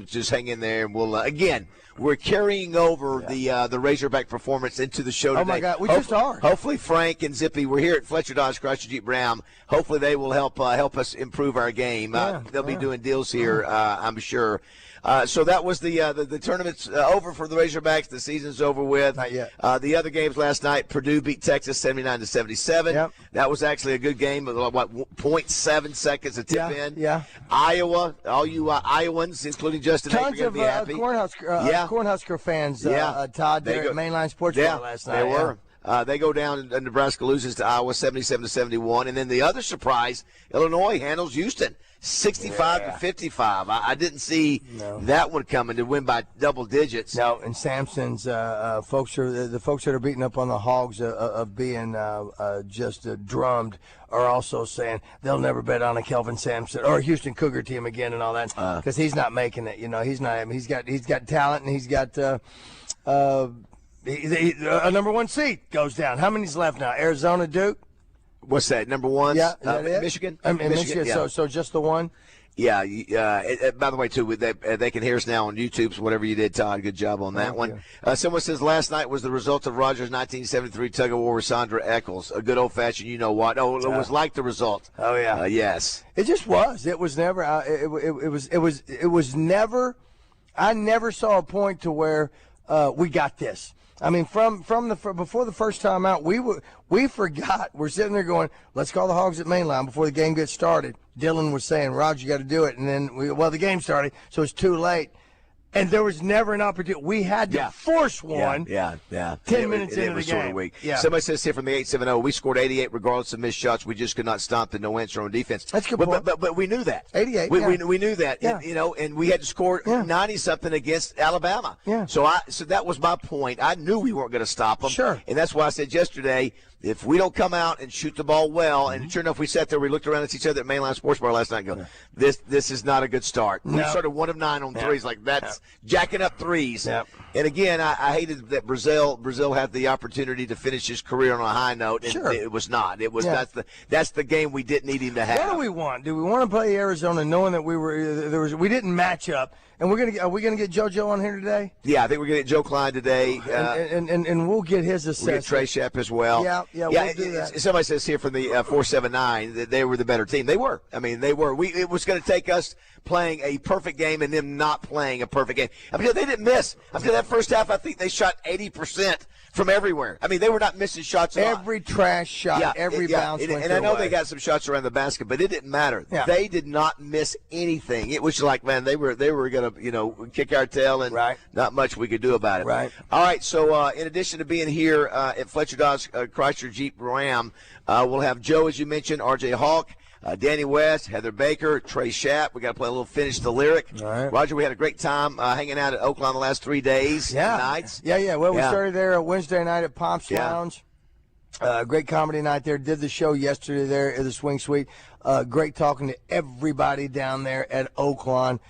just hang in there, and we'll again. We're carrying over the Razorback performance into the show today. Oh, my God. We just are. Hopefully Frank and Zippy, we're here at Fletcher Dodge Chrysler Jeep Ram. Hopefully they will help us improve our game. They'll be doing deals here, I'm sure. So that was the tournament's over for the Razorbacks. The season's over with. Not yet. The other games last night, Purdue beat Texas 79-77. Yep. That was actually a good game with, 0.7 seconds to tip in. Yeah. Iowa, all you Iowans, including Justin Hager, Tons going of to be happy. Cornhusker fans, Todd, there at Mainline Sports Bar last night. They were. They go down, and Nebraska loses to Iowa 77-71. And then the other surprise, Illinois handles Houston 65-55. I didn't see that one coming to win by double digits. No, and Sampson's the folks that are beating up on the Hogs of being just drummed are also saying they'll never bet on a Kelvin Sampson or a Houston Cougar team again and all that because he's not making it. He's not. I mean, he's got talent and he's got. A number one seed goes down. How many's left now? Arizona, Duke. What's that? Number one? Yeah, Michigan. Michigan. Yeah. So just the one. Yeah. By the way, too, they can hear us now on YouTube. So whatever you did, Todd, good job on that one. Someone says last night was the result of Rogers' 1973 tug of war with Sandra Eccles, a good old fashioned, you know what? Oh, it was like the result. Oh yeah. Yes. It just was. It was never. It was never. I never saw a point to where we got this. I mean, before the first time out, we forgot. We're sitting there going, let's call the Hogs at Mainline before the game gets started. Dylan was saying, Roger, you got to do it. And then, the game started, so it's too late. And there was never an opportunity. We had to force one. 10 minutes into the game. Sort of weak. Yeah. Somebody says here from the 870, we scored 88 regardless of missed shots. We just could not stop the no answer on defense. That's a good point. But we knew that. 88. We knew that. Yeah. And we had to score 90-something against Alabama. Yeah. So that was my point. I knew we weren't going to stop them. Sure. And that's why I said yesterday, if we don't come out and shoot the ball well, and sure enough, we sat there, we looked around at each other at Mainline Sports Bar last night and go, this is not a good start. No. We started 1 of 9 on threes. Like, that's jacking up threes. Yep. And again, I hated that Brazil had the opportunity to finish his career on a high note, and it was not. It was that's the game we didn't need him to have. What do we want? Do we want to play Arizona knowing that we didn't match up? And are we gonna get JoJo on here today? Yeah, I think we're gonna get Joe Klein today, and we'll get his assessment. We'll get Trey Shepp as well. Yeah, we'll do that. Somebody says here from the 479 that they were the better team. They were. I mean, they were. It was going to take us playing a perfect game and them not playing a perfect game. I mean, they didn't miss. After that first half, I think they shot 80% from everywhere. I mean, they were not missing shots at all. Every trash shot, every bounce went and I know way. they got some shots around the basket, but it didn't matter. Yeah. They did not miss anything. It was like, man, they were going to, kick our tail, and not much we could do about it. Right. All right, so in addition to being here at Fletcher Dodge Chrysler Jeep Ram, we'll have Joe, as you mentioned, R.J. Hawk, Danny West, Heather Baker, Trey Shapp. We got to play a little Finish the Lyric. All right. Roger, we had a great time hanging out at Oakland the last 3 days and nights. Yeah. Well, we started there Wednesday night at Pomps Lounge. Great comedy night there. Did the show yesterday there at the Swing Suite. Great talking to everybody down there at Oakland.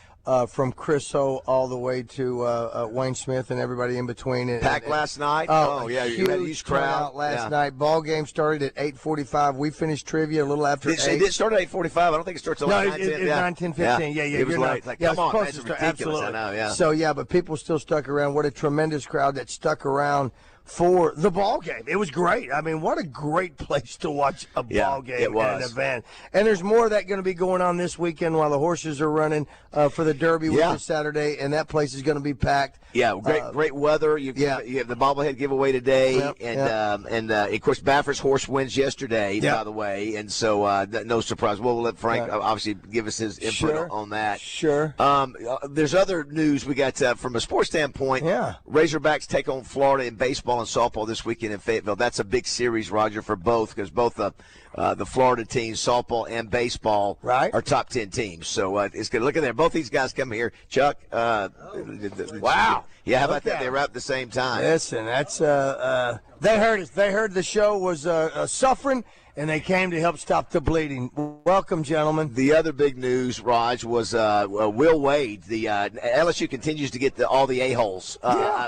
From Chris Ho all the way to Wayne Smith and everybody in between. Packed last night. You had a huge crowd last night. Ball game started at 8:45. We finished trivia a little after 8. It started at 8:45. I don't think it starts until 9:10. It's 9:10, 15. Yeah. It was late. Like, come on, that's ridiculous. Absolutely. I know, yeah. So, but people still stuck around. What a tremendous crowd that stuck around for the ball game. It was great. I mean, what a great place to watch a ball game and an event. And there's more of that going to be going on this weekend while the horses are running for the Derby, which is Saturday, and that place is going to be packed. Yeah, great weather. You have the bobblehead giveaway today, and of course Baffer's horse wins yesterday, by the way, and so no surprise. We'll let Frank obviously give us his input on that. Sure. There's other news we got from a sports standpoint. Razorbacks take on Florida in baseball and softball this weekend in Fayetteville. That's a big series, Roger, for both, because both the Florida teams, softball and baseball, are top 10 teams. So it's good. Look at there. Both these guys come here. Chuck. Wow. Yeah, how about that? They were out at the same time. Listen, that's they heard us. They heard the show was suffering, and they came to help stop the bleeding. Welcome, gentlemen. The other big news, Raj, was Will Wade. The LSU continues to get all the a-holes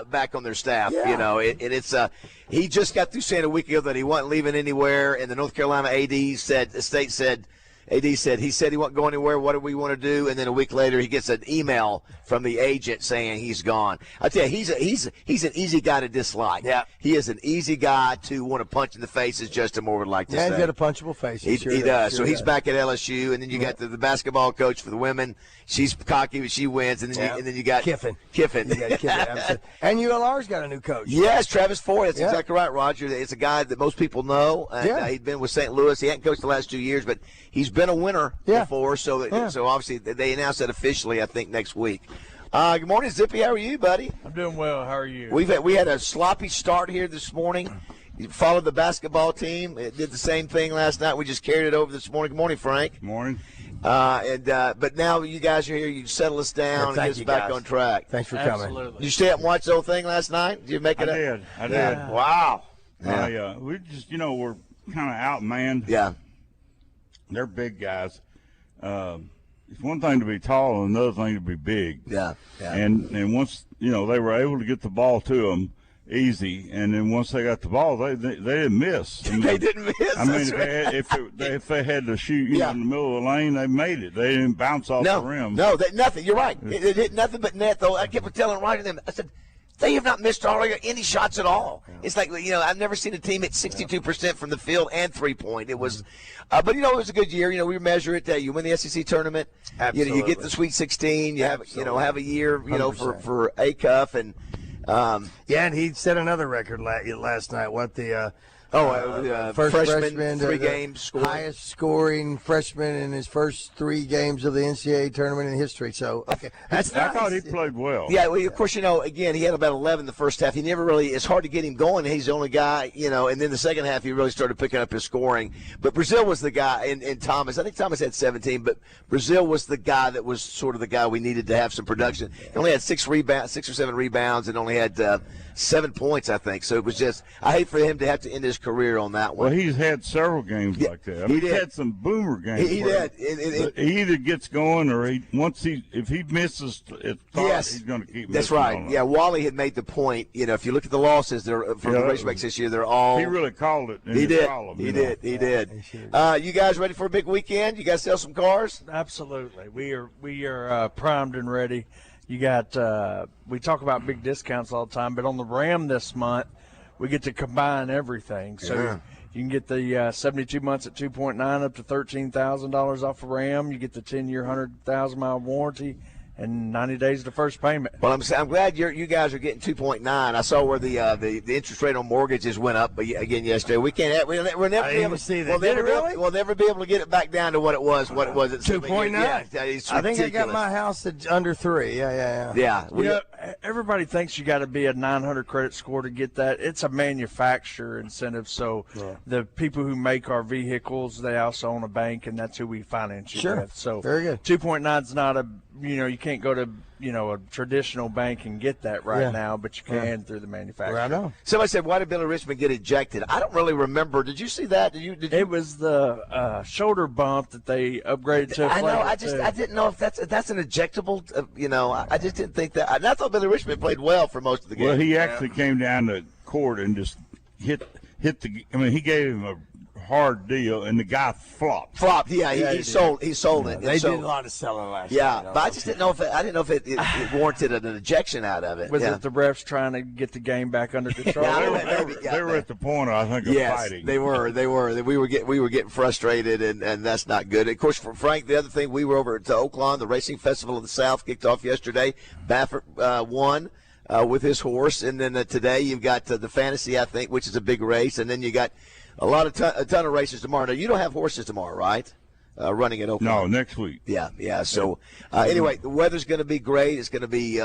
back on their staff. You know, he just got through saying a week ago that he wasn't leaving anywhere, and the North Carolina AD said, AD said he won't go anywhere. What do we want to do? And then a week later, he gets an email from the agent saying he's gone. I tell you, he's an easy guy to dislike. Yeah, he is an easy guy to want to punch in the face, as Justin Moore would like to say. Yeah, he's got a punchable face. He sure does. Sure so he's back at LSU, and then you got the basketball coach for the women. She's cocky, but she wins. And then you got Kiffin. You got Kiffin, and ULR's got a new coach. Yes, Travis Ford. That's exactly right, Roger. It's a guy that most people know. He'd been with St. Louis. He hadn't coached the last 2 years, but he's been a winner before. So obviously they announced that officially, I think, next week. Good morning, Zippy. How are you, buddy? I'm doing well. How are you? We had a sloppy start here this morning. You followed the basketball team. It did the same thing last night. We just carried it over this morning. Good morning, Frank. Good morning. But now you guys are here. You settle us down and get us back on track. Thanks for coming. Absolutely. Did you stay up and watch the whole thing last night? Did you make it? I did. Wow. We just, we're kind of outmanned. Yeah. They're big guys. It's one thing to be tall and another thing to be big. Yeah. And once, they were able to get the ball to them easy, and then once they got the ball, they didn't miss. They didn't miss. I mean, if they had to shoot in the middle of the lane, they made it. They didn't bounce off the rim. No, nothing. You're right. It hit nothing but net, though. I kept telling Roger them, I said, they have not missed any shots at all. It's like, I've never seen a team hit 62% from the field and 3-point. It was, but it was a good year. We measure it. You win the SEC tournament. Absolutely. You get the Sweet 16. You have a year, for ACUF and. And he set another record last night. What the first freshman 3 games scoring. Highest scoring freshman in his first 3 games of the NCAA tournament in history. So that's I thought he played well. Yeah, well, of course, again, he had about 11 the first half. He never really, it's hard to get him going. He's the only guy, and then the second half he really started picking up his scoring. But Brazil was the guy, and Thomas, I think Thomas had 17, but Brazil was the guy that was sort of the guy we needed to have some production. He only had 6 or 7 rebounds, and only had 7 points, I think. So it was just, I hate for him to have to end his career on that one. Well, he's had several games like that. I mean, he's had some boomer games. He did. He either gets going or if he misses it, he's going to keep. That's right. On. Yeah, Wally had made the point. If you look at the losses from the Razorbacks this year, they're all. He really called it. He did. Column, he did. You guys ready for a big weekend? You guys sell some cars? Absolutely. We are primed and ready. You got we talk about big discounts all the time, but on the Ram this month, we get to combine everything. So you can get the 72 months at 2.9 up to $13,000 off of Ram. You get the 10-year, 100,000-mile warranty, and 90 days to first payment. Well, I'm glad you guys are getting 2.9. I saw where the interest rate on mortgages went up again yesterday. We can't. We'll never be able to see that. We'll never be able to get it back down to what it was. What it was at 2.9. Yeah, I think I got my house at under 3. Yeah. Everybody thinks you got to be a 900 credit score to get that. It's a manufacturer incentive. So the people who make our vehicles, they also own a bank, and that's who we finance you with. So very good. 2.9 is not a you can't go to a traditional bank and get that now, but you can through the manufacturer. I know. Somebody said, "Why did Billy Richmond get ejected?" I don't really remember. Did you see that? Did you? It was the shoulder bump that they upgraded to. I know. I didn't know if that's an ejectable. I just didn't think that. And I thought Billy Richmond played well for most of the game. Well, he actually came down the court and just hit the. I mean, he gave him a hard deal, and the guy flopped. Yeah, he sold it. They did a lot of selling last year. Yeah, but I just didn't know if it warranted an ejection out of it. Was it the refs trying to get the game back under control? They were at the point, I think, of fighting. They were. We were getting frustrated, and that's not good. Of course, for Frank, the other thing, we were over at Oakland. The Racing Festival of the South kicked off yesterday. Baffert won with his horse, and then today you've got the Fantasy, I think, which is a big race, and then you got a ton of races tomorrow. Now, you don't have horses tomorrow, right? Running at Oakland. No, next week. Yeah. So, anyway, the weather's going to be great. It's going to be,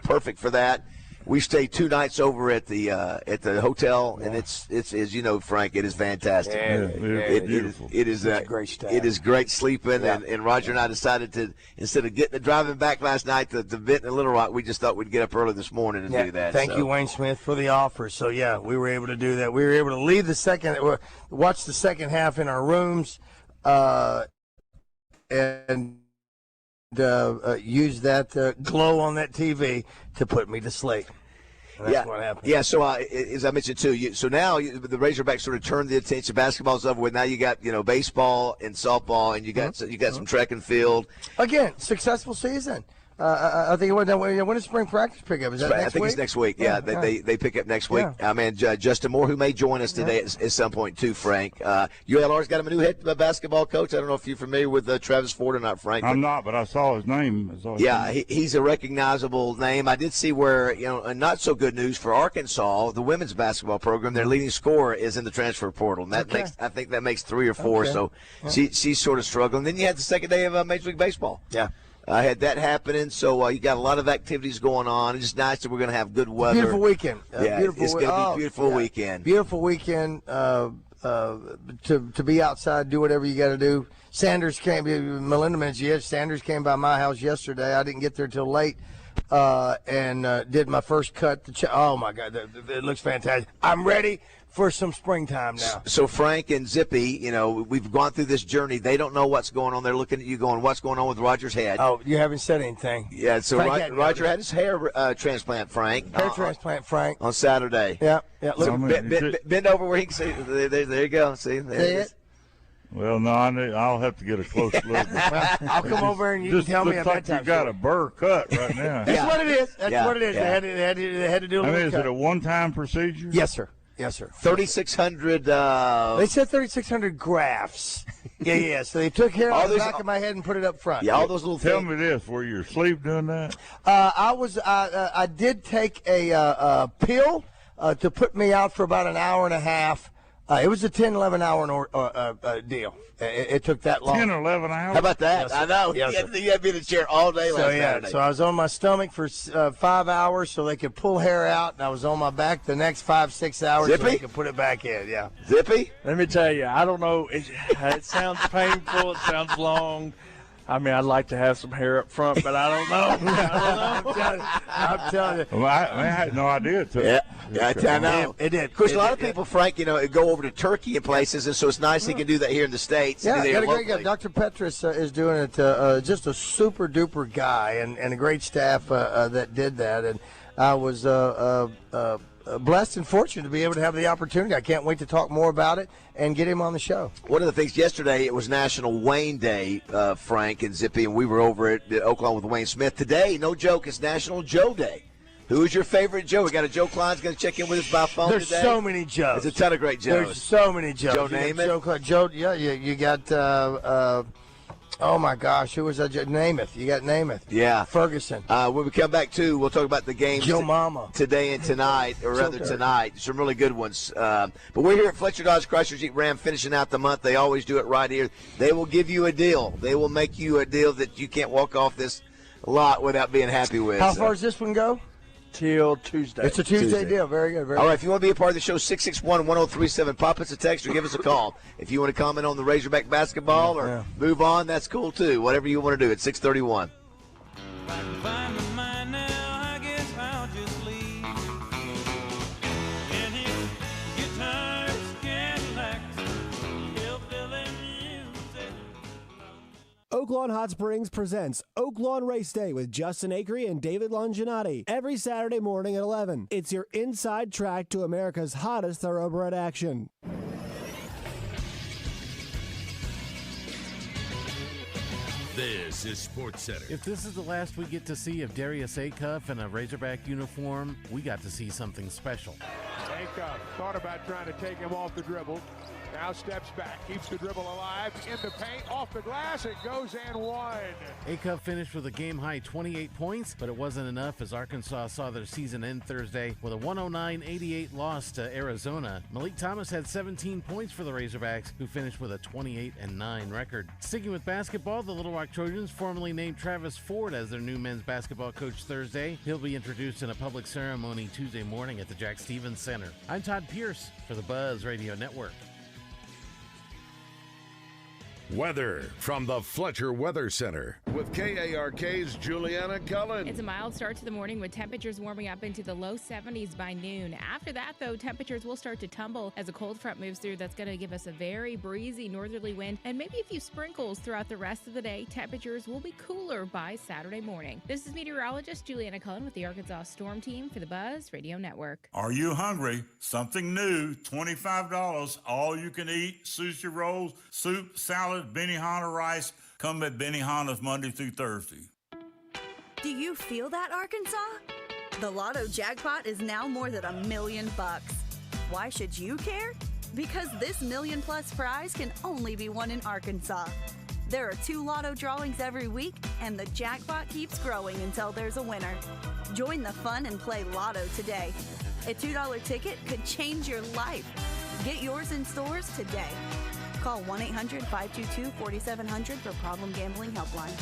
perfect for that. We stayed 2 nights over at the hotel, and it's as you know, Frank, it is fantastic. It is great stuff. It is great sleeping, and Roger and I decided to, instead of driving back last night to Benton and Little Rock, we just thought we'd get up early this morning and do that. Thank you, Wayne Smith, for the offer. So we were able to do that. We were able to leave watch the second half in our rooms, and use that glow on that TV to put me to sleep. That's what happened. Yeah, so as I mentioned too, so now the Razorbacks sort of turned the attention. Basketball's over with. Now you got baseball and softball, and you got some track and field. Again, successful season. I think when does spring practice pick up? Is that next week? I think it's next week. Yeah, they pick up next week. Yeah. Justin Moore, who may join us today at some point too, Frank. ULR's got him a new head basketball coach. I don't know if you're familiar with Travis Ford or not, Frank. I'm not, but I saw his name. He's a recognizable name. I did see where, not so good news for Arkansas, the women's basketball program, their leading scorer is in the transfer portal. And I think that makes 3 or 4. Okay. So she's sort of struggling. Then you had the second day of Major League Baseball. Yeah. I had that happening, so you got a lot of activities going on. It's just nice that we're going to have good weather. Beautiful weekend. It's going to be a beautiful weekend. Beautiful weekend to be outside, do whatever you got to do. Sanders came. Melinda mentioned Sanders came by my house yesterday. I didn't get there till late, and did my first cut. Oh my God, it looks fantastic. I'm ready for some springtime now. So Frank and Zippy, we've gone through this journey. They don't know what's going on. They're looking at you going, what's going on with Roger's head? Oh, you haven't said anything. Yeah, so Roger had his hair transplant, Frank. Hair transplant, Frank. On Saturday. Yeah. Look, bend over where he can see. There you go. See it? Well, no, I'll have to get a close look. Well, I'll come over and you can tell me about that. You got a burr cut right now. That's what it is. That's what it is. Yeah. They had to do a little is it a one-time procedure? Yes, sir. 3,600. They said 3,600 grafts. Yeah. So they took hair out of the back of my head and put it up front. Yeah, all those little things. Tell me this: were you asleep doing that? I did take a pill to put me out for about an hour and a half. It was a 10, 11 hour deal. It took that long. 10 or 11 hours? How about that? Yes, I know. Yes, you had to be in the chair all day last Saturday. So I was on my stomach for 5 hours so they could pull hair out, and I was on my back the next 5-6 hours so they could put it back in. Yeah. Zippy? Let me tell you, I don't know. It sounds painful. It sounds long. I mean, I'd like to have some hair up front, but I don't know. I'm telling you. Well, I had no idea. I know. It did. Of course, a lot of people, Frank, go over to Turkey and places, and so it's nice he can do that here in the States. Yeah, got a great guy. Dr. Petrus is doing it. Just a super-duper guy and a great staff that did that. And I was blessed and fortunate to be able to have the opportunity. I can't wait to talk more about it and get him on the show. One of the things yesterday, it was National Wayne Day, Frank and Zippy, and we were over at Oklahoma with Wayne Smith. Today, no joke, it's National Joe Day. Who is your favorite Joe? We got a Joe Klein's going to check in with us by phone today. There's so many Joes. There's a ton of great Joes. There's so many Joes. Joe Namath. Joe Klein. Joe, you got, oh my gosh, who was that? Namath. You got Namath. Yeah. Ferguson. When we come back, too, we'll talk about the games Joe Mama. Today and tonight, or rather tonight. Some really good ones. But we're here at Fletcher Dodge Chrysler Jeep Ram finishing out the month. They always do it right here. They will give you a deal. They will make you a deal that you can't walk off this lot without being happy with. How far does this one go? Till Tuesday. It's a Tuesday deal. Very good. All right, if you want to be a part of the show, 661-1037. Pop us a text or give us a call. If you want to comment on the Razorback basketball or move on, that's cool too. Whatever you want to do at 631. Oaklawn Hot Springs presents Oaklawn Race Day with Justin Acree and David Longinati every Saturday morning at 11. It's your inside track to America's hottest thoroughbred action. This is Sports Center. If this is the last we get to see of Darius Acuff in a Razorback uniform, we got to see something special. Acuff thought about trying to take him off the dribble. Now steps back, keeps the dribble alive, in the paint, off the glass, it goes and one. Acuff finished with a game-high 28 points, but it wasn't enough as Arkansas saw their season end Thursday with a 109-88 loss to Arizona. Malik Thomas had 17 points for the Razorbacks, who finished with a 28-9 record. Sticking with basketball, the Little Rock Trojans formally named Travis Ford as their new men's basketball coach Thursday. He'll be introduced in a public ceremony Tuesday morning at the Jack Stevens Center. I'm Todd Pierce for the Buzz Radio Network. Weather from the Fletcher Weather Center with KARK's Juliana Cullen. It's a mild start to the morning with temperatures warming up into the low 70s by noon. After that, though, temperatures will start to tumble as a cold front moves through. That's going to give us a very breezy northerly wind and maybe a few sprinkles throughout the rest of the day. Temperatures will be cooler by Saturday morning. This is meteorologist Juliana Cullen with the Arkansas Storm Team for the Buzz Radio Network. Are you hungry? Something new, $25, all you can eat, sushi rolls, soup, salad, Benihana rice. Come at Benihana's Monday through Thursday. Do you feel that, Arkansas? The Lotto jackpot is now more than $1 million. Why should you care? Because this $1 million+ prize can only be won in Arkansas. There are 2 Lotto drawings every week, and the jackpot keeps growing until there's a winner. Join the fun and play Lotto today. A $2 ticket could change your life. Get yours in stores today. Call 1-800-522-4700 for Problem Gambling Helpline.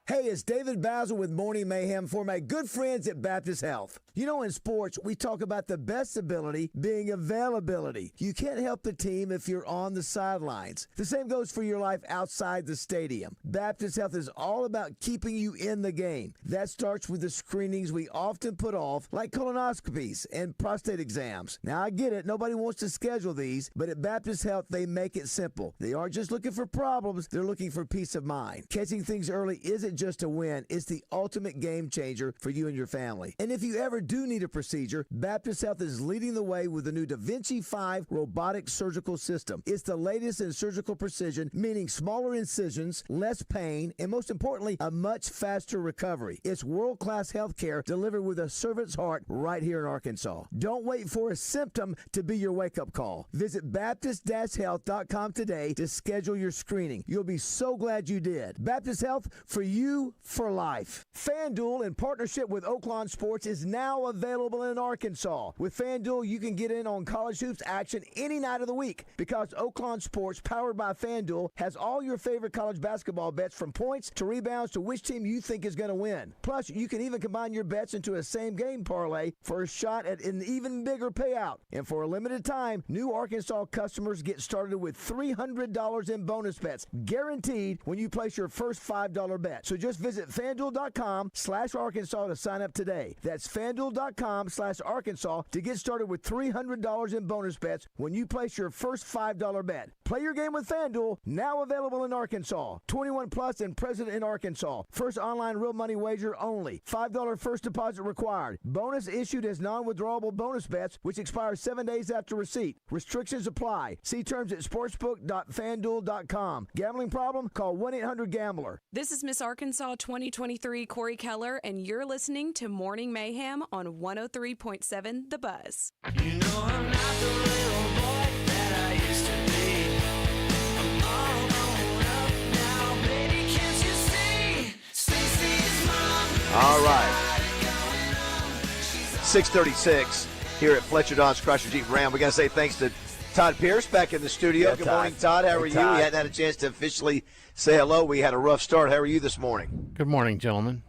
Hey, it's David Bazzel with Morning Mayhem for my good friends at Baptist Health. You know, in sports, we talk about the best ability being availability. You can't help the team if you're on the sidelines. The same goes for your life outside the stadium. Baptist Health is all about keeping you in the game. That starts with the screenings we often put off, like colonoscopies and prostate exams. Now, I get it. Nobody wants to schedule these, but at Baptist Health, they make it simple. They aren't just looking for problems. They're looking for peace of mind. Catching things early isn't just a win, it's the ultimate game changer for you and your family. And if you ever do need a procedure, Baptist Health is leading the way with the new Da Vinci 5 robotic surgical system. It's the latest in surgical precision, meaning smaller incisions, less pain, and most importantly, a much faster recovery. It's world-class health care delivered with a servant's heart right here in Arkansas. Don't wait for a symptom to be your wake-up call. Visit Baptist-Health.com today to schedule your screening. You'll be so glad you did. Baptist Health, for you, for life. FanDuel, in partnership with Oaklawn Sports, is now available in Arkansas. With FanDuel, you can get in on college hoops action any night of the week because Oaklawn Sports, powered by FanDuel, has all your favorite college basketball bets from points to rebounds to which team you think is going to win. Plus, you can even combine your bets into a same-game parlay for a shot at an even bigger payout. And for a limited time, new Arkansas customers get started with $300 in bonus bets, guaranteed when you place your first $5 bet. So just visit FanDuel.com/Arkansas to sign up today. That's FanDuel.com/Arkansas to get started with $300 in bonus bets when you place your first $5 bet. Play your game with FanDuel, now available in Arkansas. 21 plus and present in Arkansas. First online real money wager only. $5 first deposit required. Bonus issued as non-withdrawable bonus bets, which expire 7 days after receipt. Restrictions apply. See terms at sportsbook.fanduel.com. Gambling problem? Call 1-800-GAMBLER. This is Miss Arkansas 2023 Corey Keller, and you're listening to Morning Mayhem on 103.7 The Buzz. You know I'm not the little boy that I used to be. I'm all grown up now, baby, can't you see? Stacy's mom. All right. 6:36 here at Fletcher Dodge Chrysler Jeep Ram. We got to say thanks to Todd Pierce back in the studio. Yeah, Good Todd. morning, Todd. How are you? We hadn't had a chance to officially say hello. We had a rough start. How are you this morning? Good morning, gentlemen.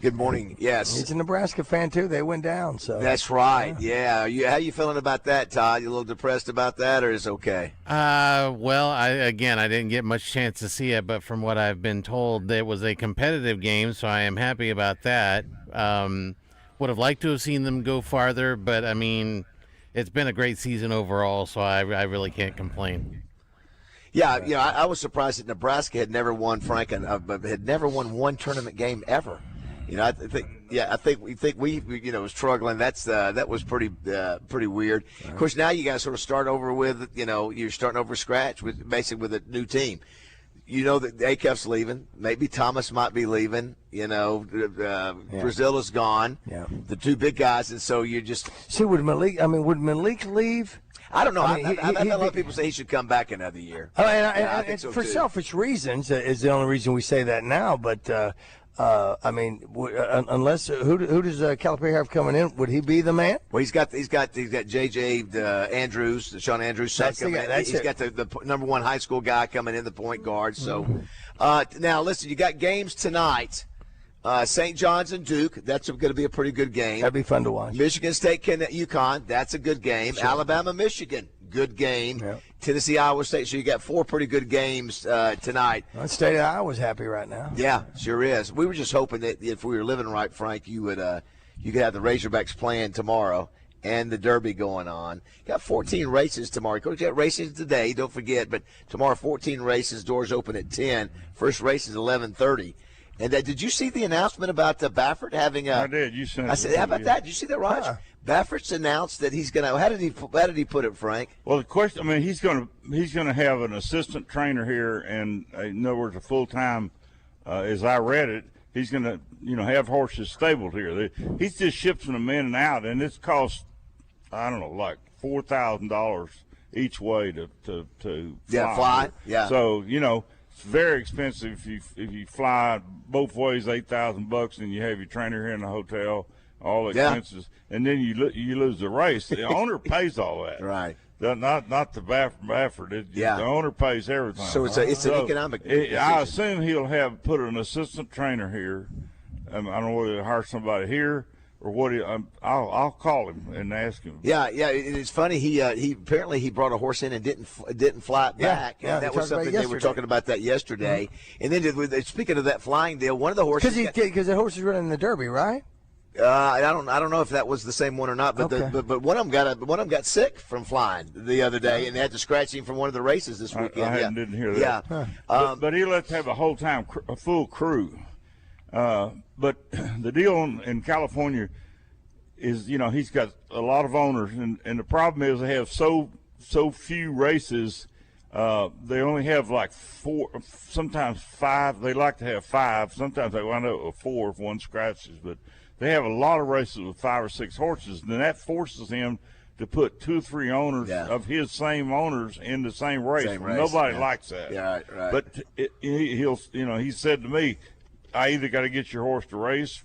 Good morning. Yes. He's a Nebraska fan, too. They went down. So That's right. Yeah. How you feeling about that, Todd? You a little depressed about that, or is it okay? Well, I didn't get much chance to see it, but from what I've been told, it was a competitive game, so I am happy about that. Would have liked to have seen them go farther, but, I mean, it's been a great season overall, so I really can't complain. Yeah, I was surprised that Nebraska had never won, had never won one tournament game ever. I think we was struggling. That was pretty weird. Of course, now you guys sort of start over with, you're starting over scratch with a new team. You know that Acuff's leaving. Maybe Thomas might be leaving. Brazil is gone. Yeah. The two big guys, and so you just see. Would Malik leave? I don't know. I've had a lot of people say he should come back another year. I think so, for selfish reasons is the only reason we say that now. But unless who does Calipari have coming in? Would he be the man? Well, he's got J.J. Andrews, Sean Andrews. He's got the number one high school guy coming in, the point guard. So now listen, you got games tonight. St. John's and Duke, that's going to be a pretty good game. That'd be fun to watch. Michigan State, UConn, that's a good game. Sure. Alabama, Michigan, good game. Tennessee, Iowa State. So you got 4 pretty good games tonight. The state of Iowa's happy right now. Yeah, sure is. We were just hoping that if we were living right, Frank, you would you could have the Razorbacks playing tomorrow and the Derby going on. Got 14 races tomorrow. Of course, you got races today, don't forget, but tomorrow 14 races, doors open at 10. First race is 11:30. And did you see the announcement about Baffert having a? I did. You sent it. I said, how about that? Did you see that, Raj? Baffert's announced that he's going to. How did he put it, Frank? Well, the question. I mean, he's going to have an assistant trainer here, and in other words, a full time. As I read it, he's going to have horses stabled here. He's just shipping them in and out, and it's cost I don't know, like $4,000 each way to fly. Yeah. So it's very expensive if you fly both ways, $8,000, and you have your trainer here in the hotel, all the expenses, and then you lose the race. The owner pays all that. Right. Not the Baffert. The owner pays everything. So it's an economic. I assume he'll put an assistant trainer here. I don't know whether he'll hire somebody here or what. I'll call him and ask him. Yeah. It's funny. He apparently he brought a horse in and didn't fly it back. Yeah, that was something they were talking about that yesterday. Mm-hmm. And then speaking of that flying deal, one of the horses because the horse is running the Derby, right? I don't know if that was the same one or not, but but one of them got sick from flying the other day, and they had to scratch him from one of the races this weekend. I didn't hear that. Yeah, but he'll have to have a full crew. But the deal in California is, he's got a lot of owners, and the problem is they have so few races. They only have like 4, sometimes 5. They like to have 5. Sometimes they wind up with 4 if one scratches, but they have a lot of races with 5 or 6 horses, and then that forces him to put 2 or 3 owners of his same owners in the same race. Nobody likes that. Yeah, right. But he said to me, I either got to get your horse to race,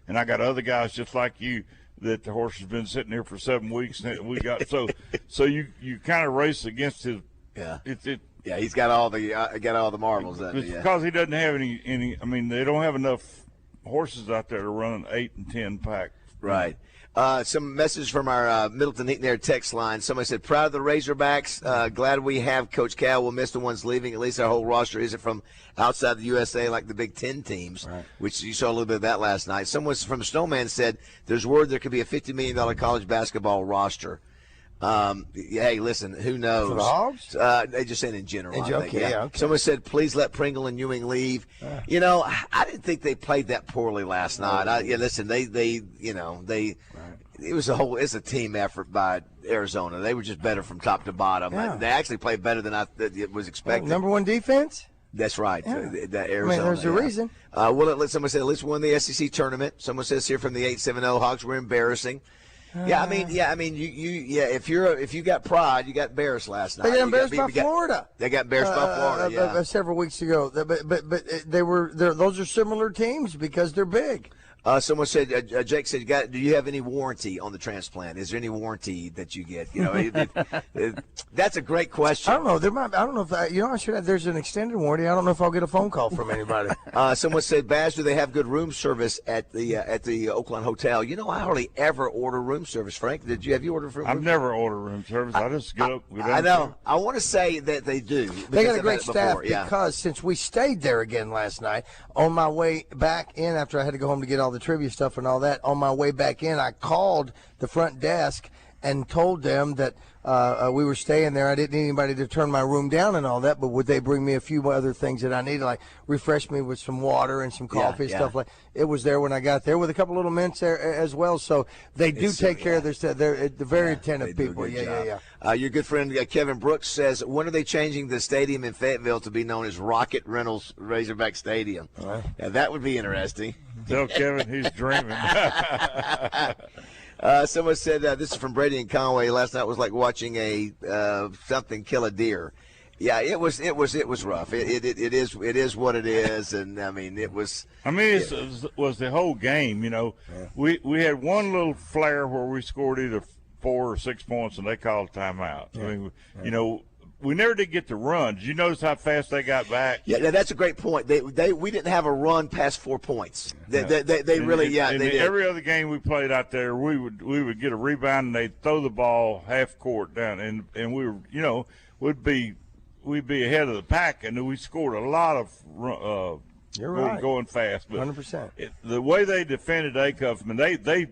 and I got other guys just like you that the horse has been sitting here for 7 weeks, and we got so you kind of race against his. Yeah. Yeah, he's got all the marbles. Because he doesn't have any. I mean, they don't have enough horses out there to run an 8 and 10 pack. Right. Some message from our Middleton Heaton Air text line. Somebody said, proud of the Razorbacks. Glad we have Coach Cal. We'll miss the ones leaving. At least our whole roster isn't from outside the USA like the Big Ten teams, which you saw a little bit of that last night. Someone from Snowman said, there's word there could be a $50 million college basketball roster. Hey, listen, who knows? For the Hogs? They just said in general. Okay. Someone said, please let Pringle and Ewing leave. I didn't think they played that poorly last night. Listen, it's a team effort by Arizona. They were just better from top to bottom. Yeah. They actually played better than I was expecting. Number 1 defense? That's right. Yeah. That Arizona. I mean, there's a reason. Someone said at least won the SEC tournament. Someone says here from the 8-7-0 Hogs were embarrassing. If you got pride, you got embarrassed last night. They got embarrassed by Florida. They got embarrassed by Florida. Several weeks ago. But those are similar teams because they're big. Someone said, Jake said, do you have any warranty on the transplant? Is there any warranty that you get? That's a great question. I don't know. I don't know if I should have. There's an extended warranty. I don't know if I'll get a phone call from anybody. Someone said, Baz, do they have good room service at the Oakland Hotel? I hardly ever order room service. Frank, have you ordered room? I've never ordered room service. I just get up. I know. I want to say that they do. They got a great staff because since we stayed there again last night, on my way back in after I had to go home to get all the trivia stuff and all that, on my way back in, I called the front desk and told them that we were staying there. I didn't need anybody to turn my room down and all that, but would they bring me a few other things that I needed, like refresh me with some water and some coffee and stuff like that. It was there when I got there with a couple little mints there as well. So they do take care of their stuff. They're very attentive people. Your good friend Kevin Brooks says, when are they changing the stadium in Fayetteville to be known as Rocket Reynolds Razorback Stadium? Yeah, that would be interesting. Tell Kevin he's dreaming. Someone said, this is from Brady and Conway. Last night was like watching something kill a deer. Yeah, it was rough. It is what it is, and I mean it was. It was the whole game. We had one little flare where we scored either 4 or 6 points, and they called a timeout. we never did get to run. Did you notice how fast they got back? Yeah, that's a great point. We didn't have a run past 4 points. They really and did. Every other game we played out there, we would get a rebound and they'd throw the ball half court down, and we were, you know, we'd be ahead of the pack, and we scored a lot of going fast. But 100%. The way they defended Acuff, I mean,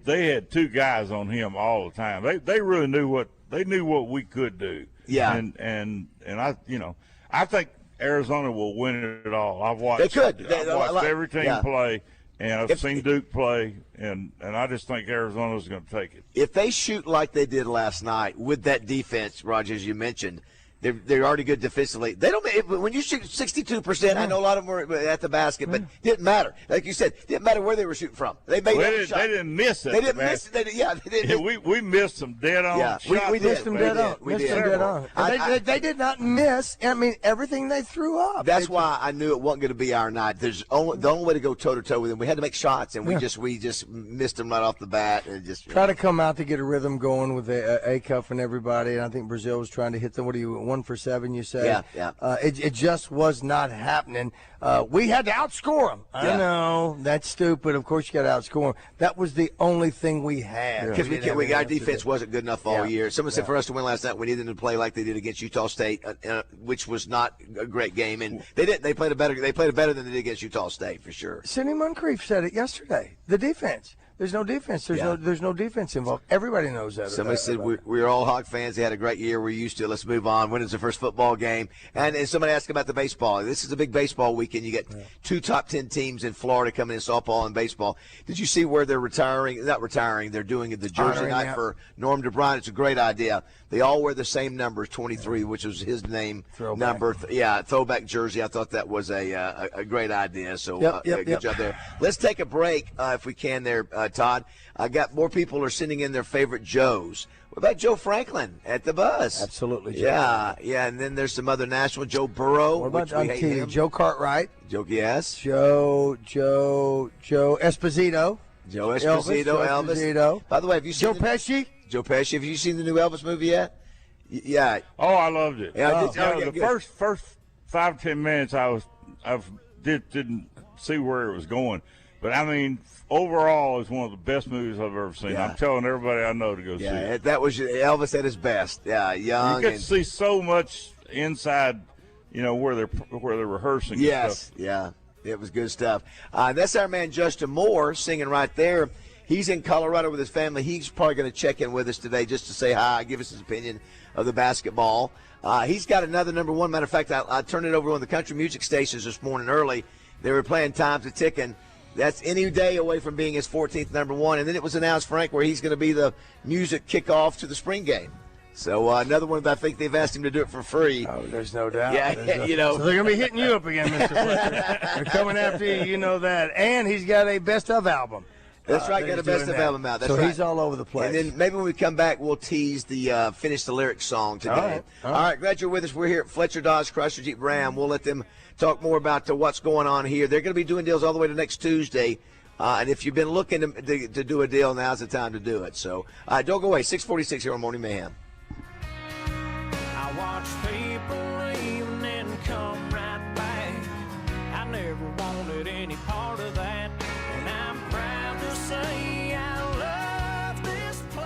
they had two guys on him all the time. They really knew what we could do. Yeah. And I think Arizona will win it all. I've watched. They could. I've watched every team play, and I've seen Duke play, and I just think Arizona's going to take it. If they shoot like they did last night with that defense, Roger, as you mentioned, they're already good defensively. They don't. When you shoot 62%, I know a lot of them were at the basket, but didn't matter. Like you said, didn't matter where they were shooting from. They made They didn't miss it. They didn't miss it. They didn't. We missed some dead on. Yeah, shots. We missed them dead on. We did. Dead on. They did not miss. I mean, everything they threw up. That's why I knew it wasn't going to be our night. The only way to go toe to toe with them, we had to make shots, and we just missed them right off the bat, and just try to come out to get a rhythm going with Acuff and everybody. And I think Brazil was trying to hit them. What are you 1 for 7? You said. Yeah. It just was not happening. We had to outscore them. I know that's stupid. Of course, you got to outscore them. That was the only thing we had because our defense wasn't good enough all year. Someone said for us to win last night, we needed to play like they did against Utah State, which was not a great game, and they didn't. They played it better than they did against Utah State for sure. Sidney Moncrief said it yesterday. The defense. There's no defense. There's no defense involved. Everybody knows that. Somebody said we're all Hog fans. They had a great year. We're used to it. Let's move on. When is the first football game? And somebody asked about the baseball. This is a big baseball weekend. You get two top 10 teams in Florida coming in softball and baseball. Did you see where they're retaring? Not retiring. They're doing the jersey night for Norm DeBryan. It's a great idea. They all wear the same number, 23, which was his name number. Throwback jersey. I thought that was a great idea. So good job there. Let's take a break if we can there, Todd. I got more people are sending in their favorite Joes. What about Joe Franklin at the bus? Absolutely, Joe. Yeah, and then there's some other national. Joe Burrow. What about on TV? Joe Cartwright. Joe, yes. Joe Esposito. Joe Elvis. By the way, have you seen Joe Pesci? Joe Pesci. Have you seen the new Elvis movie yet? Yeah. Oh, I loved it. Yeah, the first 5-10 minutes, I didn't see where it was going, but I mean, overall, it's one of the best movies I've ever seen. I'm telling everybody I know to go see it. That was Elvis at his best. Yeah, young. You get to see so much inside, where they're rehearsing. Yes, and stuff. Yeah, it was good stuff. That's our man Justin Moore singing right there. He's in Colorado with his family. He's probably going to check in with us today just to say hi, give us his opinion of the basketball. He's got another number one. Matter of fact, I turned it over on the country music stations this morning early. They were playing Time's a Ticking. That's any day away from being his 14th number one. And then it was announced, Frank, where he's going to be the music kickoff to the spring game. So another one that I think they've asked him to do it for free. Oh, there's no doubt. Yeah, So they're going to be hitting you up again, Mr. Fletcher. They're coming after you. You know that. And he's got a best of album. That's right, got a best of album out. That's so right. He's all over the place. And then maybe when we come back, we'll tease the finish the lyrics song today. All right, glad you're with us. We're here at Fletcher Dodge Chrysler Jeep Ram. We'll let them talk more about what's going on here. They're going to be doing deals all the way to next Tuesday. And if you've been looking to do a deal, now's the time to do it. So don't go away. 646 here on Morning Mayhem. I watch people leave and come right back. I never wanted any part of that. And I'm proud to say I love this place.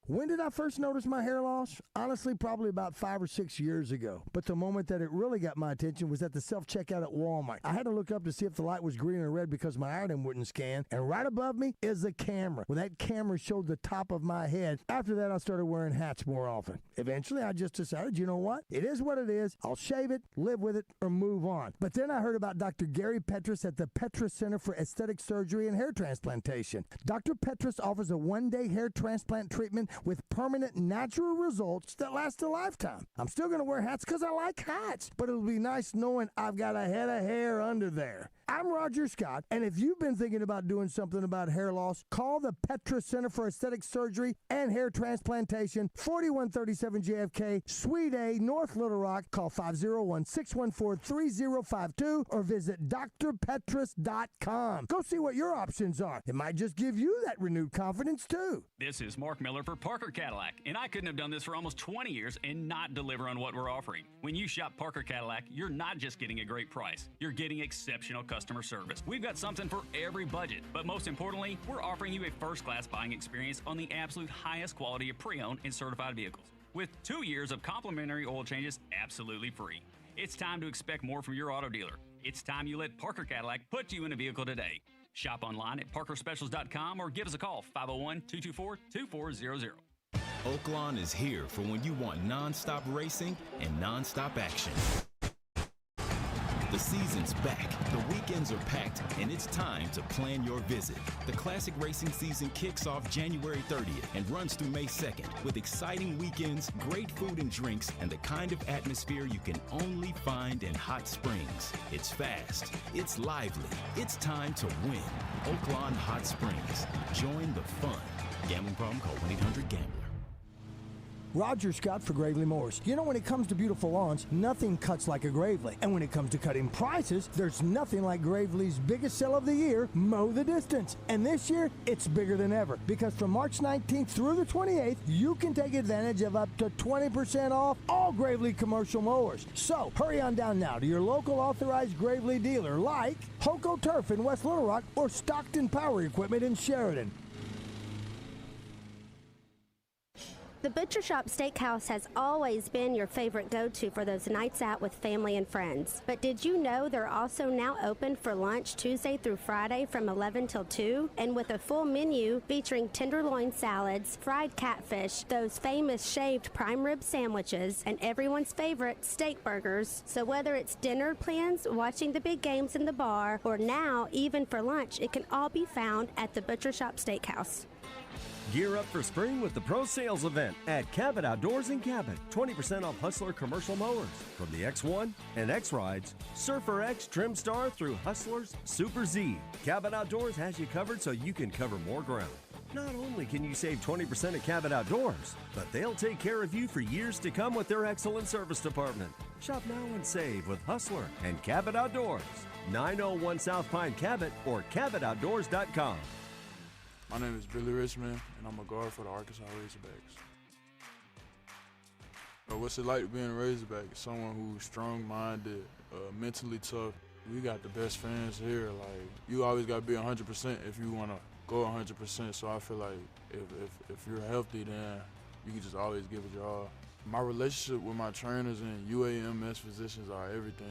When did I first notice my hair loss? Honestly, probably about 5 or 6 years ago. But the moment that it really got my attention was at the self-checkout at Walmart. I had to look up to see if the light was green or red because my item wouldn't scan. And right above me is a camera. Well, that camera showed the top of my head. After that, I started wearing hats more often. Eventually, I just decided, you know what? It is what it is. I'll shave it, live with it, or move on. But then I heard about Dr. Gary Petrus at the Petrus Center for Aesthetic Surgery and Hair Transplantation. Dr. Petrus offers a one-day hair transplant treatment with permanent natural results that last a lifetime. I'm still going to wear hats because I like hats, but it'll be nice knowing I've got a head of hair under there. I'm Roger Scott, and if you've been thinking about doing something about hair loss, call the Petra Center for Aesthetic Surgery and Hair Transplantation, 4137 JFK, Suite A, North Little Rock. Call 501-614-3052 or visit drpetras.com. Go see what your options are. It might just give you that renewed confidence, too. This is Mark Miller for Parker Cadillac, and I couldn't have done this for almost 20 years and not deliver on what we're offering. When you shop Parker Cadillac, you're not just getting a great price, you're getting exceptional customer service. We've got something for every budget, but most importantly, we're offering you a first-class buying experience on the absolute highest quality of pre-owned and certified vehicles, with 2 years of complimentary oil changes absolutely free. It's time to expect more from your auto dealer. It's time you let Parker Cadillac put you in a vehicle today. Shop online at parkerspecials.com or give us a call, 501-224-2400. Oaklawn is here for when you want non-stop racing and non-stop action. The season's back, the weekends are packed, and it's time to plan your visit. The classic racing season kicks off January 30th and runs through May 2nd with exciting weekends, great food and drinks, and the kind of atmosphere you can only find in Hot Springs. It's fast, it's lively, it's time to win. Oaklawn Hot Springs. Join the fun. Gambling problem? Call 1-800-GAMBLER. Roger Scott for Gravely Mowers. You know, when it comes to beautiful lawns, nothing cuts like a Gravely. And when it comes to cutting prices, there's nothing like Gravely's biggest sale of the year, Mow the Distance. And this year, it's bigger than ever. Because from March 19th through the 28th, you can take advantage of up to 20% off all Gravely commercial mowers. So, hurry on down now to your local authorized Gravely dealer like Hoco Turf in West Little Rock or Stockton Power Equipment in Sheridan. The Butcher Shop Steakhouse has always been your favorite go-to for those nights out with family and friends. But did you know they're also now open for lunch Tuesday through Friday from 11 till 2? And with a full menu featuring tenderloin salads, fried catfish, those famous shaved prime rib sandwiches, and everyone's favorite steak burgers. So whether it's dinner plans, watching the big games in the bar, or now even for lunch, it can all be found at the Butcher Shop Steakhouse. Gear up for spring with the Pro Sales event at Cabot Outdoors in Cabot. 20% off Hustler commercial mowers from the X1 and X Rides, Surfer X, Trim Star through Hustlers, Super Z. Cabot Outdoors has you covered so you can cover more ground. Not only can you save 20% at Cabot Outdoors, but they'll take care of you for years to come with their excellent service department. Shop now and save with Hustler and Cabot Outdoors. 901 South Pine Cabot or CabotOutdoors.com. My name is Billy Richmond, and I'm a guard for the Arkansas Razorbacks. What's it like being a Razorback? Someone who's strong-minded, mentally tough. We got the best fans here. Like, you always got to be 100% if you want to go 100%. So I feel like if you're healthy, then you can just always give it your all. My relationship with my trainers and UAMS physicians are everything.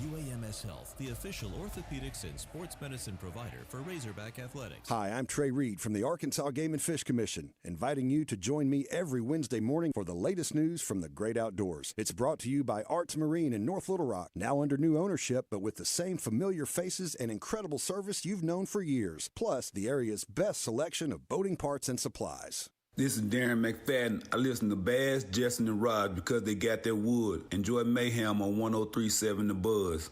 UAMS Health, the official orthopedics and sports medicine provider for Razorback Athletics. Hi, I'm Trey Reed from the Arkansas Game and Fish Commission, inviting you to join me every Wednesday morning for the latest news from the great outdoors. It's brought to you by Arts Marine in North Little Rock, now under new ownership, but with the same familiar faces and incredible service you've known for years, plus the area's best selection of boating parts and supplies. This is Darren McFadden. I listen to Baz, Justin, and Rod because they got their wood. Enjoy Mayhem on 103.7 The Buzz.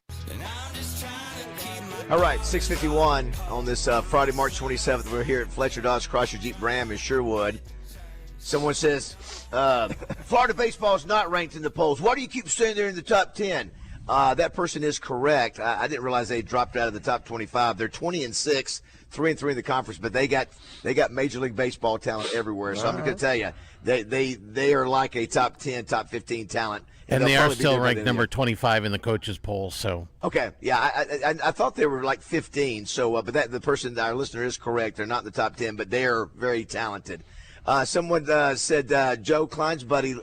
All right, 6:51 on this Friday, March 27th. We're here at Fletcher Dodge Chrysler Jeep Ram in Sherwood. Someone says, Florida baseball is not ranked in the polls. Why do you keep saying they're in the top 10? That person is correct. I didn't realize they dropped out of the top 25. They're 20-6, 3-3 in the conference, but they got Major League Baseball talent everywhere. So I'm going to tell you, they are like a top 10, top 15 talent. And they are still ranked number 25 in the coaches poll. So okay, yeah, I thought they were like 15. So, but the person, our listener, is correct. They're not in the top 10, but they are very talented. Someone said Joe Klein's buddy,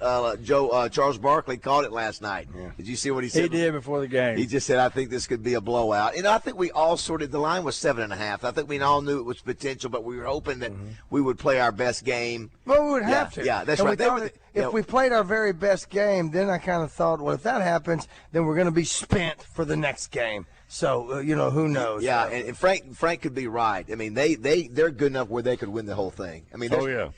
Charles Barkley, called it last night. Yeah. Did you see what he said? He did before the game. He just said, I think this could be a blowout. And I think we all the line was 7.5. I think we all knew it was potential, but we were hoping that we would play our best game. Well, we would have to. Yeah, that's and right. If we played our very best game, then I kind of thought, well, if that happens, then we're going to be spent for the next game. So who knows? Yeah, and Frank could be right. I mean, they're good enough where they could win the whole thing. I mean,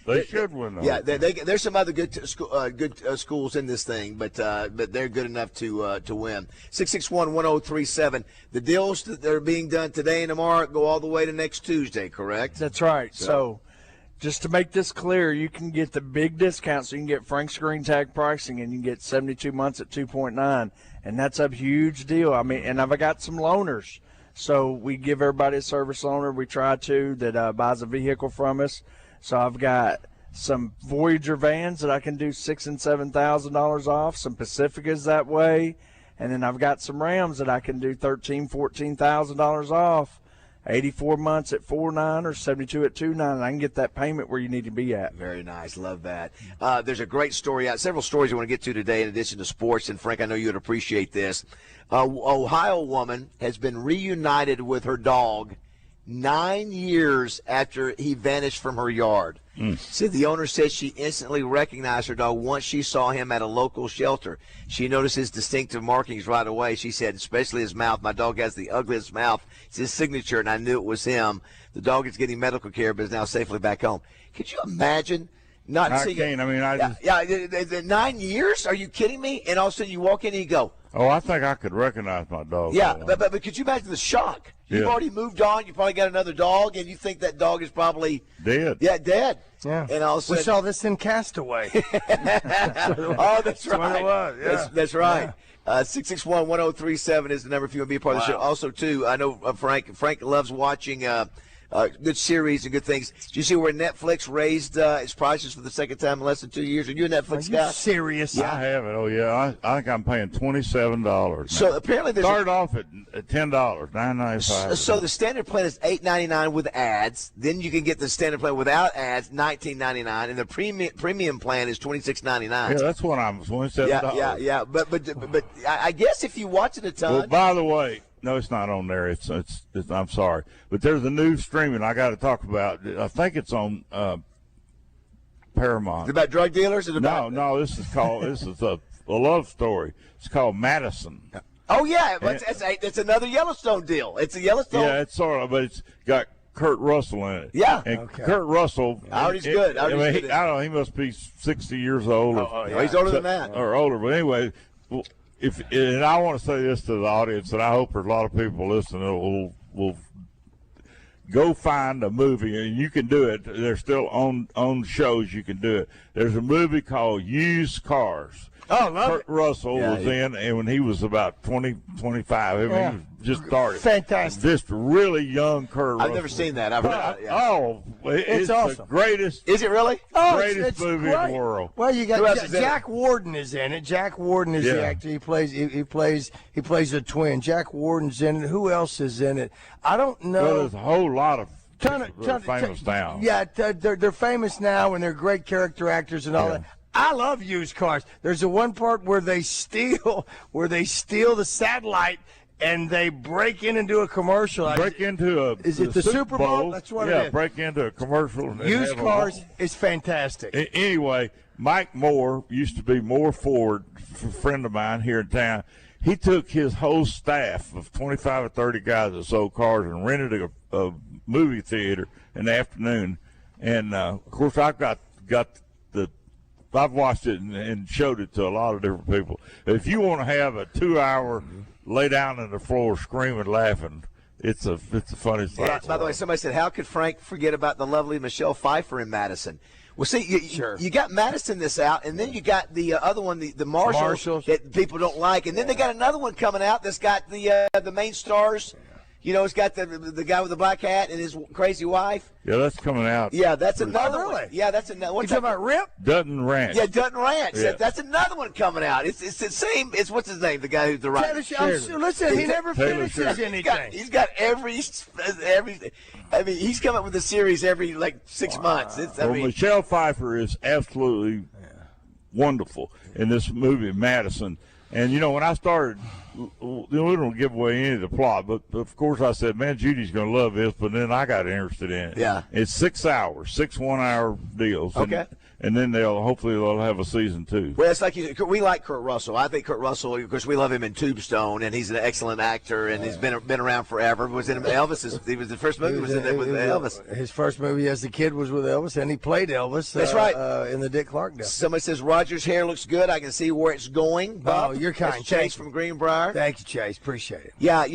they should win. There's some other good schools in this thing, but they're good enough to win. 661-1037. The deals that are being done today and tomorrow go all the way to next Tuesday. Correct? That's right. So just to make this clear, you can get the big discount. So you can get Frank Screen Tag pricing, and you can get 72 months at 2.9. And that's a huge deal. I mean, and I've got some loaners. So we give everybody a service loaner. We try to that buys a vehicle from us. So I've got some Voyager vans that I can do $6,000 and $7,000 off. Some Pacificas that way, and then I've got some Rams that I can do $13,000, $14,000 off. 84 months at 4.9 or 72 at 2.9, and I can get that payment where you need to be at. Very nice. Love that. There's a great story out. Several stories I want to get to today in addition to sports, and Frank, I know you would appreciate this. Ohio woman has been reunited with her dog 9 years after he vanished from her yard. So the owner says she instantly recognized her dog once she saw him at a local shelter. She noticed his distinctive markings right away. She said, especially his mouth. My dog has the ugliest mouth. It's his signature, and I knew it was him. The dog is getting medical care, but is now safely back home. Could you imagine not seeing it? Yeah, 9 years? Are you kidding me? And all of a sudden you walk in and you go, oh, I think I could recognize my dog. Yeah, but could you imagine the shock? You've already moved on. You probably got another dog, and you think that dog is probably dead. Yeah, dead. Yeah. And all of a sudden, we saw this in Castaway. Oh, that's right. It was. Yeah. That's right. 661-1037 is the number if you want to be a part of the show. Also, too, I know Frank loves watching good series and good things. Did you see where Netflix raised its prices for the second time in less than 2 years? Are you a Netflix guy? Serious? Yeah. I have it. Oh, yeah. I think I'm paying $27. So apparently there's started off at $10, $9.95. So the standard plan is $8.99 with ads. Then you can get the standard plan without ads, $19.99, and the premium plan is $26.99. Yeah, that's what I'm $27. Yeah. But I guess if you watch it a ton. Well, by the way. No, it's not on there. It's I'm sorry, but there's a new streaming I got to talk about. I think it's on Paramount. Is it about drug dealers? No. This is a love story. It's called Madison. Oh yeah, it's another Yellowstone deal. It's a Yellowstone. Yeah, it's sort of, but it's got Kurt Russell in it. Yeah, and Kurt Russell. He's good. I don't know. He must be 60 years old. He's older than that, or older. But anyway. And I want to say this to the audience, and I hope there's a lot of people listening that will go find a movie, and you can do it. They're still on shows. You can do it. There's a movie called Used Cars. Oh, love Kurt Russell was in, and when he was about 20, 25, he was just started. Fantastic. Just really young Kurt Russell. I've never seen that. I've heard about it. Yeah. Oh, it's awesome. The greatest. Is it really? Greatest movie in the world. Well, you got Jack Warden is in it. Jack Warden is the actor. He plays the twin. Jack Warden's in it. Who else is in it? I don't know. Well, there's a whole lot of famous now. Yeah, they're famous now, and they're great character actors and all that. I love used cars. There's a one part where they steal the satellite and they break in and do a commercial. Is it the Super Bowl? That's what it is. Yeah, break into a commercial. And used cars is fantastic. Anyway, Mike Moore used to be Moore Ford, a friend of mine here in town. He took his whole staff of 25 or 30 guys that sold cars and rented a movie theater in the afternoon. And, of course, I've got I've watched it and showed it to a lot of different people. If you want to have a 2-hour lay down on the floor screaming, laughing, it's a funny thing. Yeah, by the way, somebody said, how could Frank forget about the lovely Michelle Pfeiffer in Madison? Well, see, you got Madison this out, and then you got the other one, the Marshals that people don't like, and then they got another one coming out that's got the main stars. You know, it's got the guy with the black hat and his crazy wife. Yeah, that's coming out. Yeah, that's another one. Yeah, that's another one. You talking about Rip? Dutton Ranch. Yeah, Dutton Ranch. Yeah. That's another one coming out. It's the same. It's what's his name? The guy who's the writer. Listen, he never finishes anything. He's got every. I mean, he's come up with a series every 6 months. Michelle Pfeiffer is absolutely wonderful in this movie, Madison. And, you know, when I started, we don't give away any of the plot, but of course I said, man, Judy's going to love this, but then I got interested in it. Yeah. It's 6 hours, 6 1-hour deals. Okay. and then hopefully they'll have a season 2. Well, it's like we like Kurt Russell. I think Kurt Russell, of course, we love him in Tombstone, and he's an excellent actor, and he's been around forever. Was in Elvis. He was the first movie was in it with Elvis. His first movie as a kid was with Elvis, and he played Elvis. That's right. In the Dick Clark deal. Somebody says Roger's hair looks good. I can see where it's going. Bob. Oh, you're kind. That's Chase from Greenbrier. Thank you, Chase. Appreciate it. Yeah,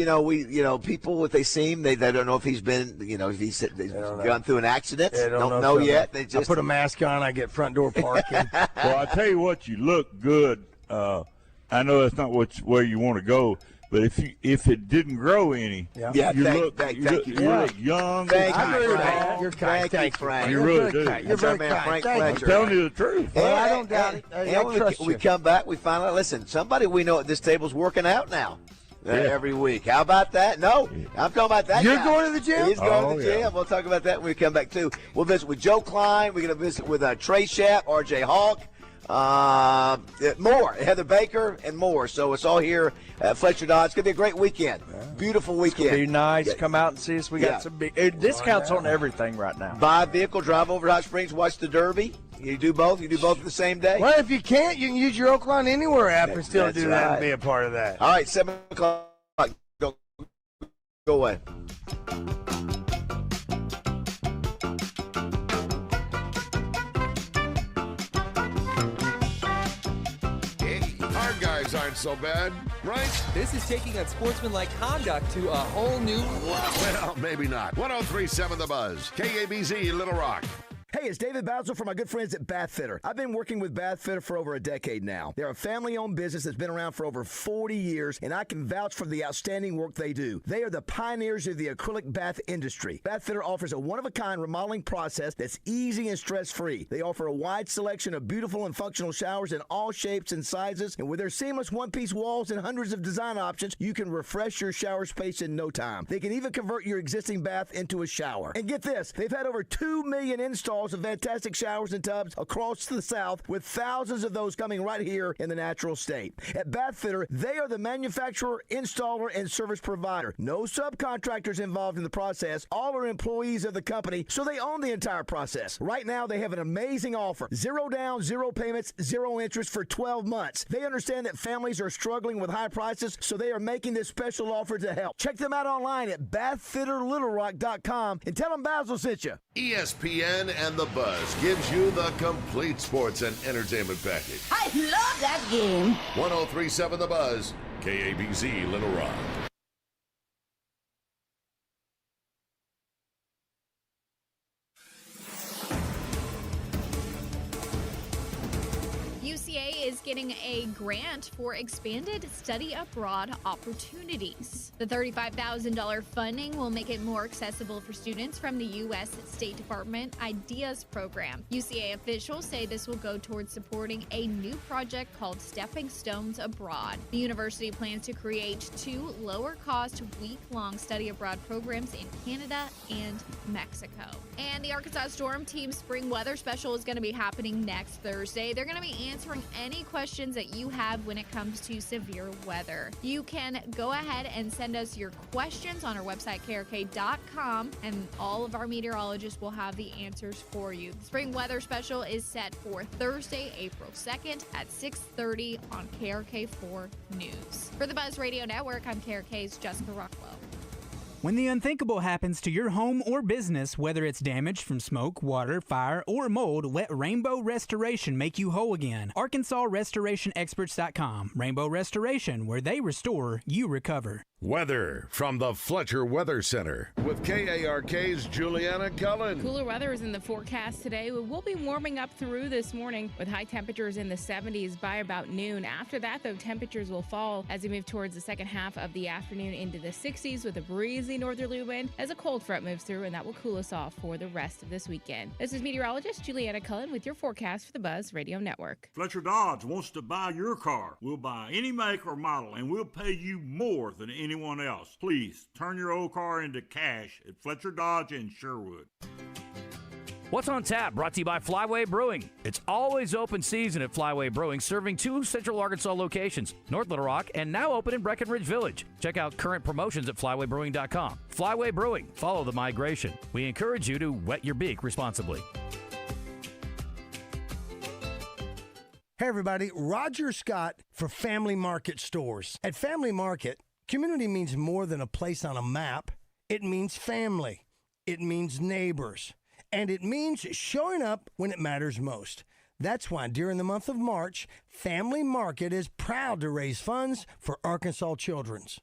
people, if they see him, they don't know if he's been, if he's gone through an accident. They don't know yet. They just I put a mask on. I get front door parking. Well, I tell you what, you look good. I know that's not where you want to go, but if it didn't grow any, you look young. Thank you, Frank. You're kind. Thank you, Frank. You really do. You're very man, kind. Frank Fletcher. I'm telling you the truth. Well, I don't doubt it. And we come back, we find out, listen, somebody we know at this table's working out now. Every week. How about that? No, I'm talking about that. You're guy. going to the gym? He's going to the gym. We'll talk about that when we come back, too. We'll visit with Joe Klein. We're going to visit with Trey Schapp, R.J. Hawk, more, Heather Baker, and more. So it's all here at Fletcher Dodge. It's going to be a great weekend. Beautiful weekend. Be nice. Come out and see us. We got some big discounts on everything right now. Buy a vehicle, drive over to Hot Springs, watch the Derby. You do both? You do both the same day? Well, if you can't, you can use your Oakland Anywhere app and still do that and be a part of that. All right, 7 o'clock. Go away. Our guys aren't so bad, right? This is taking unsportsmanlike conduct to a whole new level. Well, maybe not. 103.7 The Buzz, KABZ, Little Rock. Hey, it's David Bazzel from my good friends at Bath Fitter. I've been working with Bath Fitter for over a decade now. They're a family-owned business that's been around for over 40 years, and I can vouch for the outstanding work they do. They are the pioneers of the acrylic bath industry. Bath Fitter offers a one-of-a-kind remodeling process that's easy and stress-free. They offer a wide selection of beautiful and functional showers in all shapes and sizes, and with their seamless one-piece walls and hundreds of design options, you can refresh your shower space in no time. They can even convert your existing bath into a shower. And get this, they've had over 2 million installs of fantastic showers and tubs across the South, with thousands of those coming right here in the natural state. At Bath Fitter, they are the manufacturer, installer, and service provider. No subcontractors involved in the process. All are employees of the company, so they own the entire process. Right now, they have an amazing offer. 0 down, 0 payments, 0 interest for 12 months. They understand that families are struggling with high prices, so they are making this special offer to help. Check them out online at bathfitterlittlerock.com and tell them Bazzel sent you. ESPN and The Buzz gives you the complete sports and entertainment package. I love that game. 103.7 The Buzz, KABZ, Little Rock. UCA is getting a grant for expanded study abroad opportunities. The $35,000 funding will make it more accessible for students from the U.S. State Department IDEAS program. UCA officials say this will go towards supporting a new project called Stepping Stones Abroad. The university plans to create 2 lower-cost, week-long study abroad programs in Canada and Mexico. And the Arkansas Storm Team Spring Weather Special is going to be happening next Thursday. They're going to be answering any questions that you have when it comes to severe weather. You can go ahead and send us your questions on our website, krk.com, and all of our meteorologists will have the answers for you. The Spring Weather Special is set for Thursday, April 2nd at 6:30 on KRK4 News. For the Buzz Radio Network, I'm KRK's Jessica Rockwell. When the unthinkable happens to your home or business, whether it's damage from smoke, water, fire, or mold, let Rainbow Restoration make you whole again. ArkansasRestorationExperts.com. Rainbow Restoration, where they restore, you recover. Weather from the Fletcher Weather Center with KARK's Juliana Cullen. Cooler weather is in the forecast today. We'll be warming up through this morning with high temperatures in the 70s by about noon. After that, though, temperatures will fall as we move towards the second half of the afternoon into the 60s with a breezy northerly wind as a cold front moves through, and that will cool us off for the rest of this weekend. This is meteorologist Juliana Cullen with your forecast for the Buzz Radio Network. Fletcher Dodge wants to buy your car. We'll buy any make or model, and we'll pay you more than anyone else. Please turn your old car into cash at Fletcher Dodge in Sherwood. What's on tap? Brought to you by Flyway Brewing. It's always open season at Flyway Brewing, serving 2 Central Arkansas locations, North Little Rock and now open in Breckenridge Village. Check out current promotions at flywaybrewing.com. Flyway Brewing. Follow the migration. We encourage you to wet your beak responsibly. Hey, everybody, Roger Scott for Family Market Stores. At Family Market, community means more than a place on a map. It means family. It means neighbors. And it means showing up when it matters most. That's why during the month of March, Family Market is proud to raise funds for Arkansas Children's.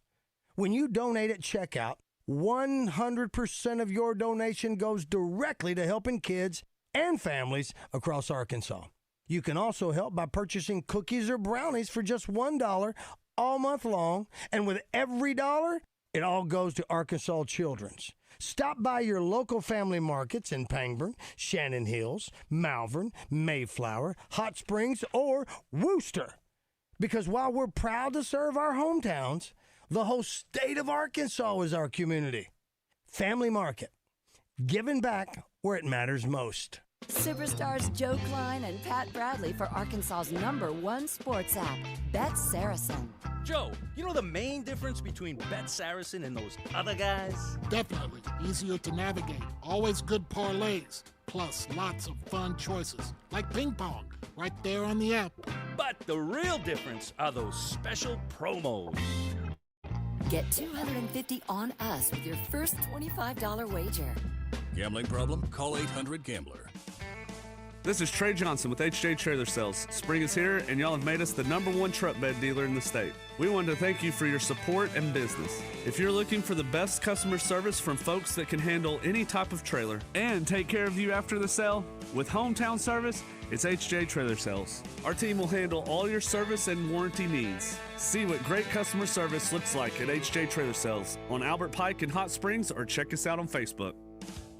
When you donate at checkout, 100% of your donation goes directly to helping kids and families across Arkansas. You can also help by purchasing cookies or brownies for just $1 all month long, and with every dollar, it all goes to Arkansas Children's. Stop by your local family markets in Pangburn, Shannon Hills, Malvern, Mayflower, Hot Springs, or Wooster. Because while we're proud to serve our hometowns, the whole state of Arkansas is our community. Family Market, giving back where it matters most. Superstars Joe Klein and Pat Bradley for Arkansas's #1 sports app, Bet Saracen. Joe, you know the main difference between Bet Saracen and those other guys? Definitely. Easier to navigate. Always good parlays. Plus lots of fun choices. Like ping pong. Right there on the app. But the real difference are those special promos. Get $250 on us with your first $25 wager. Gambling problem? Call 800-GAMBLER. This is Trey Johnson with HJ Trailer Sales. Spring is here, and y'all have made us the #1 truck bed dealer in the state. We want to thank you for your support and business. If you're looking for the best customer service from folks that can handle any type of trailer and take care of you after the sale, with hometown service, it's HJ Trailer Sales. Our team will handle all your service and warranty needs. See what great customer service looks like at HJ Trailer Sales on Albert Pike in Hot Springs, or check us out on Facebook.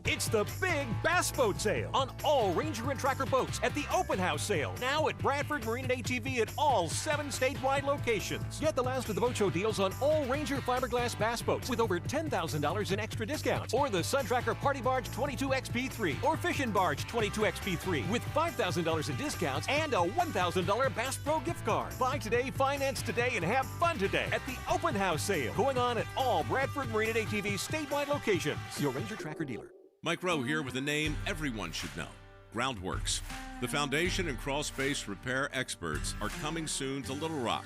It's the big Bass Boat Sale on all Ranger and Tracker boats at the Open House Sale. Now at Bradford Marine and ATV at all 7 statewide locations. Get the last of the boat show deals on all Ranger fiberglass bass boats with over $10,000 in extra discounts. Or the Sun Tracker Party Barge 22XP3 or Fishing Barge 22XP3 with $5,000 in discounts and a $1,000 Bass Pro gift card. Buy today, finance today, and have fun today at the Open House Sale going on at all Bradford Marine and ATV statewide locations. Your Ranger Tracker dealer. Mike Rowe here with a name everyone should know, Groundworks. The foundation and crawl space repair experts are coming soon to Little Rock.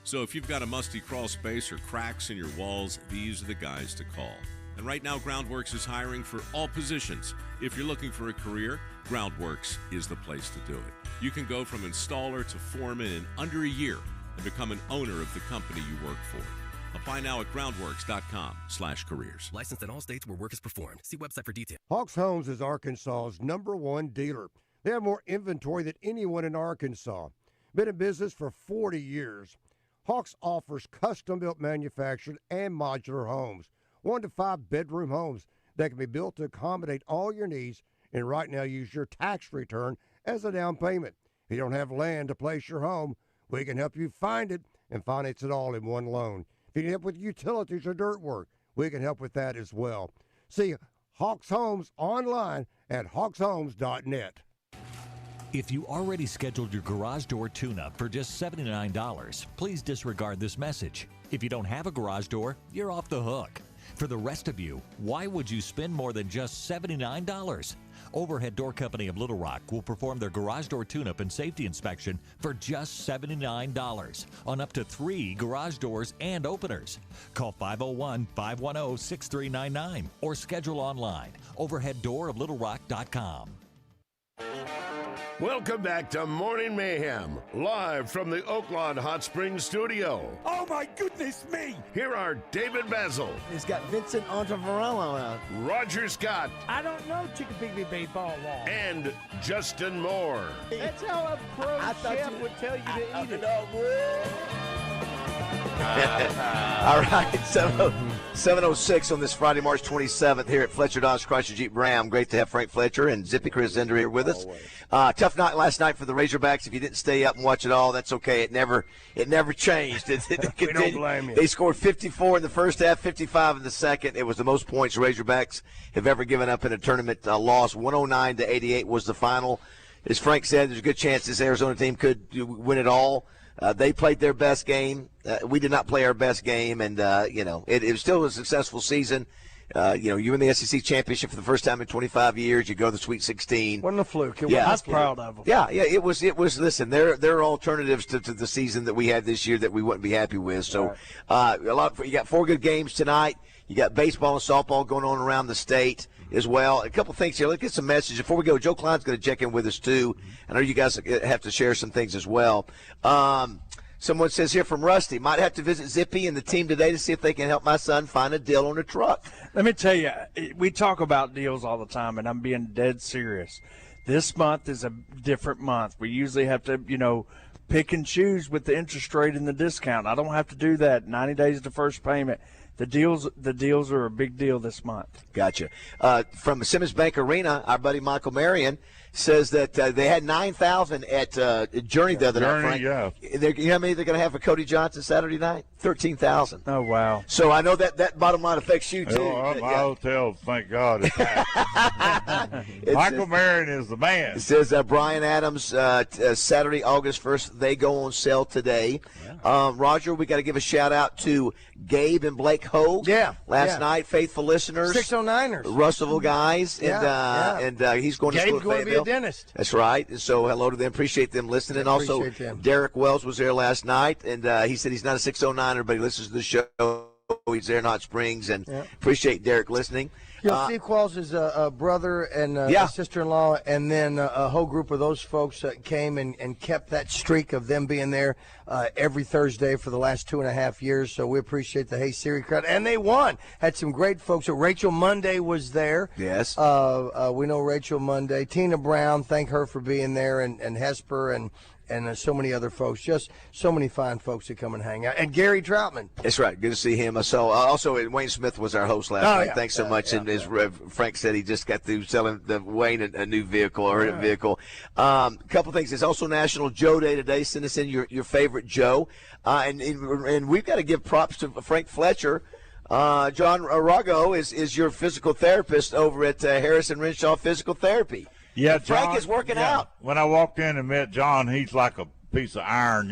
So if you've got a musty crawl space or cracks in your walls, these are the guys to call. And right now, Groundworks is hiring for all positions. If you're looking for a career, Groundworks is the place to do it. You can go from installer to foreman in under a year and become an owner of the company you work for. Apply now at groundworks.com/careers. Licensed in all states where work is performed. See website for details. Hawks Homes is Arkansas's #1 dealer. They have more inventory than anyone in Arkansas. Been in business for 40 years. Hawks offers custom-built manufactured and modular homes, 1 to 5 bedroom homes that can be built to accommodate all your needs, and right now use your tax return as a down payment. If you don't have land to place your home, we can help you find it and finance it all in one loan. If you need help with utilities or dirt work, we can help with that as well. See Hawks Homes online at hawkshomes.net. If you already scheduled your garage door tune-up for just $79, please disregard this message. If you don't have a garage door, you're off the hook. For the rest of you, why would you spend more than just $79? Overhead Door Company of Little Rock will perform their garage door tune-up and safety inspection for just $79 on up to 3 garage doors and openers. Call 501-510-6399 or schedule online, overheaddooroflittlerock.com. Welcome back to Morning Mayhem, live from the Oaklawn Hot Springs studio. Oh my goodness me! Here are David Bazzel. He's got Vincent Ontavarello out. Roger Scott. I don't know Chickapiggy Baseball Wall. And Justin Moore. That's how a pro chef would tell you to eat it. All right, 7:06 on this Friday, March 27th here at Fletcher Dodge Chrysler Jeep Ram. Great to have Frank Fletcher and Zippy Chris Zender here with us. Tough night last night for the Razorbacks. If you didn't stay up and watch it all, that's okay. It never changed. It we don't blame you. They scored 54 in the first half, 55 in the second. It was the most points Razorbacks have ever given up in a tournament loss. 109-88 was the final. As Frank said, there's a good chance this Arizona team could win it all. They played their best game. We did not play our best game, and it was still a successful season. you win the SEC championship for the first time in 25 years. You go to the Sweet 16. Wasn't a fluke. Yeah, I was proud of them. Yeah, it was. Listen, there are alternatives to the season that we had this year that we wouldn't be happy with. So, you got 4 good games tonight. You got baseball and softball going on around the state as well. A couple things here. Let's get some messages before we go. Joe Klein's going to check in with us too. I know you guys have to share some things as well. Someone says here from Rusty, might have to visit Zippy and the team today to see if they can help my son find a deal on a truck. Let me tell you, we talk about deals all the time, and I'm being dead serious. This month is a different month. We usually have to, pick and choose with the interest rate and the discount. I don't have to do that. 90 days to first payment. The deals are a big deal this month. Gotcha. From Simmons Bank Arena, our buddy Michael Marion says that they had 9,000 at Journey the other night, Frank. Yeah. You know how many they're going to have for Cody Johnson Saturday night? 13,000. Oh, wow. So I know that bottom line affects you, too. My hotel, thank God, is packed. Michael Marion is the man. It says Brian Adams, Saturday, August 1st, they go on sale today. Yeah. Roger, we got to give a shout-out to Gabe and Blake Hogue. Last night, faithful listeners. 609ers. Russellville guys. And he's going to school at Fayetteville. Going to be a dentist. That's right. And so hello to them. Appreciate them listening. And also, Derek Wells was there last night, and he said he's not a 609er, but he listens to the show. He's there in Hot Springs, and appreciate Derek listening. Steve Qualls is a brother and a sister-in-law, and then a whole group of those folks came and kept that streak of them being there every Thursday for the last 2.5 years. So we appreciate the Hey Siri crowd, and they won. Had some great folks. Rachel Monday was there. Yes. We know Rachel Monday. Tina Brown, thank her for being there, and Hesper and so many other folks, just so many fine folks that come and hang out. And Gary Troutman. That's right. Good to see him. So also, Wayne Smith was our host last night. Thanks so much. And as Frank said, he just got through selling Wayne a new vehicle or a vehicle. A couple things. It's also National Joe Day today. Send us in your favorite Joe. And we've got to give props to Frank Fletcher. John Arago is your physical therapist over at Harrison Renshaw Physical Therapy. Yeah, Frank John, is working out. When I walked in and met John, he's like a piece of iron,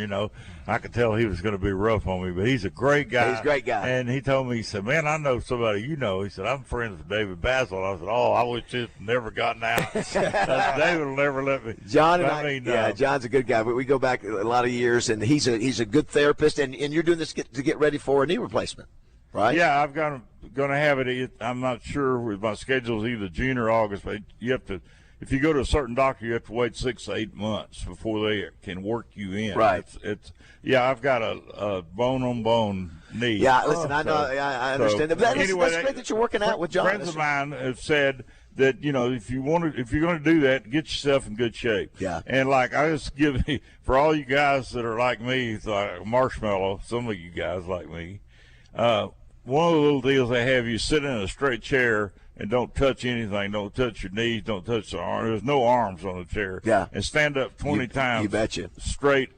I could tell he was going to be rough on me, but he's a great guy. He's a great guy. And he told me, he said, man, I know somebody you know. He said, I'm friends with David Bazzel. I said, I wish he'd never gotten out. David will never let me. John and John's a good guy. We go back a lot of years, and he's a good therapist, and you're doing this to get ready for a knee replacement, right? Yeah, I've going to have it. I'm not sure with my schedule is either June or August, but you have to. If you go to a certain doctor, you have to wait 6 to 8 months before they can work you in. Right. I've got a bone-on-bone knee. Yeah, listen, I know, I understand that. That's great that you're working out with John. Friends of mine have said that if you're going to do that, get yourself in good shape. Yeah. And I just give for all you guys that are like me, like Marshmallow, some of you guys like me. One of the little deals they have you sit in a straight chair. And don't touch anything. Don't touch your knees. Don't touch the arm. There's no arms on the chair. Yeah. And stand up 20 times. You betcha. Straight,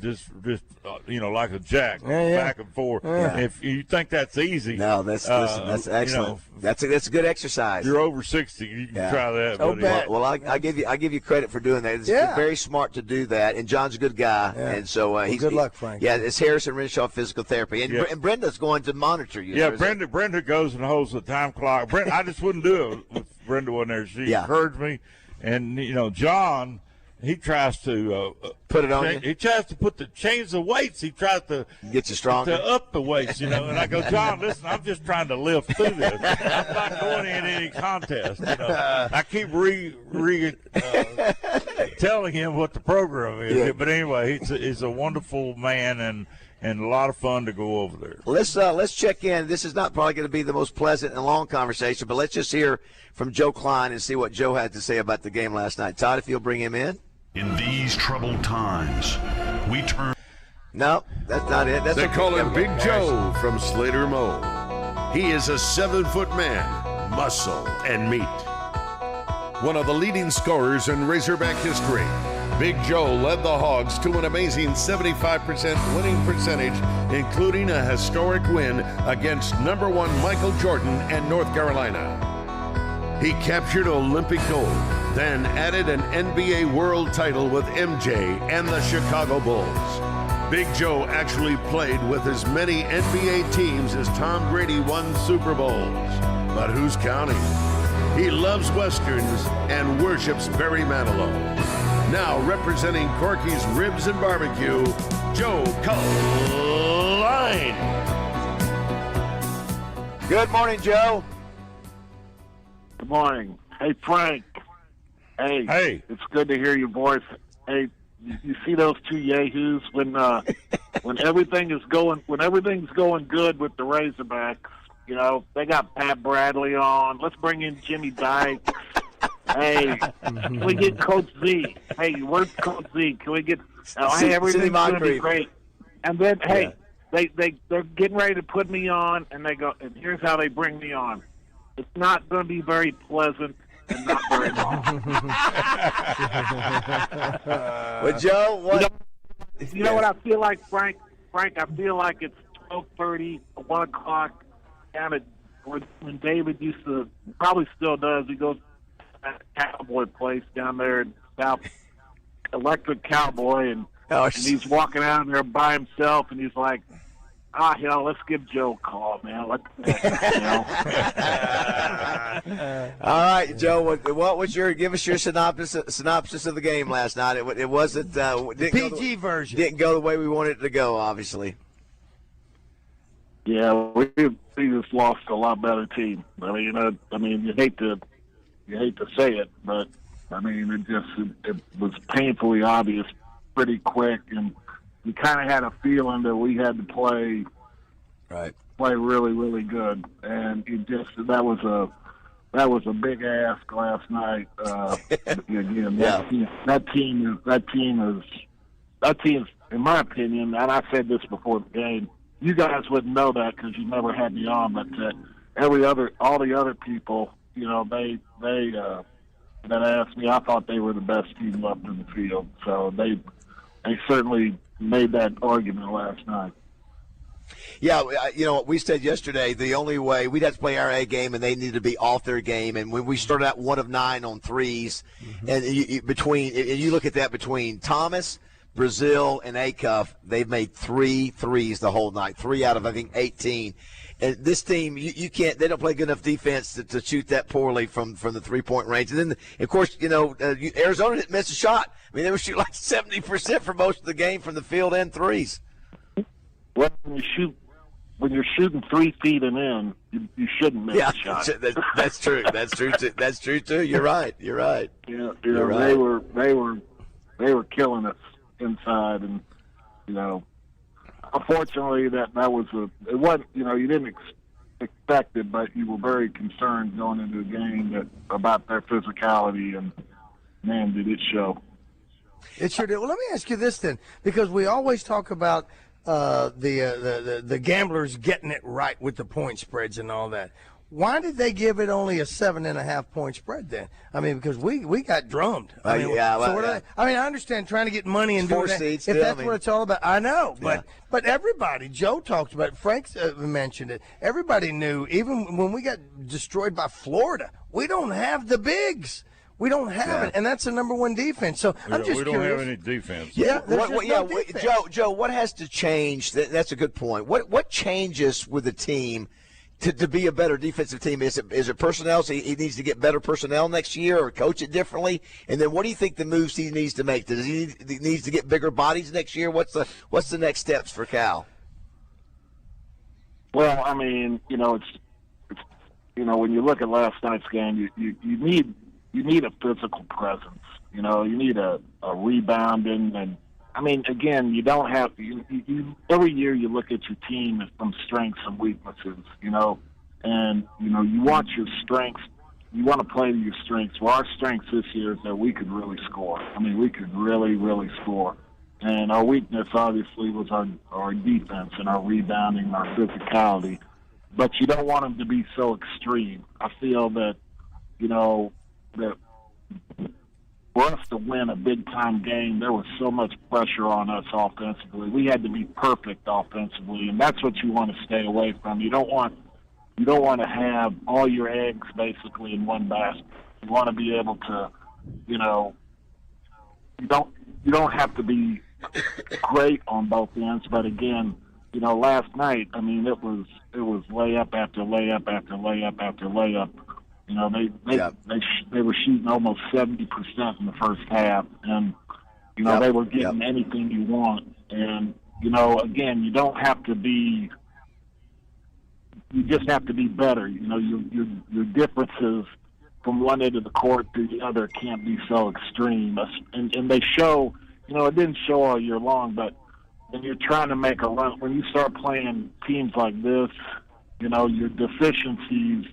just like a jack, back and forth. Yeah. If you think that's easy, no, that's excellent. That's a good exercise. You're over 60. You can try that. Buddy. Well, I give you credit for doing that. It's very smart to do that. And John's a good guy. Yeah. And so he's good luck, Frank. Yeah, it's Harrison Renshaw Physical Therapy, and Brenda's going to monitor you. Yeah, Brenda goes and holds the time clock. I just wouldn't do it with Brenda wasn't there. She encouraged me, and John. He tries to put it on you. He tries to change the weights. He tries to get you stronger, to up the weights, And I go, John, listen, I'm just trying to live through this. I'm not going in any contest. I keep telling him what the program is. Yeah. But anyway, he's a wonderful man and a lot of fun to go over there. Let's check in. This is not probably going to be the most pleasant and long conversation, but let's just hear from Joe Klein and see what Joe had to say about the game last night. Todd, if you'll bring him in. In these troubled times, we turn. No, that's not it. They call him Big Joe from Slater Mo. He is a 7-foot man, muscle and meat. One of the leading scorers in Razorback history. Big Joe led the Hogs to an amazing 75% winning percentage, including a historic win against #1 Michael Jordan and North Carolina. He captured Olympic gold, then added an NBA world title with MJ and the Chicago Bulls. Big Joe actually played with as many NBA teams as Tom Brady won Super Bowls. but who's counting? He loves Westerns and worships Barry Manilow. Now representing Corky's Ribs and Barbecue, Joe Klein. Good morning, Joe. Good morning. Hey, Frank. Hey. It's good to hear your voice. Hey, you see those two yahoos when everything's going good with the Razorbacks? You know, they got Pat Bradley on. Let's bring in Jimmy Dykes. Hey, can we get Coach Z? Hey, where's Coach Z? Can we get? Hey, everything's going to be great. And then, hey, they're getting ready to put me on, and they go, and here's how they bring me on. It's not going to be very pleasant and not very long. Well, Joe, what? You know what I feel like, Frank? Frank, I feel like it's 12:30, 1 o'clock. Down at when David used to, probably still does. He goes to that cowboy place down there in South, Electric Cowboy, and he's walking out there by himself, and he's like, hell, let's give Joe a call, man. All right, Joe. What was give us your synopsis of the game last night? It wasn't PG version. Didn't go the way we wanted it to go, obviously. Yeah, we just lost a lot better team. I mean, you hate to say it, but I mean, it was painfully obvious pretty quick, and we kind of had a feeling that we had to play really, really good, and that was a big ask last night. Again, that team is, in my opinion, and I said this before the game. You guys wouldn't know that because you never had me on, but all the other people, you know, they that asked me, I thought they were the best team left in the field. So they certainly made that argument last night. Yeah, you know, we said yesterday the only way we'd have to play our A game and they needed to be off their game. And when we started out 1 of 9 on threes, and you look at that between Thomas, Brazil, and Acuff, they've made 3 threes the whole night, 3 out of, I think, 18. And this team, you can't. They don't play good enough defense to shoot that poorly from the 3-point range. And then, of course, you know, Arizona didn't miss a shot. I mean, they were shooting like 70% for most of the game from the field and threes. Well, when you're shooting 3 feet and in, you shouldn't miss a shot. That's true. That's true. That's true too. You're right. Yeah, you're right. They were killing us inside, and you know, unfortunately, it wasn't, you know, you didn't expect it, but you were very concerned going into the game about their physicality, and man, did it show. It sure did. Well, let me ask you this then, because we always talk about the gamblers getting it right with the point spreads and all that. Why did they give it only a 7.5 point spread then? I mean, because we got drummed. I understand trying to get money and doing that. If that's what it's all about, I know. But everybody, Joe talked about it, Frank mentioned it. Everybody knew, even when we got destroyed by Florida, we don't have the bigs. We don't have it, and that's the number 1 defense. So I'm just curious. We don't have any defense. Defense. Joe, what has to change? That's a good point. What changes with the team to be a better defensive team? Is it personnel? So he needs to get better personnel next year, or coach it differently. And then what do you think the moves he needs to make? Does he needs to get bigger bodies next year? What's the next steps for Cal? Well, I mean, you know, it's you know, when you look at last night's game, you need a physical presence. You know, you need a rebounding, and I mean, again, you don't have you every year you look at your team from strengths and weaknesses, you know, and you know, you want your strengths, you want to play to your strengths. Well, our strengths this year is that we could really score. I mean, we could really, really score. And our weakness obviously was our defense and our rebounding and our physicality. But you don't want them to be so extreme. I feel that, you know, that for us to win a big-time game, there was so much pressure on us offensively. We had to be perfect offensively, and that's what you want to stay away from. You don't want to have all your eggs basically in one basket. You want to be able to, you know, you don't have to be great on both ends, but again, last night, I mean, it was layup after layup after layup after layup. They were shooting almost 70% in the first half, and they were getting anything you want. And again, you don't have to be. You just have to be better. Your differences from one end of the court to the other can't be so extreme. And they show. It didn't show all year long, but when you're trying to make a run, when you start playing teams like this, your deficiencies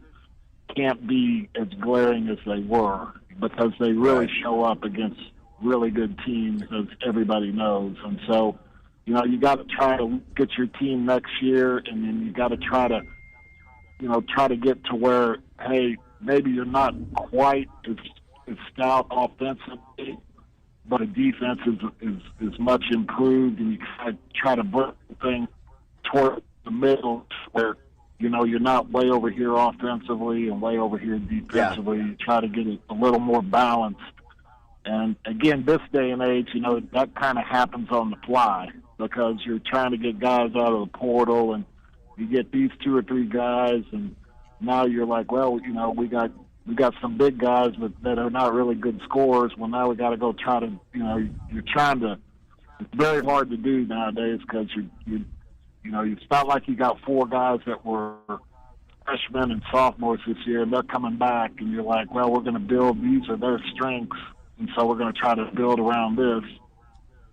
can't be as glaring as they were because they really show up against really good teams, as everybody knows. And so, you got to try to get your team next year, and then you got to try to get to where, hey, maybe you're not quite as stout offensively, but the defense is much improved, and you try to bring the thing toward the middle where, you're not way over here offensively and way over here defensively. You try to get it a little more balanced. And, again, this day and age, that kind of happens on the fly because you're trying to get guys out of the portal, and you get these 2 or 3 guys, and now you're like, well, we got some big guys that are not really good scorers. Well, now we got to go try to, you're trying to. It's very hard to do nowadays because it's not like you got 4 guys that were freshmen and sophomores this year, and they're coming back, and you're like, well, we're going to build. These are their strengths, and so we're going to try to build around this.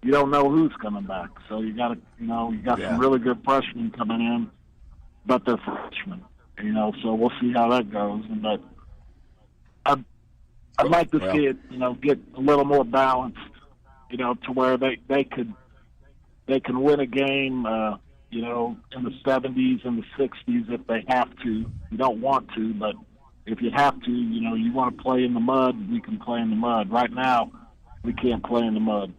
You don't know who's coming back, so you got to, you got some really good freshmen coming in, but they're freshmen. So we'll see how that goes. But I'd like to see it, get a little more balanced, to where they can win a game, in the 70s and the 60s if they have to. You don't want to, but if you have to, you want to play in the mud, we can play in the mud. Right now, we can't play in the mud.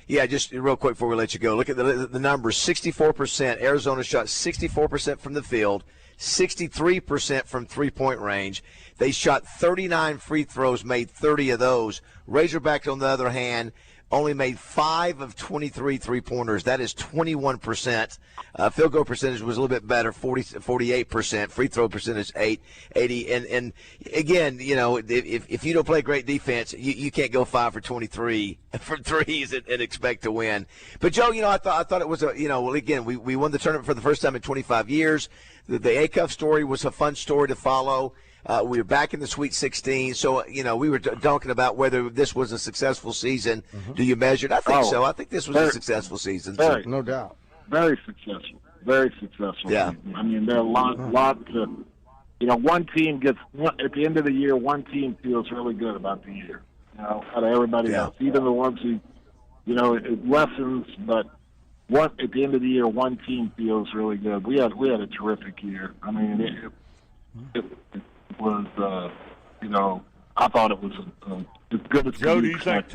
Yeah, just real quick before we let you go, look at the numbers. 64%. Arizona shot 64% from the field, 63% from three-point range. They shot 39 free throws, made 30 of those. Razorbacks, on the other hand, only made 5 of 23 three-pointers. That is 21%. Field goal percentage was a little bit better, 48%. Free throw percentage, 80. And again, if you don't play great defense, you can't go 5 for 23 from threes and expect to win. But, Joe, I thought it was again, we won the tournament for the first time in 25 years. The Acuff story was a fun story to follow. We were back in the Sweet 16, so, we were talking about whether this was a successful season. Mm-hmm. Do you measure it? I think so. I think this was a successful season. No doubt. Very successful. Very successful. Yeah. I mean, there are a lot to, one team gets, at the end of the year, one team feels really good about the year. Out of everybody else, even the ones who, it lessens, but at the end of the year, one team feels really good. We had a terrific year. I mean, it was, I thought it was as good as Joe, do you think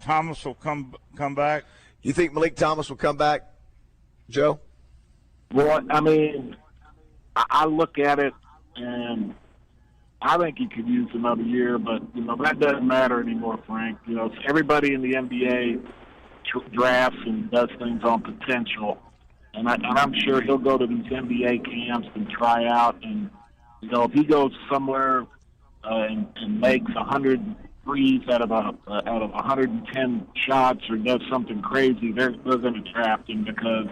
Thomas will come back? You think Malik Thomas will come back, Joe? Well, I mean, I look at it, and I think he could use another year, but, that doesn't matter anymore, Frank. Everybody in the NBA drafts and does things on potential, and I'm sure he'll go to these NBA camps and try out, and, if he goes somewhere and makes 100 threes out of 110 shots or does something crazy, they're going to draft him because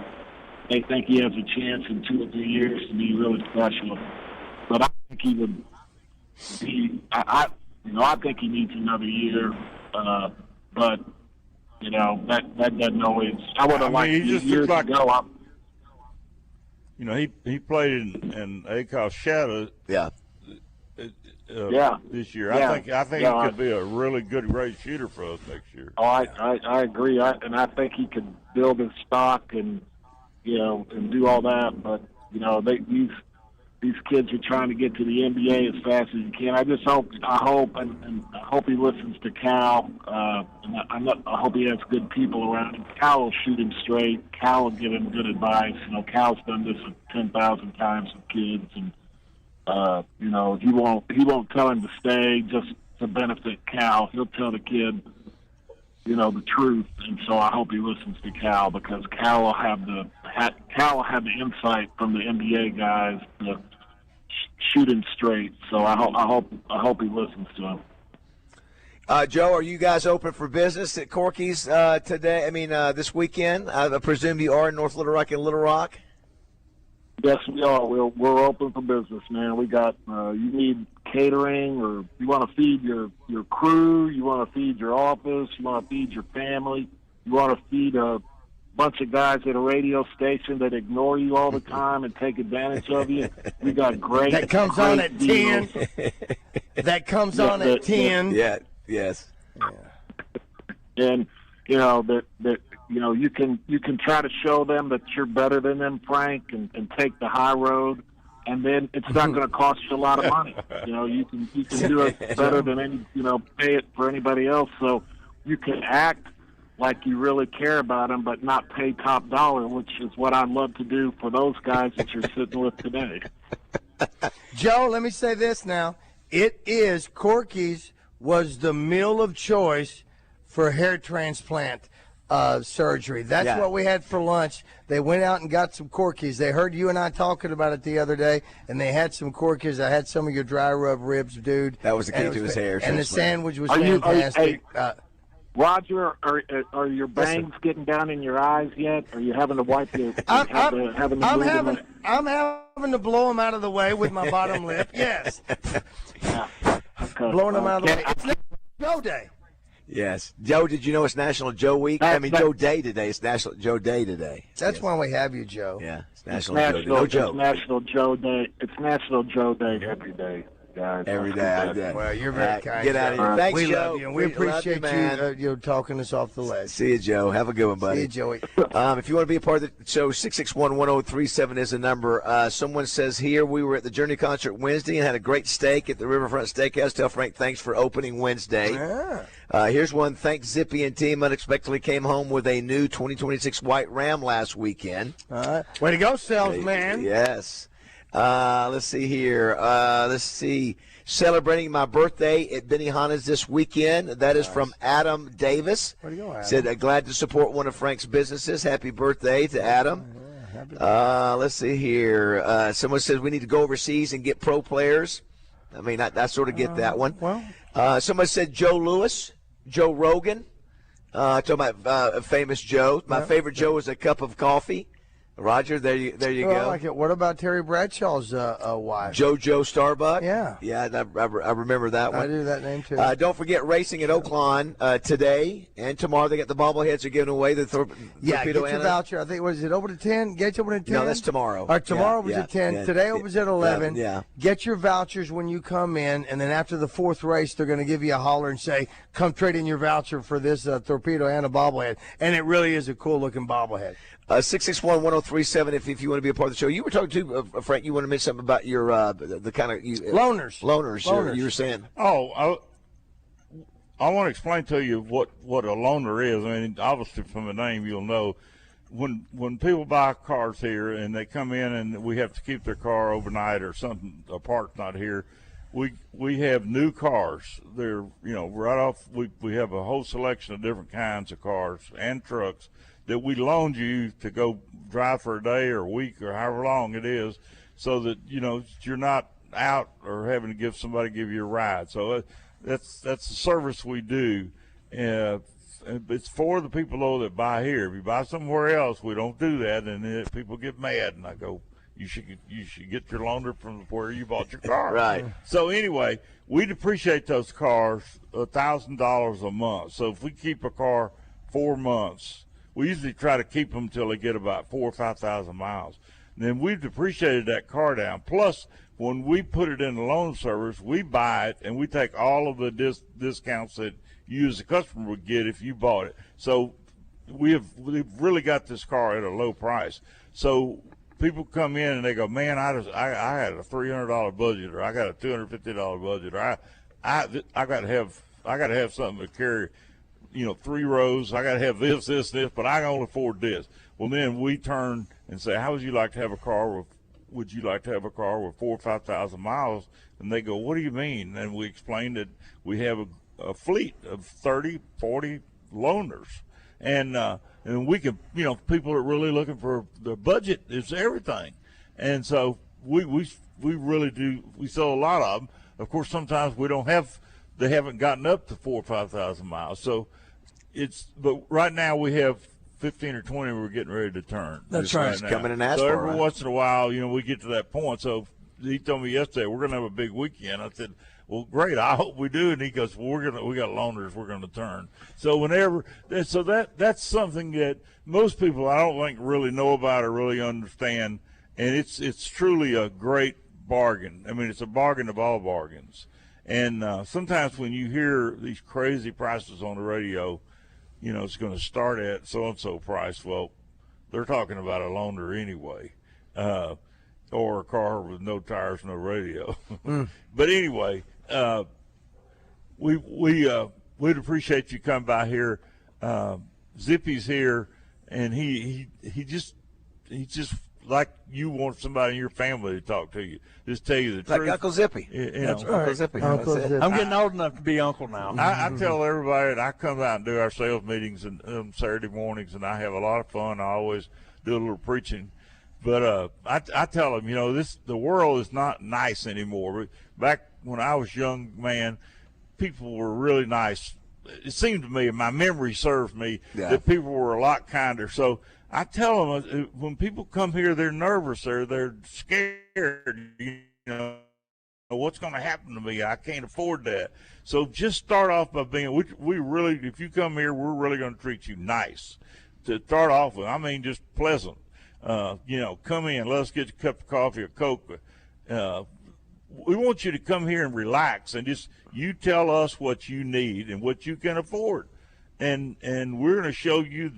they think he has a chance in 2 or 3 years to be really special. But I think he would be. I think he needs another year. But that doesn't always. I would have liked years ago. He played in Acuff's shadow. Yeah. This year. Yeah. I think he could be a really good, great shooter for us next year. Oh, I agree. And I think he could build his stock and and do all that. But these kids are trying to get to the NBA as fast as you can. I hope he listens to Cal. And I hope he has good people around him. Cal will shoot him straight. Cal will give him good advice. Cal's done this 10,000 times with kids, and he won't tell him to stay just to benefit Cal. He'll tell the kid, the truth. And so I hope he listens to Cal because Cal will have Cal had the insight from the NBA guys to shoot him straight. So I hope he listens to him. Joe, are you guys open for business at Corky's today? I mean, this weekend? I presume you are in North Little Rock and Little Rock? Yes, we are. We're open for business, man. We got you need catering, or you want to feed your crew, you want to feed your office, you want to feed your family, you want to feed a bunch of guys at a radio station that ignore you all the time and take advantage of you. We got great. That comes on at 10. That comes on at 10. Yeah. Yes. And you know you can try to show them that you're better than them, Frank, and take the high road, and then it's not going to cost you a lot of money. You know, you can do it better than pay it for anybody else. So you can act like you really care about them, but not pay top dollar, which is what I'd love to do for those guys that you're sitting with today. Joe, let me say this now. It is Corky's was the meal of choice for hair transplant surgery. That's what we had for lunch. They went out and got some Corky's. They heard you and I talking about it the other day, and they had some Corky's. I had some of your dry rub ribs, dude. That was the key to his hair. And the sandwich was fantastic. Roger, are your bangs getting down in your eyes yet? Are you having to wipe your? I'm having to blow them out of the way with my bottom lip. Yes. Blowing them out of the way. It's National Joe Day. Yes. Joe, did you know it's National Joe Week? Joe Day today. It's National Joe Day today. That's why we have you, Joe. Yeah, it's National Joe Day. No joke. It's National Joe Day. It's National Joe Day every day, guys. Every day. Well, you're very kind. Get out of here. Thanks, we Joe. Love you, and we appreciate you talking us off the ledge. See you, Joe. Have a good one, buddy. See you, Joey. If you want to be a part of the show, 661-1037 is the number. Someone says here, we were at the Journey concert Wednesday and had a great steak at the Riverfront Steakhouse. Tell Frank thanks for opening Wednesday. Yeah. Here's one. Thanks, Zippy and team. Unexpectedly came home with a new 2026 White Ram last weekend. All right. Way to go, salesman. Yes. Let's see here. Celebrating my birthday at Benihana's this weekend. That is from Adam Davis. Where do you go, Adam? Said, glad to support one of Frank's businesses. Happy birthday to Adam. Let's see here. Someone says we need to go overseas and get pro players. I mean, I sort of get that one. Someone said Joe Lewis, Joe Rogan. Talking about famous Joe. My favorite Joe is a cup of coffee. Roger, there you go. I like it. What about Terry Bradshaw's wife? JoJo Starbuck? Yeah. Yeah, I remember that one. I do that name, too. Don't forget racing at Oaklawn today and tomorrow. They got the bobbleheads are giving away. Get your voucher. I think, what is it, over to 10? Gates open at 10? No, that's tomorrow. All right, tomorrow was at 10. Today opens at 11. Yeah. Get your vouchers when you come in, and then after the fourth race, they're going to give you a holler and say, come trade in your voucher for this torpedo and a bobblehead. And it really is a cool-looking bobblehead. 661-1037 if you want to be a part of the show. You were talking to, Frank, you want to mention something about your the kind of Loners. Loners. You were saying. Oh, I want to explain to you what a loaner is. I mean, obviously from the name you'll know. When people buy cars here and they come in and we have to keep their car overnight or something, a part's not here, we have new cars. They're right off. We have a whole selection of different kinds of cars and trucks that we loaned you to go drive for a day or a week or however long it is, so that you're not out or having to give you a ride. So that's the service we do. It's for the people though that buy here. If you buy somewhere else, we don't do that, and people get mad. And I go, you should get your loaner from where you bought your car. Right. So anyway, we depreciate those cars $1,000 a month. So if we keep a car 4 months. We usually try to keep them until they get about 4,000 or 5,000 miles. And then we've depreciated that car down. Plus, when we put it in the loan service, we buy it and we take all of the discounts that you as a customer would get if you bought it. So we've really got this car at a low price. So people come in and they go, man, I had a $300 budget, or I got a $250 budget, or I got to have something to carry. 3 rows, I got to have this, but I can only afford this. Well, then we turn and say, how would you like to have a car with 4,000 or 5,000 miles? And they go, what do you mean? And we explain that we have a fleet of 30, 40 loaners. and we can, people are really looking for the budget is everything, and so we really do. We sell a lot of them. Of course, sometimes they haven't gotten up to 4,000 or 5,000 miles. So but right now we have 15 or 20 we're getting ready to turn. That's right. Now. Coming in NASCAR. So every once in a while, we get to that point. So he told me yesterday we're going to have a big weekend. I said, well, great. I hope we do. And he goes, well, we got loaners we're going to turn. So that's something that most people I don't think really know about or really understand. And it's truly a great bargain. I mean, it's a bargain of all bargains. And sometimes when you hear these crazy prices on the radio, it's going to start at so-and-so price. Well, they're talking about a loaner anyway, or a car with no tires, no radio. But anyway, we'd appreciate you come by here. Zippy's here, and he just like you want somebody in your family to talk to you. Just tell you the truth. Like Uncle Zippy. That's right. Uncle Zippy. I'm getting old enough to be uncle now. I tell everybody that I come out and do our sales meetings and Saturday mornings, and I have a lot of fun. I always do a little preaching. But I tell them, the world is not nice anymore. Back when I was a young man, people were really nice. It seemed to me, and my memory serves me, that people were a lot kinder. So I tell them, when people come here, they're nervous. They're scared. What's going to happen to me? I can't afford that. So just start off by being. We really, if you come here, we're really going to treat you nice. To start off with, I mean, just pleasant. Come in. Let us get you a cup of coffee or Coke. We want you to come here and relax and just you tell us what you need and what you can afford, and we're going to show you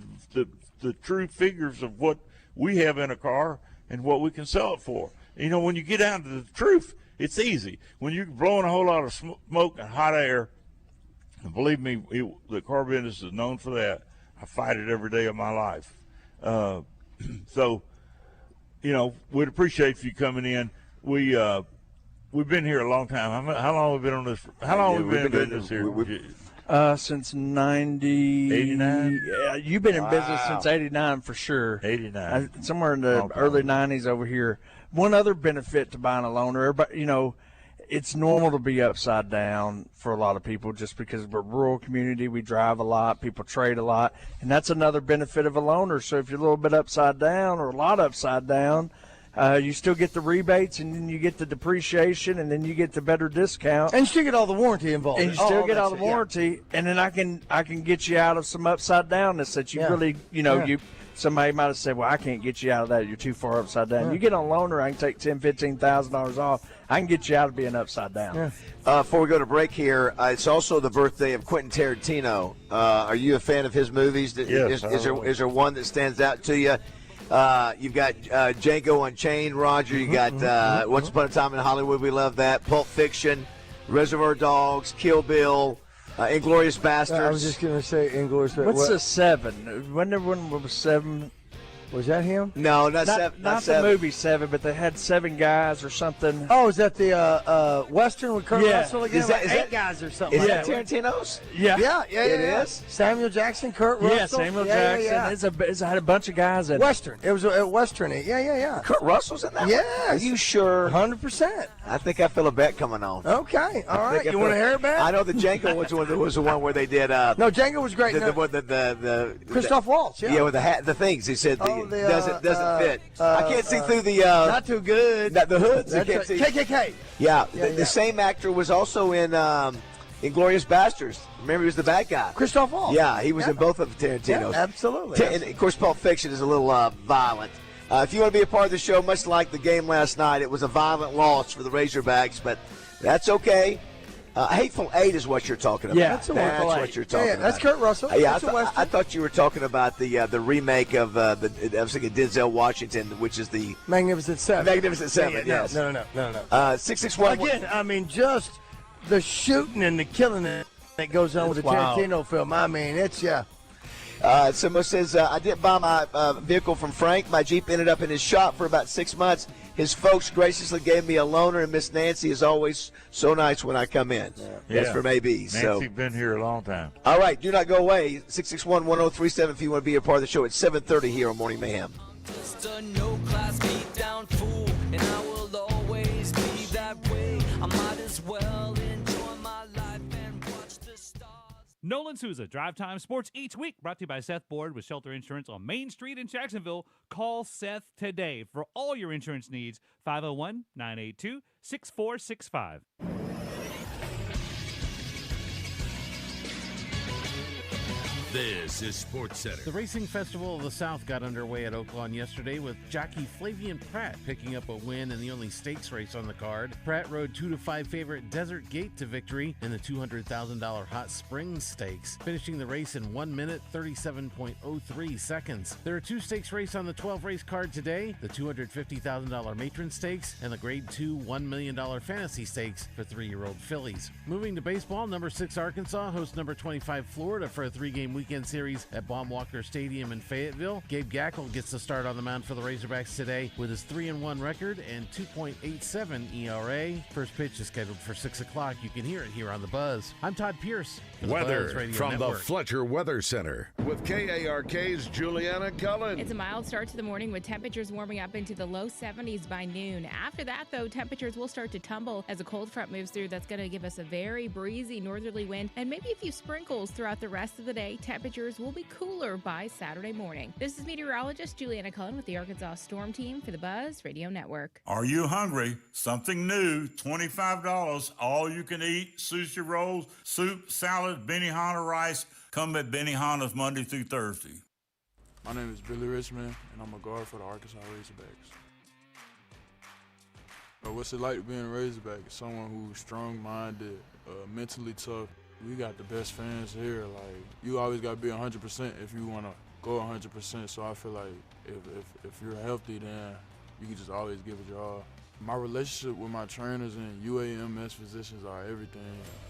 the true figures of what we have in a car and what we can sell it for. When you get down to the truth, it's easy. When you're blowing a whole lot of smoke and hot air, and believe me, the car business is known for that. I fight it every day of my life. So, we'd appreciate you coming in. We've been here a long time. How long have we been on this? How long have we been in business here? Since 90. 89? Yeah, you've been in business since 89 for sure. 89. Somewhere in the early 90s over here. One other benefit to buying a loaner, everybody, it's normal to be upside down for a lot of people just because we're a rural community. We drive a lot. People trade a lot. And that's another benefit of a loaner. So if you're a little bit upside down or a lot upside down, you still get the rebates, and then you get the depreciation, and then you get the better discount. And you still get all the warranty involved. And you still get all the warranty, and then I can get you out of some upside downness that you really, somebody might have said, well, I can't get you out of that. You're too far upside down. Yeah. You get on loaner, I can take $10,000, $15,000 off. I can get you out of being upside down. Yeah. Before we go to break here, it's also the birthday of Quentin Tarantino. Are you a fan of his movies? Yes. Is there one that stands out to you? You've got Django Unchained, Roger. You got Once Upon a Time in Hollywood. We love that. Pulp Fiction, Reservoir Dogs, Kill Bill, Inglourious Bastards. I was just going to say Inglourious Bastards. What's the 7? When everyone was 7? Was that him? No, not 7. Not the movie 7, but they had 7 guys or something. Oh, is that the Western with Kurt Russell again? Is that 8 guys or something? Is that Tarantino's? Yeah. It is? Samuel Jackson, Kurt Russell. Yeah, Samuel Jackson. It had a bunch of guys in it. Western. It was a Western. Yeah. Kurt Russell's in that? Yes. Are you sure? 100%. I think I feel a bet coming on. Okay. All right. You want to hear about it? I know the Django was the one where they did. No, Django was great. The Christoph Waltz. Yeah. Yeah, with the things. He said doesn't fit. I can't see through the. Not too good. The hoods. I can't see. KKK. Yeah. The same actor was also in Inglourious Bastards. Remember, he was the bad guy. Christoph Waltz. Yeah, he was in both of Tarantino's. Yeah, absolutely. And of course, Pulp Fiction is a little violent. If you want to be a part of the show, much like the game last night, it was a violent loss for the Razorbacks, but that's okay. Hateful Eight is what you're talking about. Yeah, that's what you're talking about. That's Kurt Russell. Yeah, that's I thought you were talking about the remake of I was thinking Denzel Washington, which is the Magnificent Seven. Magnificent Seven. Yes. No. 661. Again, I mean, just the shooting and the killing that goes on with the Tarantino film. I mean, it's Someone says, I didn't buy my vehicle from Frank. My Jeep ended up in his shop for about 6 months. his folks graciously gave me a loaner, and Miss Nancy is always so nice when I come in. That's from AB. Nancy's been here a long time. All right, do not go away. 661-1037 if you want to be a part of the show. It's 7:30 here on Morning Mayhem. Just a no-class beat-down fool, and I will always be that way. I might as well enjoy my life and watch the stars. Nolan Souza, Drive Time Sports each week, brought to you by Seth Board with Shelter Insurance on Main Street in Jacksonville. Call Seth today for all your insurance needs, 501-982-6465. This is Sports Center. The Racing Festival of the South got underway at Oaklawn yesterday with jockey Flavian Pratt picking up a win in the only stakes race on the card. Pratt rode 2-5 favorite Desert Gate to victory in the $200,000 Hot Springs Stakes, finishing the race in 1 minute 37.03 seconds. There are 2 stakes race on the 12-race card today, the $250,000 Matron Stakes and the Grade 2 $1 million Fantasy Stakes for 3-year-old fillies. Moving to baseball, number 6 Arkansas hosts number 25 Florida for a 3-game weekend series at Baum-Walker Stadium in Fayetteville. Gabe Gackle gets the start on the mound for the Razorbacks today with his 3-1 record and 2.87 ERA. First pitch is scheduled for 6 o'clock. You can hear it here on The Buzz. I'm Todd Pierce. For the Weather Buzz Radio from Network. the Fletcher Weather Center with KARK's Juliana Cullen. It's a mild start to the morning with temperatures warming up into the low 70s by noon. After that, though, temperatures will start to tumble as a cold front moves through. That's going to give us a very breezy northerly wind and maybe a few sprinkles throughout the rest of the day. Temperatures will be cooler by Saturday morning. This is meteorologist Juliana Cullen with the Arkansas Storm Team for the Buzz Radio Network. Are you hungry? Something new, $25, all you can eat, sushi rolls, soup, salad, Benihana rice. Come at Benihana's Monday through Thursday. My name is Billy Richmond, and I'm a guard for the Arkansas Razorbacks. What's it like being a Razorback? Someone who's strong-minded, mentally tough. We got the best fans here. Like, you always got to be 100% if you want to go 100%. So I feel like if you're healthy, then you can just always give it your all. My relationship with my trainers and UAMS physicians are everything.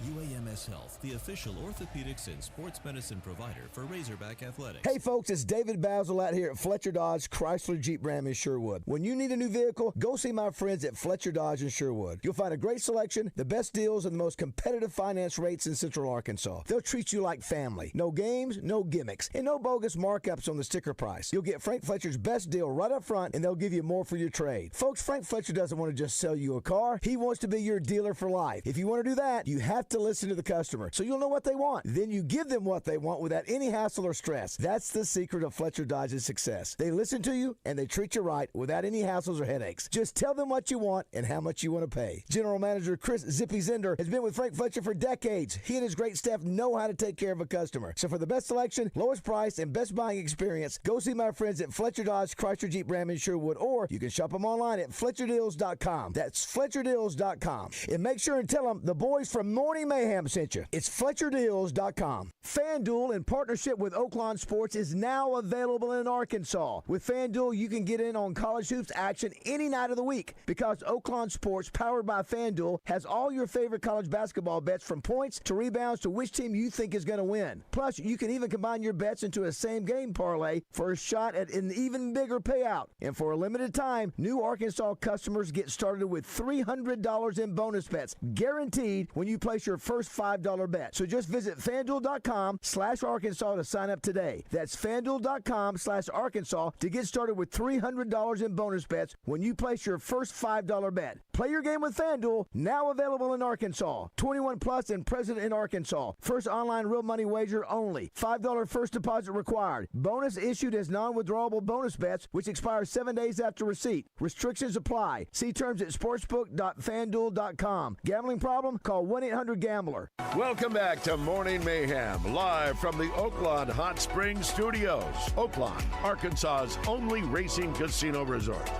UAMS Health, the official orthopedics and sports medicine provider for Razorback Athletics. Hey folks, it's David Bazzel out here at Fletcher Dodge Chrysler Jeep Ram in Sherwood. When you need a new vehicle, go see my friends at Fletcher Dodge in Sherwood. You'll find a great selection, the best deals, and the most competitive finance rates in Central Arkansas. They'll treat you like family. No games, no gimmicks, and no bogus markups on the sticker price. You'll get Frank Fletcher's best deal right up front, and they'll give you more for your trade. Folks, Frank Fletcher doesn't want to just sell you a car. He wants to be your dealer for life. If you want to do that, you have to listen to the customer so you'll know what they want. Then you give them what they want without any hassle or stress. That's the secret of Fletcher Dodge's success. They listen to you and they treat you right without any hassles or headaches. Just tell them what you want and how much you want to pay. General Manager Chris Zippy Zender has been with Frank Fletcher for decades. He and his great staff know how to take care of a customer. So for the best selection, lowest price, and best buying experience, go see my friends at Fletcher Dodge Chrysler Jeep Ram in Sherwood, or you can shop them online at FletcherDeals.com. That's FletcherDeals.com. And make sure and tell them the boys from Morning Mayhem sent you. It's FletcherDeals.com. FanDuel, in partnership with Oaklawn Sports, is now available in Arkansas. With FanDuel, you can get in on college hoops action any night of the week because Oaklawn Sports, powered by FanDuel, has all your favorite college basketball bets from points to rebounds to which team you think is going to win. Plus, you can even combine your bets into a same-game parlay for a shot at an even bigger payout. And for a limited time, new Arkansas customers get started with $300 in bonus bets, guaranteed when you place your first $5 bet. So just visit FanDuel.com/Arkansas to sign up today. That's FanDuel.com/Arkansas to get started with $300 in bonus bets when you place your first $5 bet. Play your game with FanDuel, now available in Arkansas. 21 plus and present in Arkansas. First online real money wager only. $5 first deposit required. Bonus issued as non-withdrawable bonus bets, which expire 7 days after receipt. Restrictions apply. See terms at sportsbook.fanduel.com. Gambling problem? Call 1-800-GAMBLER. Welcome back to Morning Mayhem, live from the Oaklawn Hot Springs Studios. Oaklawn, Arkansas's only racing casino resort.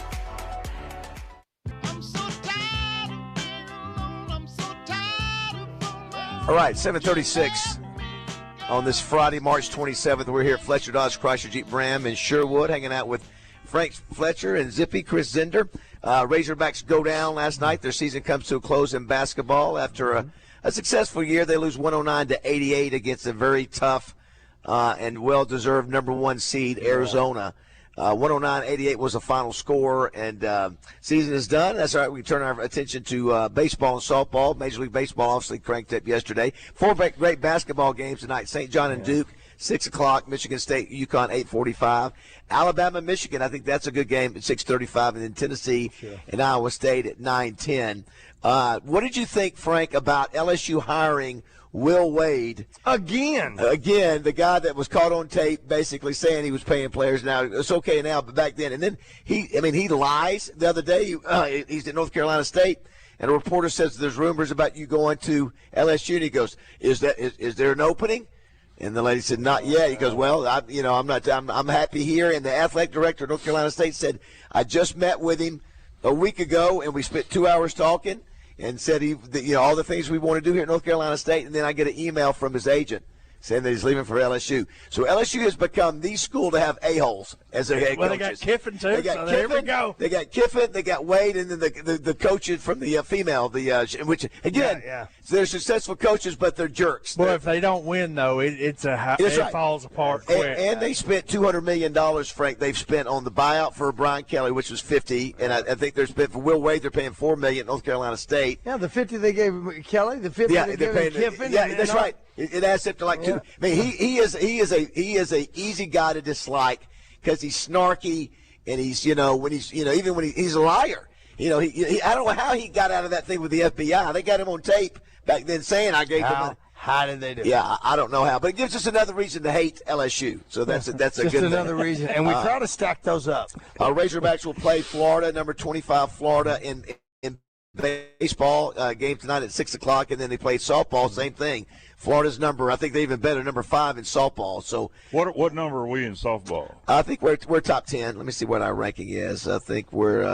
All right, 7:36 on this Friday, March 27th. We're here at Fletcher Dodge Chrysler Jeep Ram in Sherwood, hanging out with Frank Fletcher and Zippy, Chris Zender. Razorbacks go down last night. Their season comes to a close in basketball. After a successful year, they lose 109-88 against a very tough and well-deserved number one seed, Arizona. 109-88 was the final score, and season is done. That's all right. We turn our attention to baseball and softball. Major League Baseball obviously cranked up yesterday. 4 great basketball games tonight. St. John and Duke, 6 o'clock. Michigan State, UConn, 8:45. Alabama, Michigan, I think that's a good game at 6:35. And then Tennessee and Iowa State at 9:10. What did you think, Frank, about LSU hiring Will Wade again, the guy that was caught on tape basically saying he was paying players? Now it's okay now, but back then, and then he lies. The other day he's at North Carolina State, and a reporter says there's rumors about you going to LSU, and he goes, is there an opening? And the lady said, not yet. He goes, well, I'm happy here. And the athletic director of North Carolina State said, I just met with him a week ago, and we spent 2 hours talking. And said all the things we want to do here at North Carolina State, and then I get an email from his agent saying that he's leaving for LSU. So LSU has become the school to have a-holes as their head coaches. Well, they got Kiffin, too, so there we go. They got Kiffin, they got Wade, and then the coaches from the female, which, again, they're successful coaches, but they're jerks. Well, if they don't win, though, it falls apart quick. And they spent $200 million, Frank, they've spent on the buyout for Brian Kelly, which was $50, and I think they're spent for Will Wade, they're paying $4 million at North Carolina State. Yeah, the $50 they gave Kelly, the $50 they gave Kiffin. Yeah, that's right. It adds up to like two. I mean, he is a easy guy to dislike because he's snarky and he's even when he's a liar. I don't know how he got out of that thing with the FBI. They got him on tape back then saying I gave him money. How did they do it? Yeah, I don't know how, but it gives us another reason to hate LSU. So that's a just good another thing. reason, and we try to stack those up. Razorbacks will play Florida, number 25, Florida in baseball game tonight at 6 o'clock, and then they play softball. Same thing. Florida's number, I think they even better, number 5 in softball. So what number are we in softball? I think we're top 10. Let me see what our ranking is. I think we're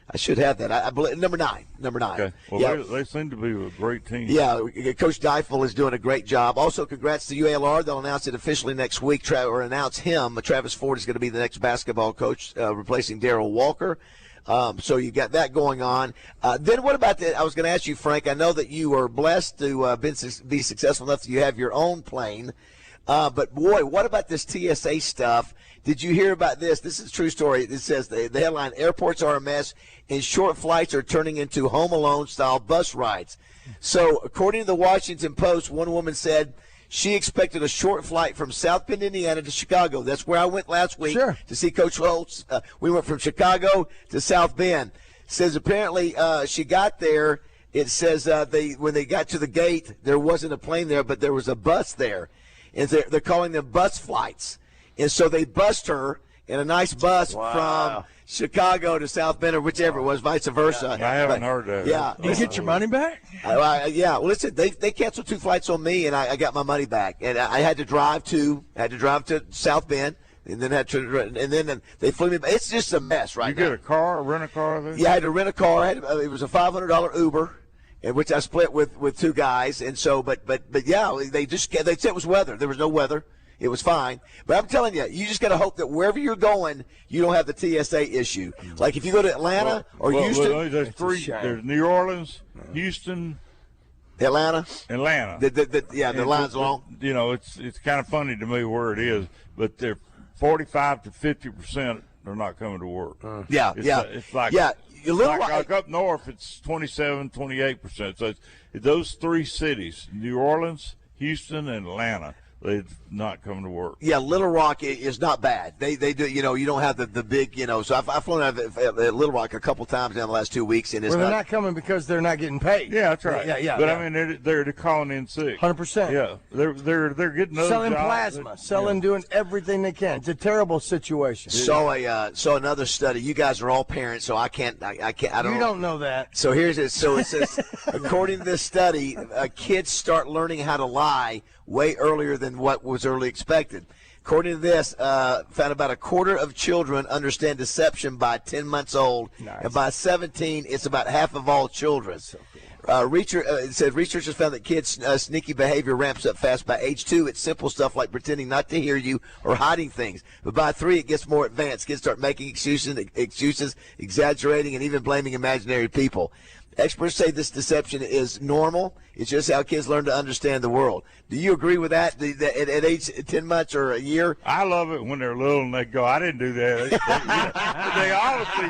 I should have that. I believe number 9. Okay. Well, they seem to be a great team. Yeah, Coach Deifel is doing a great job. Also, congrats to UALR. They'll announce it officially next week, or announce him. Travis Ford is going to be the next basketball coach, replacing Darrell Walker. So you got that going on. Then what about that? I was going to ask you, Frank, I know that you are blessed to be successful enough that you have your own plane. But, boy, what about this TSA stuff? Did you hear about this? This is a true story. It says the headline, airports are a mess and short flights are turning into Home Alone-style bus rides. So according to the Washington Post, one woman said she expected a short flight from South Bend, Indiana to Chicago. That's where I went last week to see Coach Holtz. We went from Chicago to South Bend. Says apparently she got there. It says when they got to the gate, there wasn't a plane there, but there was a bus there. And they're calling them bus flights. And so they bussed her in a nice bus from Chicago to South Bend or whichever it was, vice versa. I haven't heard that. Yeah. Did you get your money back? Yeah. Well, listen, they canceled 2 flights on me, and I got my money back. And I had to drive to South Bend, and then they flew me back. It's just a mess right now. You get rent a car there? Yeah, I had to rent a car. It was a $500 Uber, in which I split with 2 guys. And so, but yeah, they said it was weather. There was no weather. It was fine. But I'm telling you, you just got to hope that wherever you're going, you don't have the TSA issue. Like if you go to Atlanta or Houston. There's 3. There's New Orleans, Houston, Atlanta. The line's long. It's kind of funny to me where it is, but they're 45 to 50% are not coming to work. It's like like up north, it's 27, 28%. So those 3 cities, New Orleans, Houston, and Atlanta, they're not coming to work. Yeah, Little Rock is not bad. They do, you don't have the big, so I've flown out of Little Rock a couple times in the last 2 weeks. And they're not coming because they're not getting paid. Yeah, that's right. Yeah. But I mean, they're calling in sick. 100%. Yeah, they're getting those selling jobs. plasma, doing everything they can. It's a terrible situation. So another study. You guys are all parents, so I don't. You don't know that. So here's it. So it says, according to this study, kids start learning how to lie way earlier than what was early expected. According to this, found about a quarter of children understand deception by 10 months old, and by 17, it's about half of all children. It said researchers found that kids' sneaky behavior ramps up fast by age 2. It's simple stuff like pretending not to hear you or hiding things. But by 3, it gets more advanced. Kids start making excuses, exaggerating, and even blaming imaginary people. Experts say this deception is normal. It's just how kids learn to understand the world. Do you agree with that? At age 10 months or a year? I love it when they're little and they go, I didn't do that. They obviously,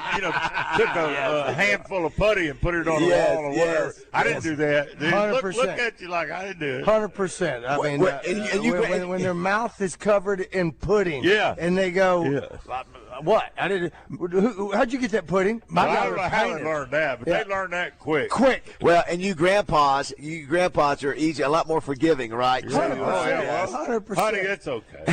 took a handful of putty and put it on the wall or whatever. I didn't do that. Dude, 100%. Look at you like I didn't do it. 100%. I mean, when their mouth is covered in pudding, and they go, what? I didn't. How'd you get that pudding? I don't know how they learned that, but they learned that quick. Well, and you grandpas are easy, a lot more forgiving, right? 100%. Honey, it's okay.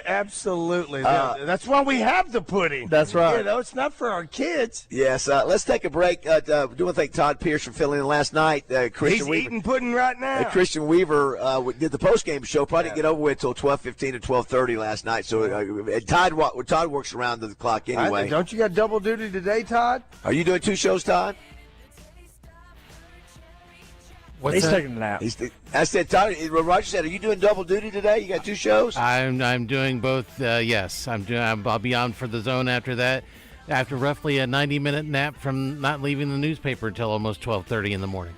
Absolutely. That's why we have the pudding. That's right. It's not for our kids. Yes. Let's take a break. Do want to thank Todd Pierce for filling in last night. He's eating pudding right now. Christian Weaver did the post-game show. Probably didn't get over with until 12:15 or 12:30 last night. So Todd works around the clock anyway. Don't you got double duty today, Todd? Are you doing 2 shows, Todd? He's taking a nap. I said, Todd. Roger said, "Are you doing double duty today? You got 2 shows?" I'm doing both. Yes, I'll be on for the Zone after that. After roughly a 90-minute nap from not leaving the newspaper until almost 12:30 in the morning.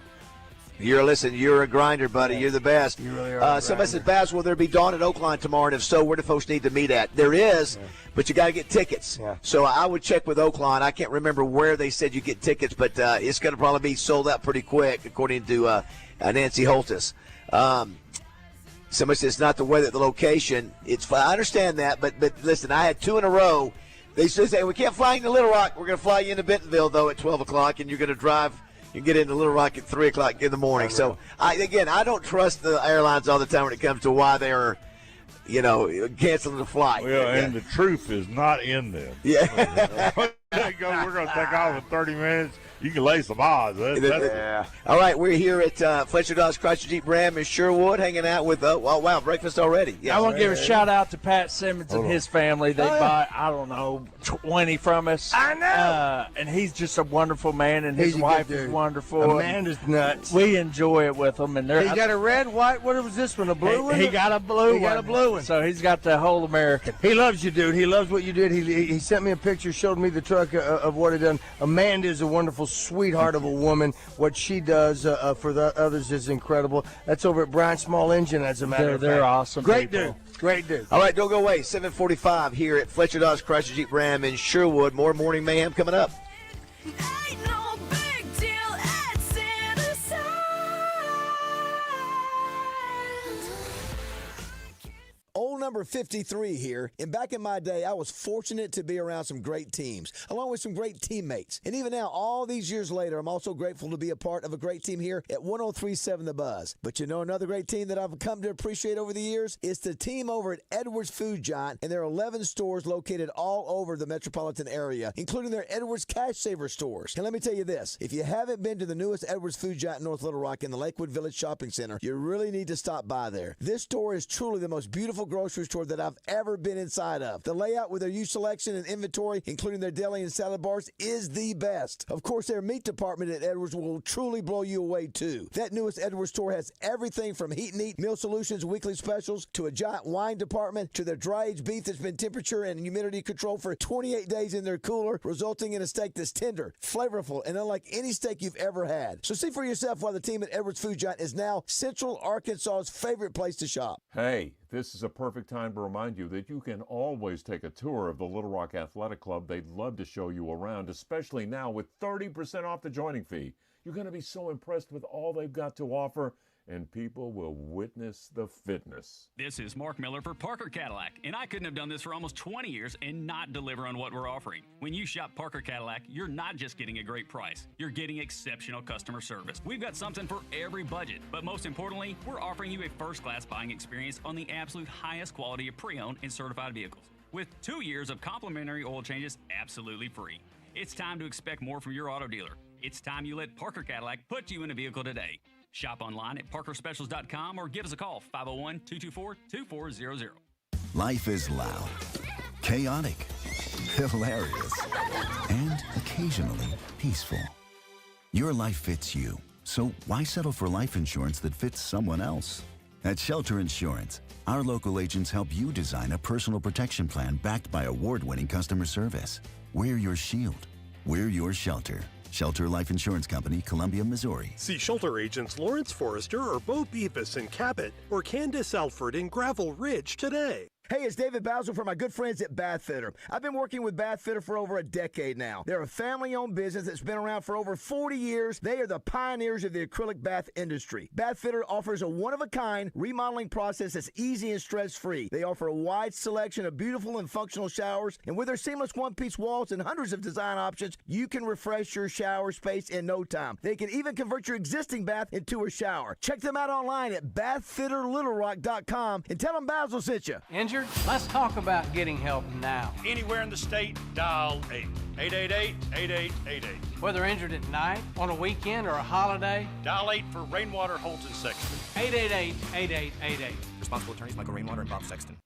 You're a grinder, buddy. You're the best. You really are. Somebody said, Bazzel, will there be Dawn at Oakline tomorrow? And if so, where do folks need to meet at? There is, but you got to get tickets. Yeah. So I would check with Oakline. I can't remember where they said you get tickets, but it's going to probably be sold out pretty quick, according to Nancy Holtis. Somebody says it's not the weather, the location. It's I understand that, but listen, I had 2 in a row. They say we can't fly you into Little Rock. We're going to fly you into Bentonville though at 12 o'clock, and you're going to drive. You get into Little Rock at 3 o'clock in the morning. So, I don't trust the airlines all the time when it comes to why they are, canceling the flight. Well, and the truth is not in them. Yeah. We're going to take off in 30 minutes. You can lay some odds. All right, we're here at Fletcher Dodge Chrysler Jeep Ram in Sherwood, hanging out with, breakfast already. Yes. I want to give a shout out to Pat Simmons and his family. They bought, 20 from us. I know. And he's just a wonderful man, and his wife is wonderful. Amanda's nuts. We enjoy it with them. And he got a red, white, what was this one, a blue one? He got a blue one. He got a blue one. So he's got the whole American. He loves you, dude. He loves what you did. He sent me a picture, showed me the truck of what he done. Amanda is a wonderful sweetheart of a woman. What she does for the others is incredible. That's over at Brian Small Engine, as a matter of fact. They're awesome. Great people. dude. Great dude. All right, don't go away. 7:45 here at Fletcher Dodge Chrysler Jeep Ram in Sherwood. More Morning Mayhem coming up. Old number 53 here, and back in my day, I was fortunate to be around some great teams, along with some great teammates. And even now, all these years later, I'm also grateful to be a part of a great team here at 103.7 The Buzz. But another great team that I've come to appreciate over the years is the team over at Edwards Food Giant, and there are 11 stores located all over the metropolitan area, including their Edwards Cash Saver stores. And let me tell you this, if you haven't been to the newest Edwards Food Giant in North Little Rock in the Lakewood Village Shopping Center, you really need to stop by there. This store is truly the most beautiful grocery store that I've ever been inside of. The layout with their used selection and inventory, including their deli and salad bars, is the best. Of course, their meat department at Edwards will truly blow you away too. That newest Edwards store has everything from heat and eat, meal solutions, weekly specials, to a giant wine department, to their dry-aged beef that's been temperature and humidity controlled for 28 days in their cooler, resulting in a steak that's tender, flavorful, and unlike any steak you've ever had. So see for yourself why the team at Edwards Food Giant is now Central Arkansas's favorite place to shop. Hey, this is a perfect time to remind you that you can always take a tour of the Little Rock Athletic Club. They'd love to show you around, especially now with 30% off the joining fee. You're going to be so impressed with all they've got to offer, and people will witness the fitness. This is Mark Miller for Parker Cadillac, and I couldn't have done this for almost 20 years and not deliver on what we're offering. When you shop Parker Cadillac, you're not just getting a great price, you're getting exceptional customer service. We've got something for every budget, but most importantly, we're offering you a first-class buying experience on the absolute highest quality of pre-owned and certified vehicles, with 2 years of complimentary oil changes absolutely free. It's time to expect more from your auto dealer. It's time you let Parker Cadillac put you in a vehicle today. Shop online at parkerspecials.com or give us a call, 501-224-2400. Life is loud, chaotic, hilarious, and occasionally peaceful. Your life fits you, so why settle for life insurance that fits someone else? At Shelter Insurance, our local agents help you design a personal protection plan backed by award-winning customer service. We're your shield. We're your shelter. Shelter Life Insurance Company, Columbia, Missouri. See Shelter agents Lawrence Forrester or Bo Beavis in Cabot or Candace Alford in Gravel Ridge today. Hey, it's David Bazzel from my good friends at Bath Fitter. I've been working with Bath Fitter for over a decade now. They're a family-owned business that's been around for over 40 years. They are the pioneers of the acrylic bath industry. Bath Fitter offers a one-of-a-kind remodeling process that's easy and stress-free. They offer a wide selection of beautiful and functional showers, and with their seamless one-piece walls and hundreds of design options, you can refresh your shower space in no time. They can even convert your existing bath into a shower. Check them out online at bathfitterlittlerock.com and tell them Bazzel sent you. Injured? Let's talk about getting help now. Anywhere in the state, dial 888-8888. Whether injured at night, on a weekend, or a holiday, Dial 8 for Rainwater Holton Sexton. 888-8888. Responsible attorneys Michael Rainwater and Bob Sexton.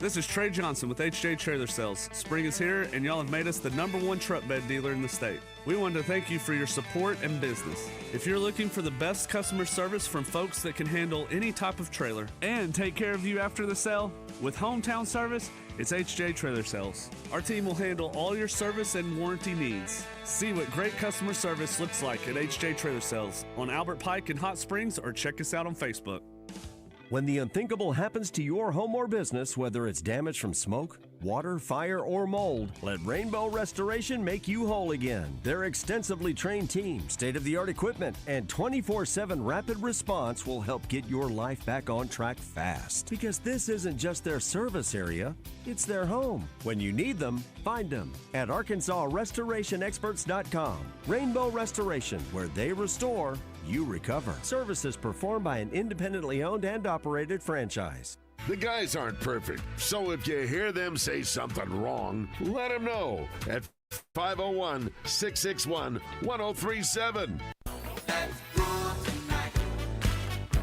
This is Trey Johnson with HJ Trailer Sales. Spring is here, and y'all have made us the #1 truck bed dealer in the state. We want to thank you for your support and business. If you're looking for the best customer service from folks that can handle any type of trailer and take care of you after the sale, with hometown service, it's HJ Trailer Sales. Our team will handle all your service and warranty needs. See what great customer service looks like at HJ Trailer Sales on Albert Pike in Hot Springs, or check us out on Facebook. When the unthinkable happens to your home or business, whether it's damage from smoke, water, fire, or mold, let Rainbow Restoration make you whole again. Their extensively trained team, state-of-the-art equipment, and 24/7 rapid response will help get your life back on track fast. Because this isn't just their service area, it's their home. When you need them, find them at ArkansasRestorationExperts.com. Rainbow Restoration, where they restore, you recover. Services performed by an independently owned and operated franchise. The guys aren't perfect, so if you hear them say something wrong, let them know at 501-661-1037.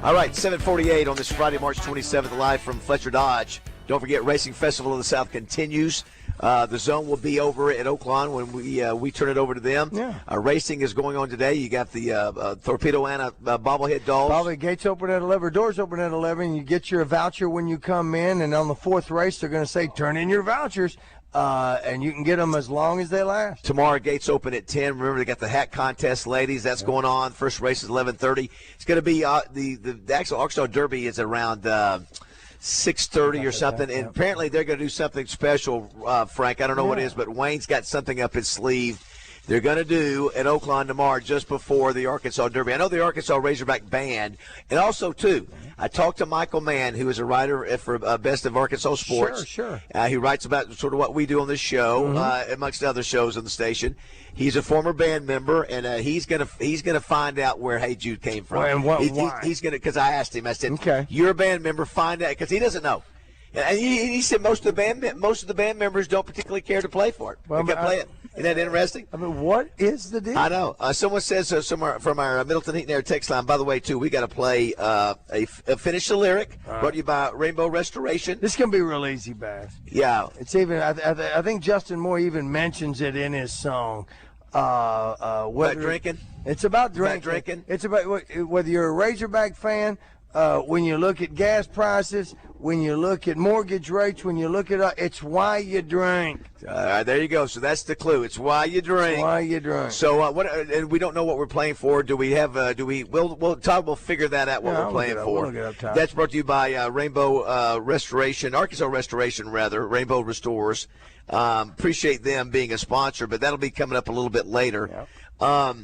All right, 7:48 on this Friday, March 27th, live from Fletcher Dodge. Don't forget, Racing Festival of the South continues. The zone will be over at Oaklawn when we turn it over to them. Yeah. Racing is going on today. You got the Torpedo Anna bobblehead dolls. Bobblehead gates open at 11, doors open at 11. You get your voucher when you come in, and on the fourth race, they're going to say, turn in your vouchers, and you can get them as long as they last. Tomorrow, gates open at 10. Remember, they got the hat contest, ladies. That's going on. First race is 11:30. It's going to be the actual Arkansas Derby is around 6:30 or something, and apparently they're going to do something special, Frank. I don't know what it is, but Wayne's got something up his sleeve. They're going to do at Oaklawn tomorrow just before the Arkansas Derby. I know the Arkansas Razorback Band, and also, too, I talked to Michael Mann, who is a writer for Best of Arkansas Sports. Sure. He writes about sort of what we do on this show, amongst other shows on the station. He's a former band member, and he's gonna find out where Hey Jude came from. And why? He's gonna, because I asked him. I said, "Okay, you're a band member. Find out," because he doesn't know. And he said most of the band members don't particularly care to play for it. Well, they can play it. Isn't that interesting? I mean, what is the deal? I know. Someone says somewhere from our Middleton Heat and Air text line. By the way, too, we got to play a Finish the Lyric, brought to you by Rainbow Restoration. This can be real easy, Bass. Yeah. It's even. I think Justin Moore even mentions it in his song. About drinking. It's about drinking. It's about whether you're a Razorback fan. When you look at gas prices, when you look at mortgage rates, when you look at it's why you drink. There you go. So that's the clue. It's why you drink. It's why you drink. So what? And we don't know what we're playing for. Do we have? Todd will figure that out. What we're playing for. We'll look it up, Todd. That's brought to you by Rainbow Restoration, Arkansas Restoration, rather. Rainbow Restores. Appreciate them being a sponsor, but that'll be coming up a little bit later. Yep.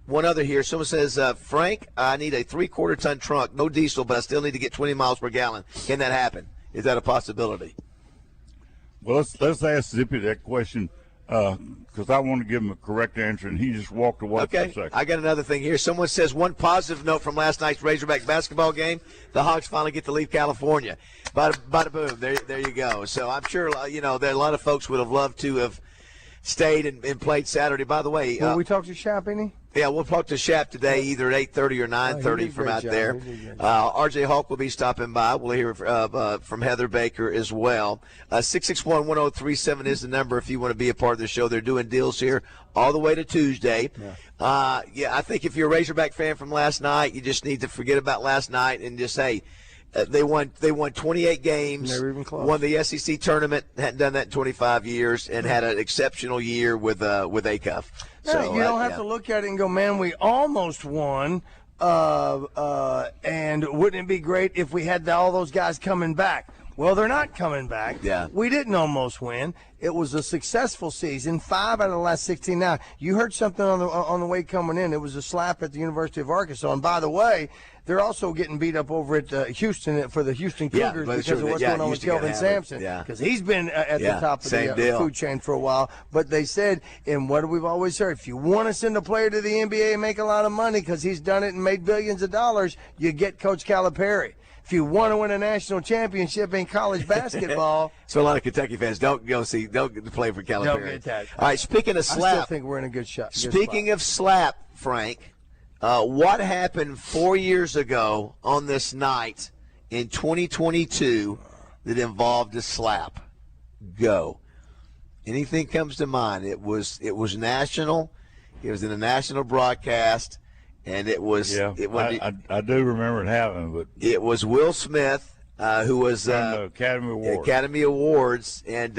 One other here. Someone says, Frank, I need a 3/4 ton trunk, no diesel, but I still need to get 20 miles per gallon. Can that happen? Is that a possibility? Well, let's ask Zippy that question because I want to give him a correct answer, and he just walked away for a second. I got another thing here. Someone says one positive note from last night's Razorback basketball game: the Hogs finally get to leave California. Bada boom. There you go. So I'm sure there a lot of folks would have loved to have stayed and played Saturday. By the way, will we talk to Shap any? Yeah, we'll talk to Shap today, either at 8:30 or 9:30 from out there. R.J. Hawk will be stopping by. We'll hear from Heather Baker as well. 661-1037 is the number if you want to be a part of the show. They're doing deals here all the way to Tuesday. I think if you're a Razorback fan from last night, you just need to forget about last night and just, hey, They won 28 games. Never even close. Won the SEC tournament. Hadn't done that in 25 years, and had an exceptional year with ACUF. Yeah, So you don't have to look at it and go, man, we almost won. And wouldn't it be great if we had all those guys coming back? Well, they're not coming back. Yeah. We didn't almost win. It was a successful season. 5 out of the last 16. Now, you heard something on the way coming in. It was a slap at the University of Arkansas. And by the way, they're also getting beat up over at Houston for the Houston Cougars because of what's going on with Kelvin Sampson. Because he's been at the top of the food chain for a while. But they said, and what we've always heard, if you want to send a player to the NBA and make a lot of money because he's done it and made billions of dollars, you get Coach Calipari. If you want to win a national championship in college basketball, so a lot of Kentucky fans don't play for Calipari. Don't get that. All right, speaking of slap, I still think we're in a good shot. Speaking of slap, Frank, what happened 4 years ago on this night in 2022 that involved a slap? Go. Anything comes to mind? It was national. It was in a national broadcast. And it was. Yeah, I do remember it happening, but it was Will Smith, who was the Academy Awards, and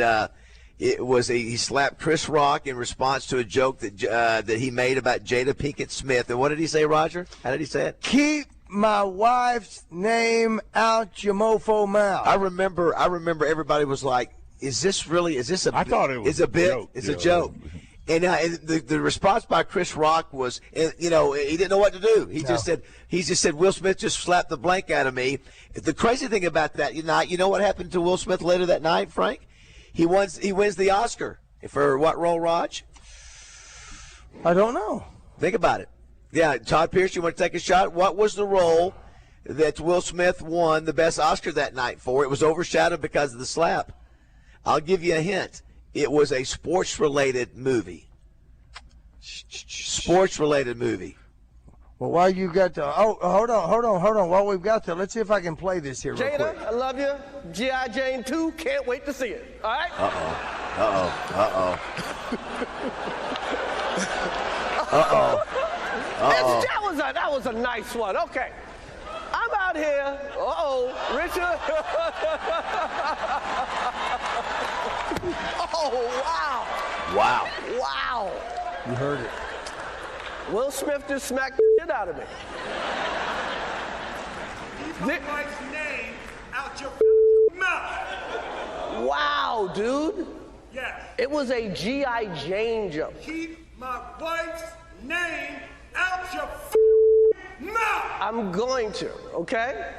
he slapped Chris Rock in response to a joke that he made about Jada Pinkett Smith. And what did he say, Roger? How did he say it? Keep my wife's name out your mofo mouth. I remember everybody was like, "Is this really? Is this a? I thought it was it's a bit. Joke. It's a joke." And the response by Chris Rock was, he didn't know what to do. He just said Will Smith just slapped the blank out of me. The crazy thing about that, you know what happened to Will Smith later that night, Frank? He wins the Oscar for what role, Raj? I don't know. Think about it. Yeah, Todd Pierce, you want to take a shot? What was the role that Will Smith won the best Oscar that night for? It was overshadowed because of the slap. I'll give you a hint. It was a sports-related movie. Sports-related movie. Well, while you got to, hold on. While we've got to, let's see if I can play this here real quick. Jada, I love you. G.I. Jane 2, can't wait to see it. All right? That was a nice one. Okay. I'm out here. Richard. Wow. You heard it. Will Smith just smacked the shit out of me. Keep my wife's name out your mouth. Wow, dude. Yes. It was a G.I. Jane joke. Keep my wife's name out your mouth. I'm going to, okay?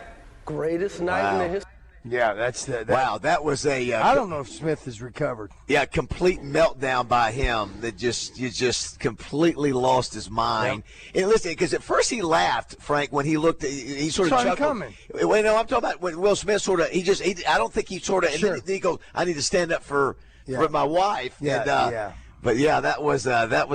Greatest night in the history. Yeah, that's that. Wow, that was a. I don't know if Smith has recovered. Yeah, complete meltdown by him. That just completely lost his mind. Yep. And listen, because at first he laughed, Frank, when he looked. He sort of chuckled. Coming. Well, no, I'm talking about when Will Smith sort of. I don't think he sort of. Sure. And then he goes, "I need to stand up for my wife." Yeah, and, But yeah, that was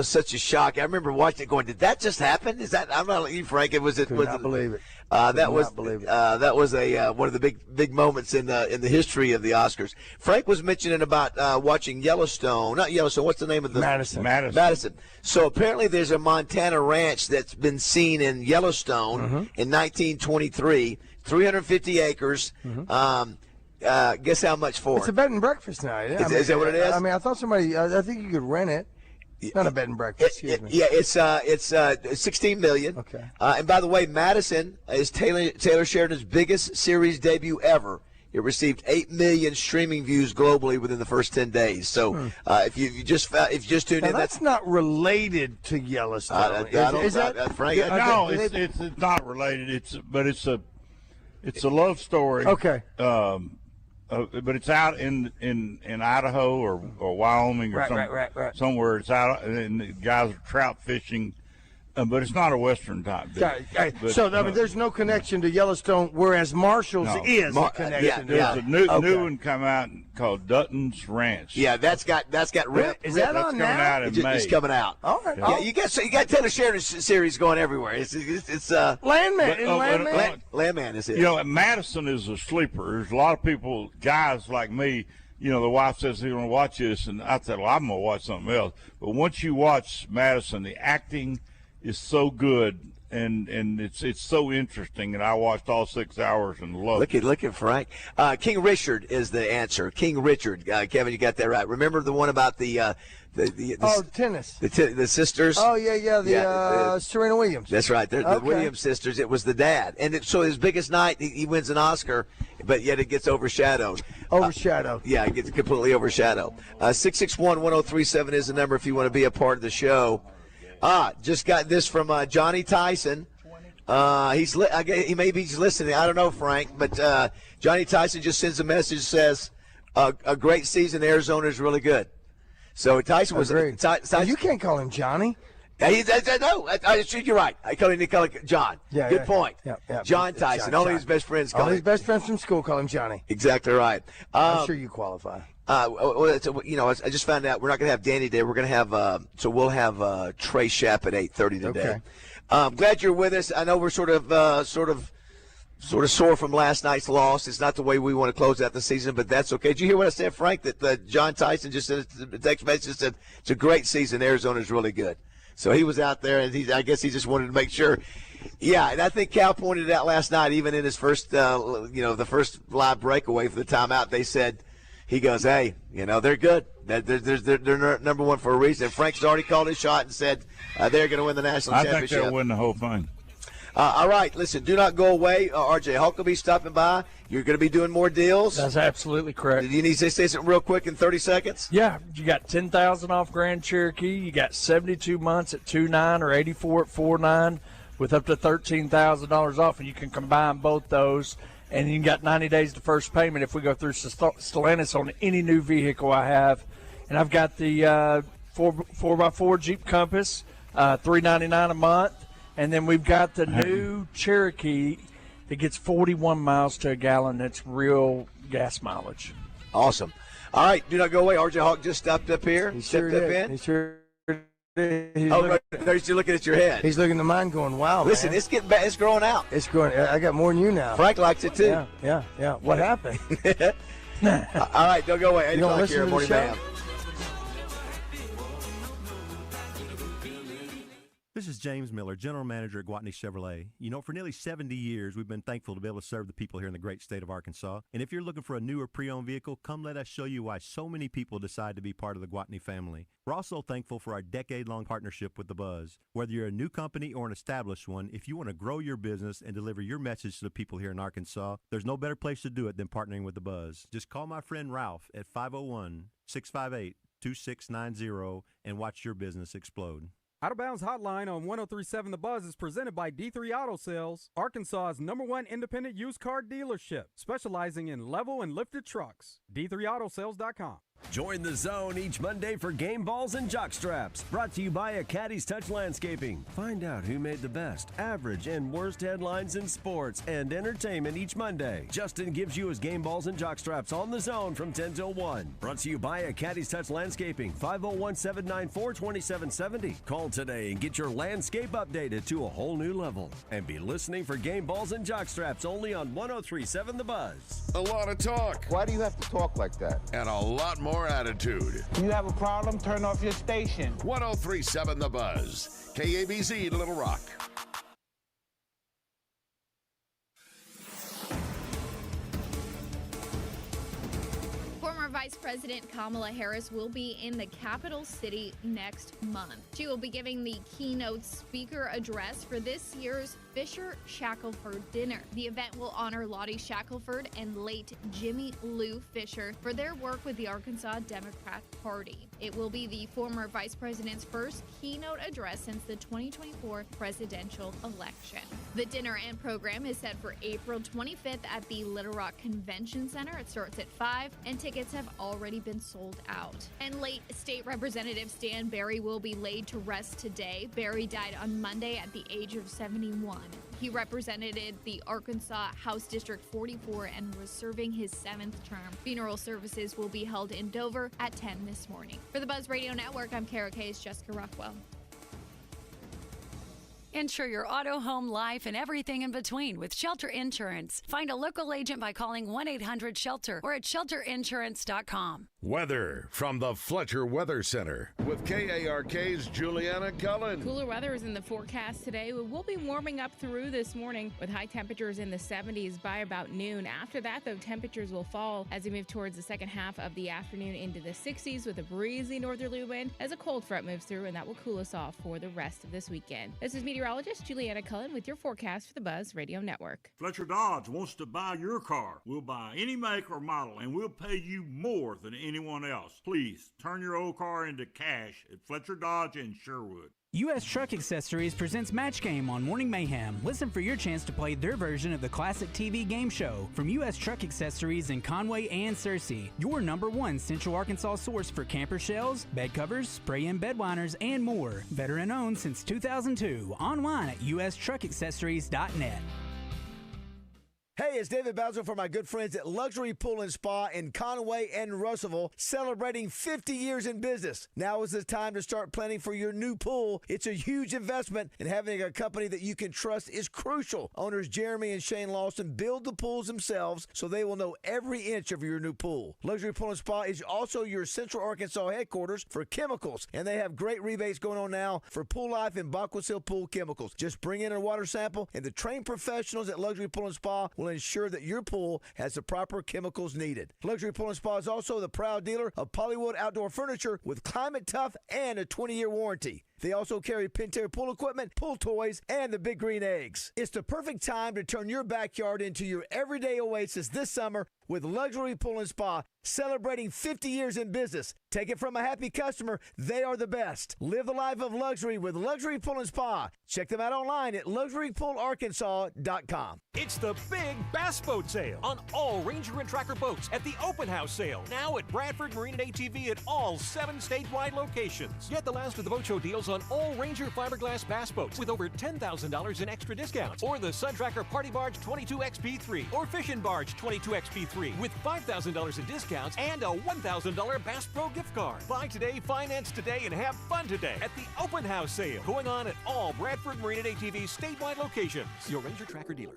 such a shock. I remember watching it, going, "Did that just happen?" Is that? I'm not like you, Frank. Could not believe it. That was one of the big moments in the history of the Oscars. Frank was mentioning about watching Yellowstone. Not Yellowstone. What's the name of the Madison. So apparently there's a Montana ranch that's been seen in Yellowstone in 1923, 350 acres. Guess how much for? It's a bed and breakfast now. Yeah. Is that what it is? I mean, I thought somebody. I think you could rent it. Not a bed and breakfast. Excuse me. Yeah, it's $16 million. Okay. And by the way, Madison is Taylor Sheridan's biggest series debut ever. It received 8 million streaming views globally within the first 10 days. So if you just tuned in, that's not related to Yellowstone. Is that Frank? No, it's not related. It's a love story. Okay. But it's out in Idaho or Wyoming or somewhere. It's out, and the guys are trout fishing, but it's not a Western type deal. So I mean, there's no connection to Yellowstone, whereas Marshall's is a connection. There's a new one come out called Dutton's Ranch. Yeah, that's got Is that on coming out in May. It's coming out. All right. Yeah, you got Taylor Sheridan's series going everywhere. It's Landman. Landman is it? You know, Madison is a sleeper. There's a lot of people, guys like me. You know, the wife says they're going to watch this, and I said, well, I'm going to watch something else. But once you watch Madison, the acting is so good, and it's so interesting. And I watched all 6 hours and loved it. Look at Frank. King Richard is the answer. King Richard. Kevin, you got that right. Remember the one about the tennis. The sisters. Oh yeah. Serena Williams. That's right. They're the Williams sisters. It was the dad, and so his biggest night, he wins an Oscar, but yet it gets overshadowed. Yeah, it gets completely overshadowed. 661-1037 is the number if you want to be a part of the show. Just got this from Johnny Tyson. He maybe he's listening. I don't know, Frank, but Johnny Tyson just sends a message, says a great season. Arizona is really good. So Tyson was. Tyson, you can't call him Johnny. No, you're right. I call him John. Yeah, good point. Yeah. John Tyson. John. Only his best friends call him. Only his best friends from school call him Johnny. Exactly right. I'm sure you qualify. I just found out we're not going to have Danny today. We're going to have we'll have Trey Shapp at 8:30 today. Okay. I'm glad you're with us. I know we're sort of sore from last night's loss. It's not the way we want to close out the season, but that's okay. Did you hear what I said, Frank? That John Tyson just sent a text message, said it's a great season. Arizona's really good. So he was out there, and I guess he just wanted to make sure. Yeah, and I think Cal pointed it out last night, even in his first, the first live breakaway for the timeout. They said, he goes, hey, they're good. They're number one for a reason. Frank's already called his shot and said they're going to win the national championship. I think they'll win the whole thing. All right, listen, do not go away. RJ Hulk will be stopping by. You're going to be doing more deals. That's absolutely correct. Do you need to say something real quick in 30 seconds? Yeah, you got $10,000 off Grand Cherokee. You got 72 months at 2.9 or 84 at 4.9 with up to $13,000 off, and you can combine both those. And you got 90 days to first payment if we go through Miscellaneous on any new vehicle I have. And I've got the 4x4 Jeep Compass, $399 a month. And then we've got the new Cherokee that gets 41 miles to a gallon. That's real gas mileage. Awesome. All right, do not go away. RJ Hawk just stepped up here. He stepped sure up did. in. He sure did. There's you looking at your head. He's looking at mine going, wow, Listen, man. it's getting back. It's growing out. It's growing. I got more than you now. Frank likes it, too. Yeah. What happened? All right, don't go away. 8 o'clock here at Morning Mayhem. This is James Miller, General Manager at Gwatney Chevrolet. For nearly 70 years, we've been thankful to be able to serve the people here in the great state of Arkansas. And if you're looking for a new or pre-owned vehicle, come let us show you why so many people decide to be part of the Gwatney family. We're also thankful for our decade-long partnership with The Buzz. Whether you're a new company or an established one, if you want to grow your business and deliver your message to the people here in Arkansas, there's no better place to do it than partnering with The Buzz. Just call my friend Ralph at 501-658-2690 and watch your business explode. Out of Bounds Hotline on 103.7 The Buzz is presented by D3 Auto Sales, Arkansas's #1 independent used car dealership, specializing in level and lifted trucks. D3AutoSales.com. Join the zone each Monday for game balls and jock straps. Brought to you by Acadie's Touch Landscaping. Find out who made the best, average, and worst headlines in sports and entertainment each Monday. Justin gives you his game balls and jock straps on the zone from 10 till 1. Brought to you by Acadie's Touch Landscaping. 501-794-2770. Call today and get your landscape updated to a whole new level. And be listening for game balls and jock straps only on 103.7 The Buzz. A lot of talk. Why do you have to talk like that? And a lot more attitude. You have a problem? Turn off your station. 103.7 The Buzz. KABZ Little Rock. Former Vice President Kamala Harris will be in the capital city next month. She will be giving the keynote speaker address for this year's Fisher Shackelford dinner. The event will honor Lottie Shackelford and late Jimmy Lou Fisher for their work with the Arkansas Democrat Party. It will be the former vice president's first keynote address since the 2024 presidential election. The dinner and program is set for April 25th at the Little Rock Convention Center. It starts at 5 and tickets have already been sold out. And late State Representative Stan Berry will be laid to rest today. Berry died on Monday at the age of 71. He represented the Arkansas House District 44 and was serving his 7th term. Funeral services will be held in Dover at 10 this morning. For the Buzz Radio Network, I'm Kara Kay's Jessica Rockwell. Insure your auto, home, life, and everything in between with Shelter Insurance. Find a local agent by calling 1-800-SHELTER or at shelterinsurance.com. Weather from the Fletcher Weather Center with KARK's Juliana Cullen. Cooler weather is in the forecast today. We'll be warming up through this morning with high temperatures in the 70s by about noon. After that, though, temperatures will fall as we move towards the second half of the afternoon into the 60s with a breezy northerly wind as a cold front moves through, and that will cool us off for the rest of this weekend. This is meteorologist Juliana Cullen with your forecast for the Buzz Radio Network. Fletcher Dodge wants to buy your car. We'll buy any make or model, and we'll pay you more than anyone else. Please turn your old car into cash at Fletcher Dodge in Sherwood. U.S. Truck Accessories presents Match Game on Morning Mayhem. Listen for your chance to play their version of the classic TV game show from U.S. Truck Accessories in Conway and Searcy. Your #1 Central Arkansas source for camper shells, bed covers, spray-in bed liners, and more. Veteran owned since 2002. Online at ustruckaccessories.net. Hey, it's David Bazzel for my good friends at Luxury Pool and Spa in Conway and Russellville, celebrating 50 years in business. Now is the time to start planning for your new pool. It's a huge investment, and having a company that you can trust is crucial. Owners Jeremy and Shane Lawson build the pools themselves, so they will know every inch of your new pool. Luxury Pool and Spa is also your Central Arkansas headquarters for chemicals, and they have great rebates going on now for Pool Life and Backwoods Pool chemicals. Just bring in a water sample, and the trained professionals at Luxury Pool and Spa will ensure that your pool has the proper chemicals needed. Luxury Pool and Spa is also the proud dealer of Polywood Outdoor Furniture with Climate Tough and a 20-year warranty. They also carry Pentair pool equipment, pool toys, and the Big Green Eggs. It's the perfect time to turn your backyard into your everyday oasis this summer with Luxury Pool and Spa, celebrating 50 years in business. Take it from a happy customer, they are the best. Live the life of luxury with Luxury Pool and Spa. Check them out online at luxurypoolarkansas.com. It's the big bass boat sale on all Ranger and Tracker boats at the open house sale. Now at Bradford Marine and ATV at all 7 statewide locations. Get the last of the boat show deals on all Ranger fiberglass bass boats with over $10,000 in extra discounts. Or the Sun Tracker Party Barge 22XP3 or Fishing Barge 22XP3 with $5,000 in discounts and a $1,000 Bass Pro gift card. Buy today, finance today, and have fun today at the open house sale going on at all Bradford Marine and ATV statewide locations. Your Ranger Tracker dealer.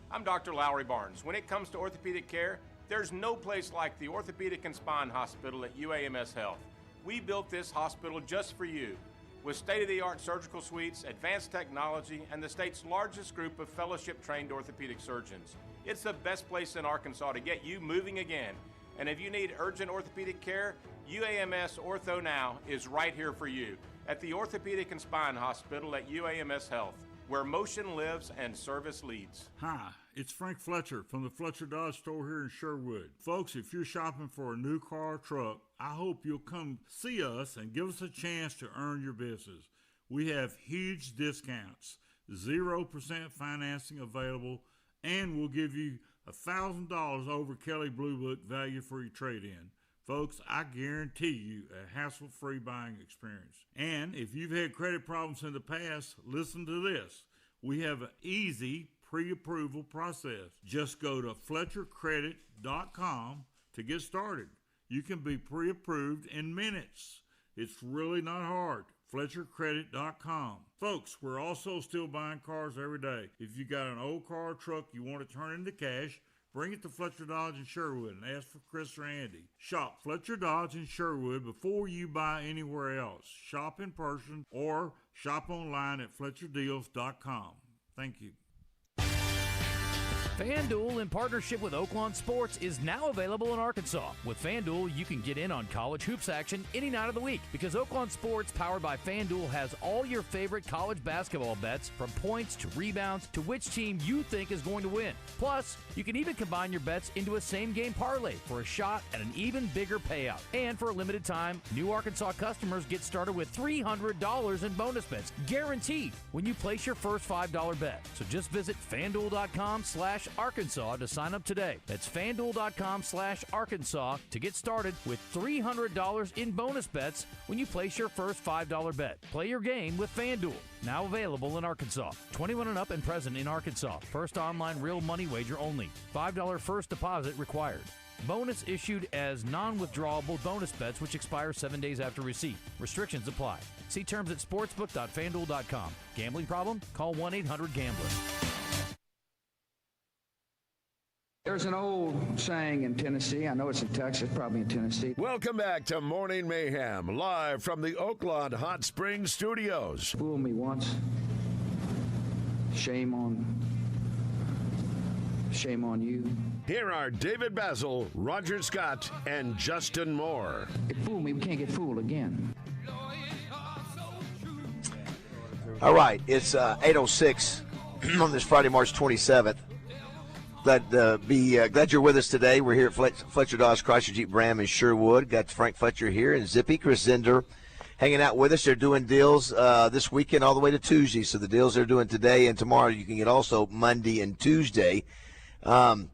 I'm Dr. Lowry Barnes. When it comes to orthopedic care, there's no place like the Orthopedic and Spine Hospital at UAMS Health. We built this hospital just for you, with state-of-the-art surgical suites, advanced technology, and the state's largest group of fellowship-trained orthopedic surgeons. It's the best place in Arkansas to get you moving again. And if you need urgent orthopedic care, UAMS Ortho Now is right here for you at the Orthopedic and Spine Hospital at UAMS Health, where motion lives and service leads. Hi, it's Frank Fletcher from the Fletcher Dodge store here in Sherwood. Folks, if you're shopping for a new car or truck, I hope you'll come see us and give us a chance to earn your business. We have huge discounts, 0% financing available, and we'll give you $1,000 over Kelly Blue Book value for your trade-in. Folks, I guarantee you a hassle-free buying experience. And if you've had credit problems in the past, listen to this. We have an easy pre-approval process. Just go to FletcherCredit.com to get started. You can be pre-approved in minutes. It's really not hard. FletcherCredit.com. Folks, we're also still buying cars every day. If you got an old car or truck you want to turn into cash, bring it to Fletcher Dodge in Sherwood and ask for Chris or Andy. Shop Fletcher Dodge in Sherwood before you buy anywhere else. Shop in person or shop online at FletcherDeals.com. Thank you. FanDuel, in partnership with Oaklawn Sports, is now available in Arkansas. With FanDuel, you can get in on college hoops action any night of the week because Oaklawn Sports, powered by FanDuel, has all your favorite college basketball bets, from points to rebounds to which team you think is going to win. Plus, you can even combine your bets into a same-game parlay for a shot at an even bigger payout. And for a limited time, new Arkansas customers get started with $300 in bonus bets, guaranteed, when you place your first $5 bet. So just visit FanDuel.com/Arkansas to sign up today. That's FanDuel.com/Arkansas to get started with $300 in bonus bets when you place your first $5 bet. Play your game with FanDuel. Now available in Arkansas. 21 and up and present in Arkansas. First online real money wager only. $5 first deposit required. Bonus issued as non-withdrawable bonus bets which expire 7 days after receipt. Restrictions apply. See terms at sportsbook.fanduel.com. Gambling problem? Call 1-800-GAMBLER. There's an old saying in Tennessee. I know it's in Texas, probably in Tennessee. Welcome back to Morning Mayhem, live from the Oakland Hot Springs studios. Fool me once. Shame on you. Here are David Bazzel, Roger Scott, and Justin Moore. It fooled me. We can't get fooled again. All right, it's 8:06 on this Friday, March 27th. Glad you're with us today. We're here at Fletcher Dodge Chrysler Jeep Ram in Sherwood. Got Frank Fletcher here and Zippy Chris Zender hanging out with us. They're doing deals this weekend all the way to Tuesday. So the deals they're doing today and tomorrow you can get also Monday and Tuesday. The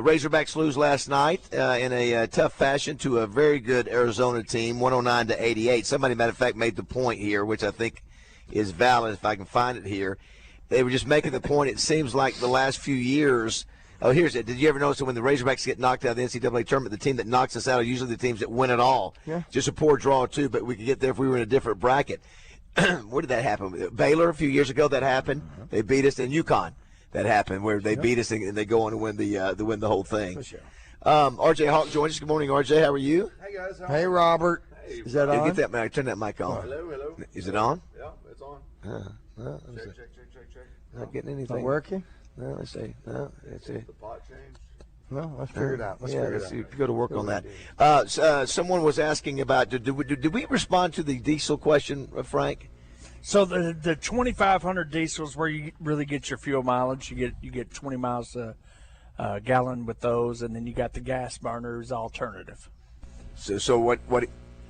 Razorbacks lose last night in a tough fashion to a very good Arizona team, 109-88. Somebody, matter of fact, made the point here, which I think is valid if I can find it here. They were just making the point. It seems like the last few years. Oh, here's it. Did you ever notice that when the Razorbacks get knocked out of the NCAA tournament, the team that knocks us out are usually the teams that win it all? Yeah. Just a poor draw, too, but we could get there if we were in a different bracket. Where did that happen? Baylor a few years ago, that happened. They beat us. In UConn, that happened, where they beat us and they go on to win the whole thing. For sure. RJ Hawk joins us. Good morning, RJ. How are you? Hey, guys. Hey, Robert. Is that on? Get that mic. Turn that mic on. Hello. Is it on? Yeah, it's on. Check. Not getting anything. Not working? No, let's see. No, let's see. The pot changed. No, let's figure it out. Let's go to work on that. Someone was asking about, did we respond to the diesel question, Frank? So the 2,500 diesel is where you really get your fuel mileage. You get 20 miles a gallon with those, and then you got the gas burners alternative. So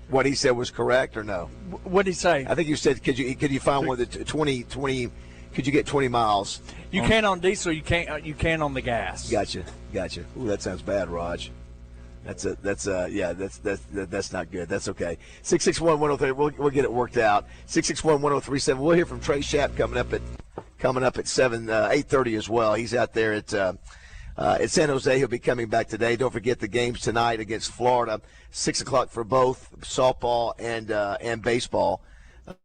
what he said was correct or no? What did he say? I think you said could you find one that 20 could you get 20 miles? You can on diesel. You can on the gas. Gotcha. Ooh, that sounds bad, Raj. That's not good. That's okay. 661-1030. We'll get it worked out. 661-1037. We'll hear from Trey Schapp coming up at 8:30 as well. He's out there at San Jose. He'll be coming back today. Don't forget the games tonight against Florida, 6:00 for both softball and baseball.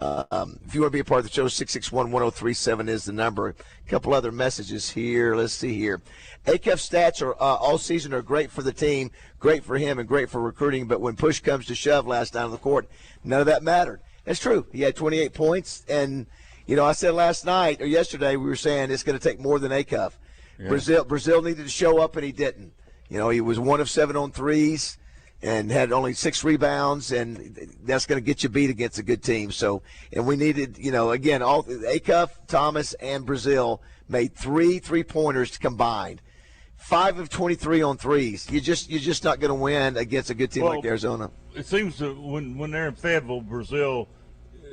If you want to be a part of the show, 661-1037 is the number. A couple other messages here. Let's see here. Acuff stats are all season are great for the team, great for him, and great for recruiting. But when push comes to shove last night on the court, none of that mattered. That's true. He had 28 points, and I said last night or yesterday we were saying it's going to take more than Acuff. Yeah. Brazil needed to show up, and he didn't. He was 1 of 7 on threes. And had only 6 rebounds, and that's going to get you beat against a good team. So, and we needed, again, all Acuff, Thomas, and Brazil made 3 3-pointers combined. 5 of 23 on threes. You're just not going to win against a good team like Arizona. It seems that when they're in Fayetteville, Brazil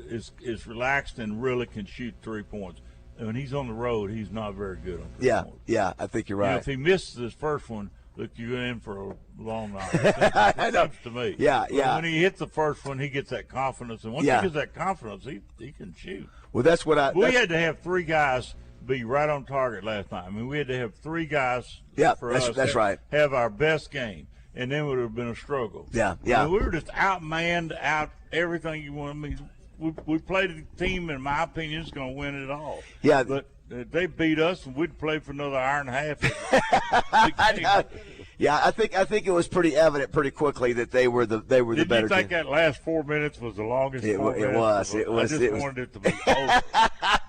is relaxed and really can shoot 3 points. And when he's on the road, he's not very good on 3 points. Yeah, I think you're right. If he misses his first one, look, you're in for a long night. It seems to me. Yeah. When he hits the first one, he gets that confidence, and once he gets that confidence, he can shoot. Well, that's what we had to have 3 guys be right on target last night. I mean, we had to have 3 guys. For us that's right. Have our best game, and then it would have been a struggle. Yeah. I mean, we were just outmanned, out everything you want. I mean, we played a team, in my opinion, is going to win it all. Yeah, but they beat us, and we'd play for another hour and a half. Yeah, I think it was pretty evident pretty quickly that they were the better team. Did you think that last 4 minutes was the longest? It was. I just wanted it to be over.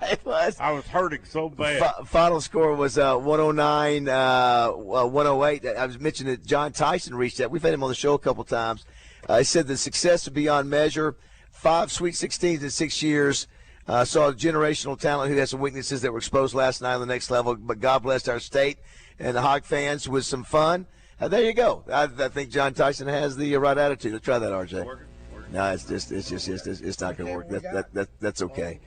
It was. I was hurting so bad. Final score was 109, 108. I was mentioning that John Tyson reached that. We've had him on the show a couple times. He said the success is beyond measure. 5 Sweet 16s in 6 years. Saw a generational talent who had some weaknesses that were exposed last night on the next level. But God blessed our state and the Hog fans with some fun. There you go. I think John Tyson has the right attitude. Let's try that, RJ. No, it's not going to work. That's okay.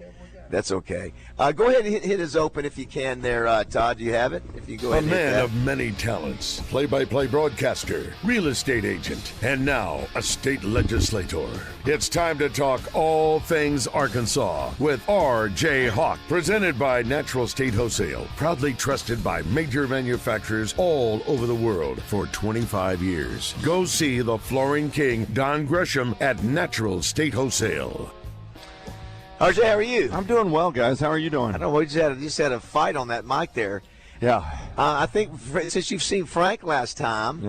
That's okay. Go ahead and hit us open if you can there, Todd. Do you have it? If you go ahead A and hit man that. of many talents, play-by-play broadcaster, real estate agent, and now a state legislator. It's time to talk all things Arkansas with R.J. Hawk, presented by Natural State Wholesale, proudly trusted by major manufacturers all over the world for 25 years. Go see the Flooring King, Don Gresham, at Natural State Wholesale. RJ, how are you? I'm doing well, guys. How are you doing? I know we just had a fight on that mic there. Yeah. I think since you've seen Frank last time,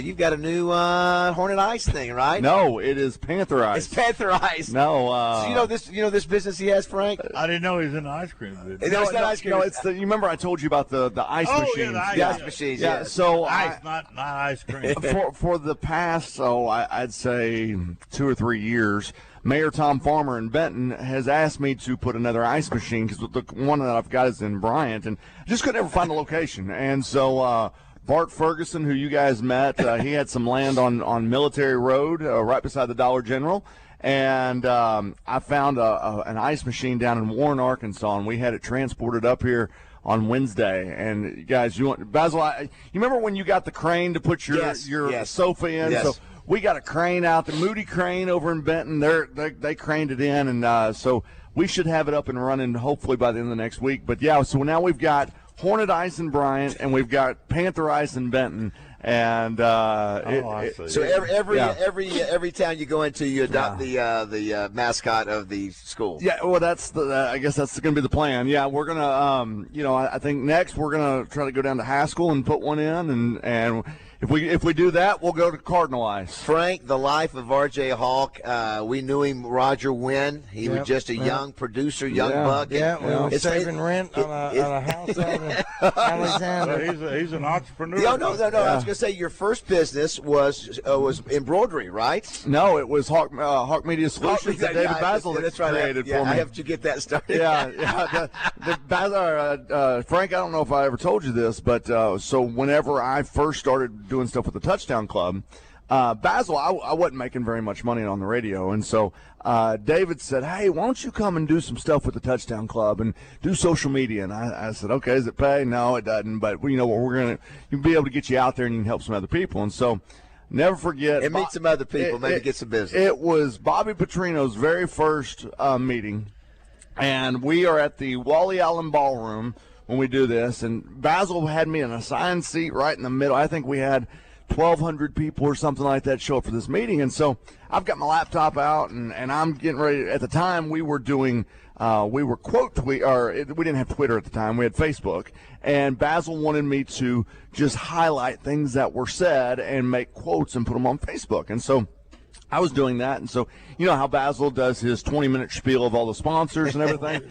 you've got a new Hornet Ice thing, right? No, it is Panther Ice. It's Panther Ice. No. So you know this business he has, Frank? I didn't know he was in the ice cream business. No, it's not ice cream. No, it's you remember I told you about the ice machines? Yeah, the ice machines. Yeah. Yes. So ice, not ice cream. for the past, I'd say 2 or 3 years, Mayor Tom Farmer in Benton has asked me to put another ice machine because the one that I've got is in Bryant, and I just couldn't ever find a location. And so Bart Ferguson, who you guys met, he had some land on Military Road right beside the Dollar General. And I found an ice machine down in Warren, Arkansas, and we had it transported up here on Wednesday. And you guys, Bazzel, you remember when you got the crane to put your sofa in? Yes. So we got a crane out, the Moody Crane over in Benton. They craned it in, and so we should have it up and running hopefully by the end of the next week. But yeah, so now we've got Hornet Ice in Bryant, and we've got Panther Ice in Benton. And so every town you go into, you adopt the mascot of the school. Yeah, well, I guess that's going to be the plan. Yeah, we're gonna, I think next we're gonna try to go down to Haskell and put one in, and if we do that, we'll go to Cardinal Ice. Frank, the life of R.J. Hawk. We knew him, Roger, when he was just a young producer, young buck. Yeah, we were saving rent on a house out in Alexander. He's an entrepreneur. No. I was going to say your first business was embroidery, right? No, it was Hawk Media Solutions that David Bazzel created for me. I have to get that started. Frank, I don't know if I ever told you this, but so whenever I first started doing stuff with the Touchdown Club, Bazzel, I wasn't making very much money on the radio, and so David said, "Hey, why don't you come and do some stuff with the Touchdown Club and do social media?" And I said, "Okay, does it pay?" "No, it doesn't, but we're gonna be able to get you out there and you can help some other people." And so, never forget, and meet some other people, maybe get some business. It was Bobby Petrino's very first meeting, and we are at the Wally Allen Ballroom when we do this, and Bazzel had me in a assigned seat right in the middle. I think we had 1,200 people or something like that show up for this meeting, and so I've got my laptop out, and I'm getting ready. At the time, we were doing we were quote tweet, or we didn't have Twitter at the time. We had Facebook, and Bazzel wanted me to just highlight things that were said and make quotes and put them on Facebook, and so I was doing that, and so you know how Bazzel does his 20-minute spiel of all the sponsors and everything.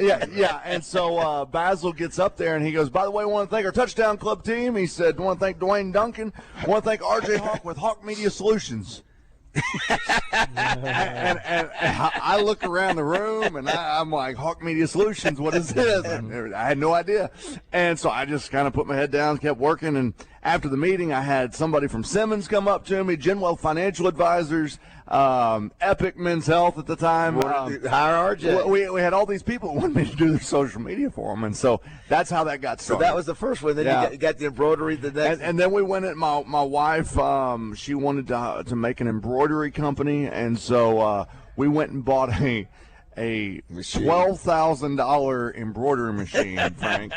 Yeah. And so Bazzel gets up there and he goes, "By the way, I want to thank our Touchdown Club team." He said, "I want to thank Dwayne Duncan. I want to thank R.J. Hawk with Hawk Media Solutions." and I look around the room and I'm like, "Hawk Media Solutions, what is this?" And I had no idea, and so I just kind of put my head down, kept working. And after the meeting, I had somebody from Simmons come up to me, Genwell Financial Advisors, Epic Men's Health at the time. Hire RJ. We had all these people who wanted me to do their social media for them, and so that's how that got started. So that was the first one. Then you got the embroidery. The next, and then we went at my wife. She wanted to make an embroidery company, and so we went and bought a $12,000 embroidery machine, Frank,